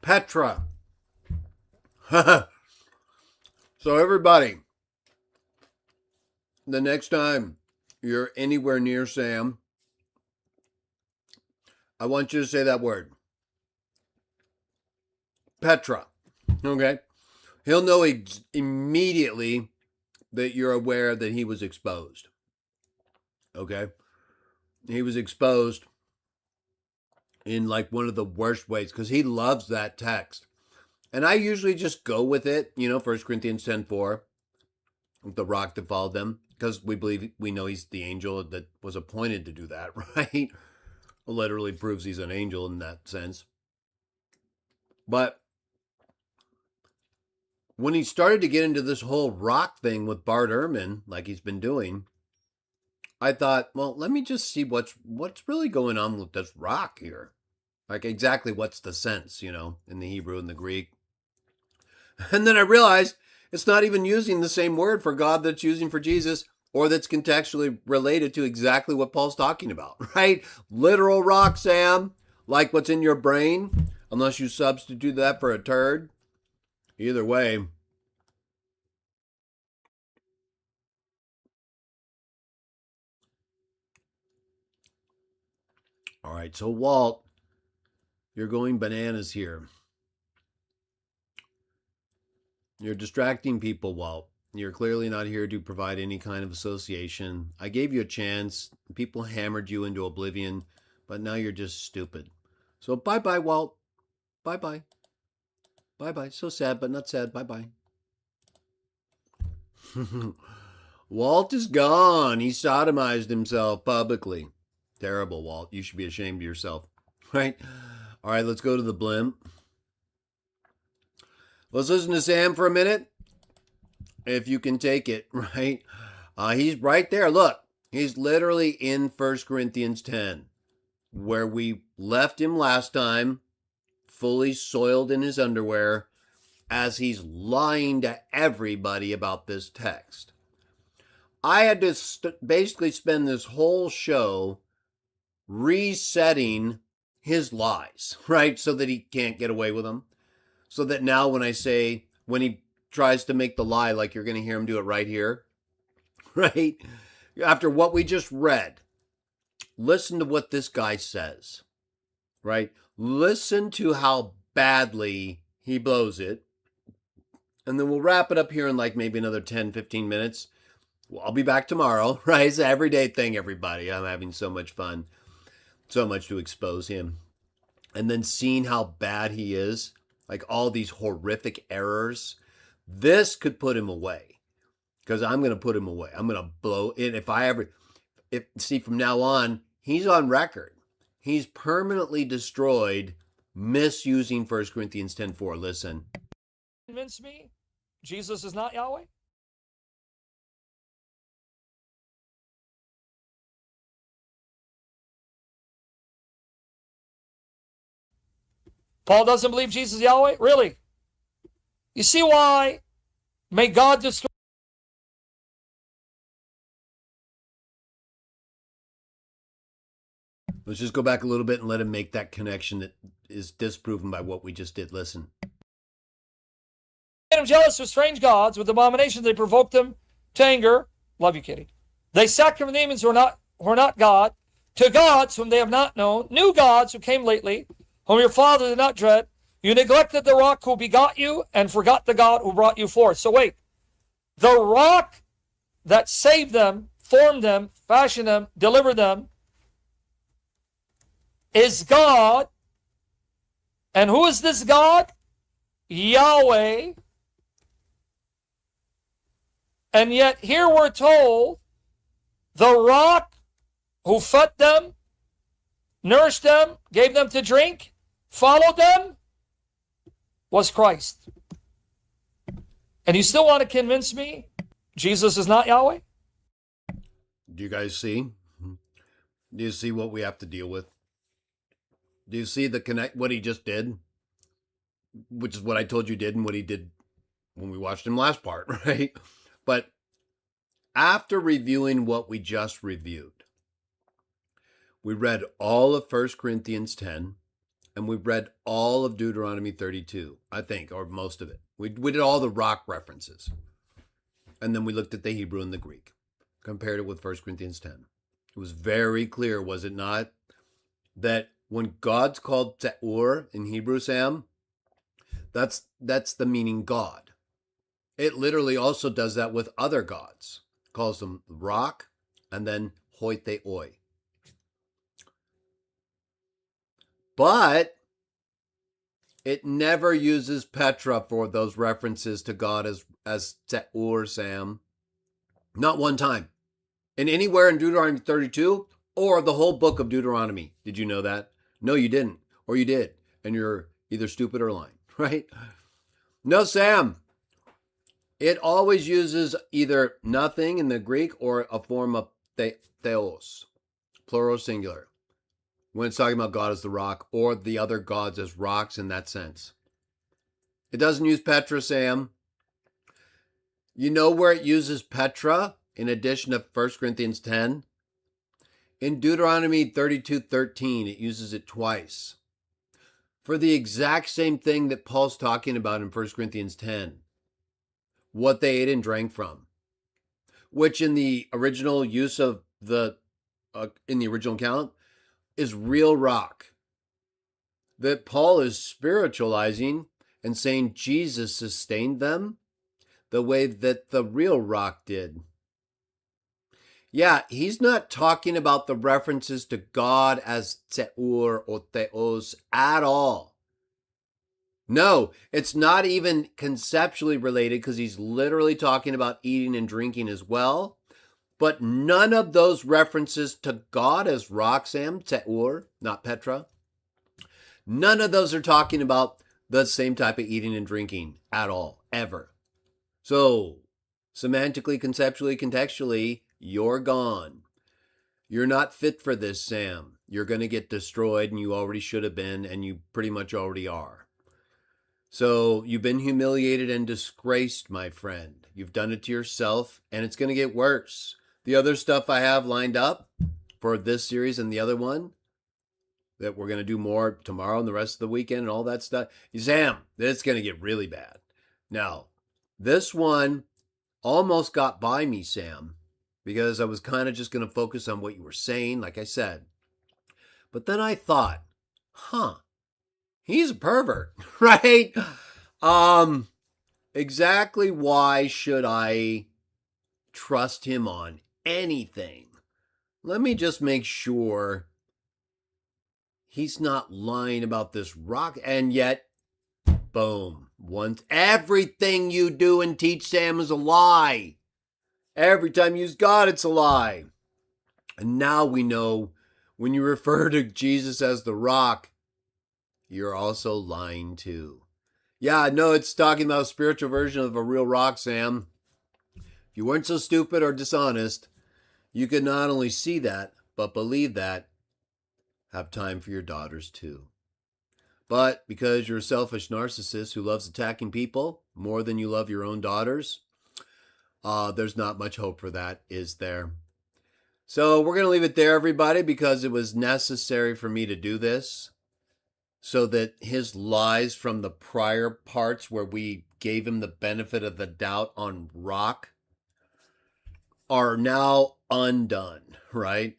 Petra. So everybody, the next time you're anywhere near Sam, I want you to say that word. Petra. Okay? He'll know immediately that you're aware that he was exposed. Okay? He was exposed in like one of the worst ways because he loves that text. And I usually just go with it, 1 Corinthians 10:4, the rock that followed them, because we know he's the angel that was appointed to do that, right? Literally proves he's an angel in that sense. But when he started to get into this whole rock thing with Bart Ehrman, like he's been doing, I thought, well, let me just see what's really going on with this rock here. Like exactly what's the sense, in the Hebrew and the Greek. And then I realized it's not even using the same word for God that's using for Jesus, or that's contextually related to exactly what Paul's talking about, right? Literal rock, Sam, like what's in your brain, unless you substitute that for a turd. Either way. All right, so Walt, you're going bananas here. You're distracting people, Walt. You're clearly not here to provide any kind of association. I gave you a chance. People hammered you into oblivion, but now you're just stupid. So bye-bye, Walt. Bye-bye. Bye-bye. So sad, but not sad. Bye-bye. Walt is gone. He sodomized himself publicly. Terrible, Walt. You should be ashamed of yourself. Right? All right, let's go to the blimp. Let's listen to Sam for a minute. If you can take it, right? He's right there. Look, he's literally in 1 Corinthians 10, where we left him last time, fully soiled in his underwear, as he's lying to everybody about this text. I had to basically spend this whole show resetting his lies, right? So that he can't get away with them. So that now when he tries to make the lie, like you're going to hear him do it right here, right? After what we just read, listen to what this guy says, right? Listen to how badly he blows it. And then we'll wrap it up here in like maybe another 10, 15 minutes. Well, I'll be back tomorrow, right? It's an everyday thing, everybody. I'm having so much fun. So much to expose him. And then seeing how bad he is, like all these horrific errors, this could put him away. Because I'm going to put him away. I'm going to blow it. See, from now on, he's on record. He's permanently destroyed misusing 1 Corinthians 10:4. Listen. convince me Jesus is not Yahweh? Paul doesn't believe Jesus is Yahweh? Really? You see why? May God destroy. Let's just go back a little bit and let him make that connection that is disproven by what we just did. Listen. Made them jealous with strange gods, with abominations they provoked them to anger. Love you, Kitty. They sacrificed demons who are not God, to gods whom they have not known, new gods who came lately, whom your father did not dread, You neglected the rock who begot you and forgot the God who brought you forth. So wait, the rock that saved them, formed them, fashioned them, delivered them is God. And who is this God? Yahweh. And yet here we're told the rock who fed them, nourished them, gave them to drink, followed them, was Christ. And you still want to convince me Jesus is not Yahweh? Do you guys see? Do you see what we have to deal with? Do you see what he just did? Which is what I told you did and what he did when we watched him last part, right? But after reviewing what we just reviewed, we read all of 1 Corinthians 10, and we read all of Deuteronomy 32, I think, or most of it. We did all the rock references. And then we looked at the Hebrew and the Greek, compared it with 1 Corinthians 10. It was very clear, was it not, that when God's called Te'ur in Hebrew, Sam, that's the meaning God. It literally also does that with other gods. It calls them rock and then hoi theoi. But it never uses Petra for those references to God as Te'ur, Sam. Not one time. And anywhere in Deuteronomy 32 or the whole book of Deuteronomy. Did you know that? No, you didn't. Or you did. And you're either stupid or lying, right? No, Sam. It always uses either nothing in the Greek or a form of theos, plural singular, when it's talking about God as the rock or the other gods as rocks in that sense. It doesn't use Petra, Sam. You know where it uses Petra in addition to 1 Corinthians 10? In Deuteronomy 32:13, it uses it twice for the exact same thing that Paul's talking about in 1 Corinthians 10, what they ate and drank from, which in the original use of in the original account is real rock, that Paul is spiritualizing and saying Jesus sustained them the way that the real rock did. Yeah, he's not talking about the references to God as Te'ur or Theos at all. No, it's not even conceptually related because he's literally talking about eating and drinking as well. But none of those references to God as rock, Sam, Te'ur, not Petra, none of those are talking about the same type of eating and drinking at all, ever. So, semantically, conceptually, contextually, you're gone. You're not fit for this, Sam. You're going to get destroyed, and you already should have been, and you pretty much already are. So you've been humiliated and disgraced, my friend. You've done it to yourself, and it's going to get worse. The other stuff I have lined up for this series and the other one that we're going to do more tomorrow and the rest of the weekend and all that stuff. Sam, it's going to get really bad. Now, this one almost got by me, Sam, because I was kind of just going to focus on what you were saying, like I said. But then I thought, he's a pervert, right? Exactly why should I trust him on anything? Let me just make sure he's not lying about this rock. And yet, boom, once everything you do and teach, Sam, is a lie. Every time you use God, it's a lie. And now we know when you refer to Jesus as the rock, you're also lying too. Yeah, no, it's talking about a spiritual version of a real rock, Sam. If you weren't so stupid or dishonest, you could not only see that, but believe that, have time for your daughters too. But because you're a selfish narcissist who loves attacking people more than you love your own daughters, there's not much hope for that, is there? So we're going to leave it there, everybody, because it was necessary for me to do this so that his lies from the prior parts where we gave him the benefit of the doubt on rock are now undone, right?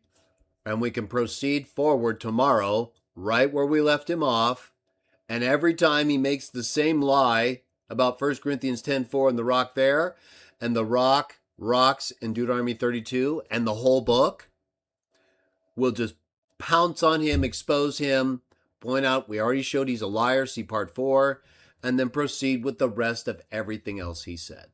And we can proceed forward tomorrow, right where we left him off, And every time he makes the same lie about 1 Corinthians 10:4 and the rock there, and the rock rocks in Deuteronomy 32, and the whole book, we'll just pounce on him, expose him, point out we already showed he's a liar, see part 4, and then proceed with the rest of everything else he said.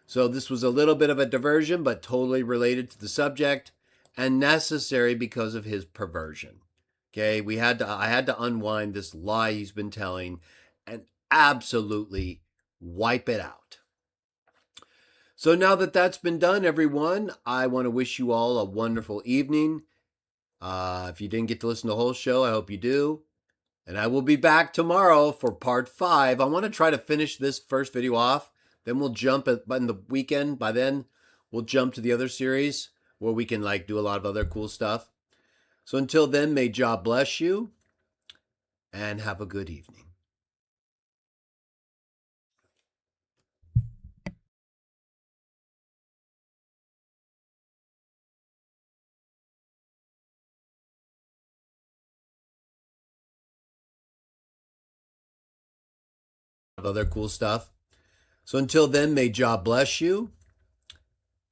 So this was a little bit of a diversion, but totally related to the subject and necessary because of his perversion. Okay, I had to unwind this lie he's been telling and absolutely wipe it out. So now that that's been done, everyone, I want to wish you all a wonderful evening. If you didn't get to listen to the whole show, I hope you do. And I will be back tomorrow for part 5. I want to try to finish this first video off. Then we'll jump in the weekend. By then, we'll jump to the other series where we can do a lot of other cool stuff. So until then, may Jah bless you and have a good evening. Other cool stuff. So until then, may Jah bless you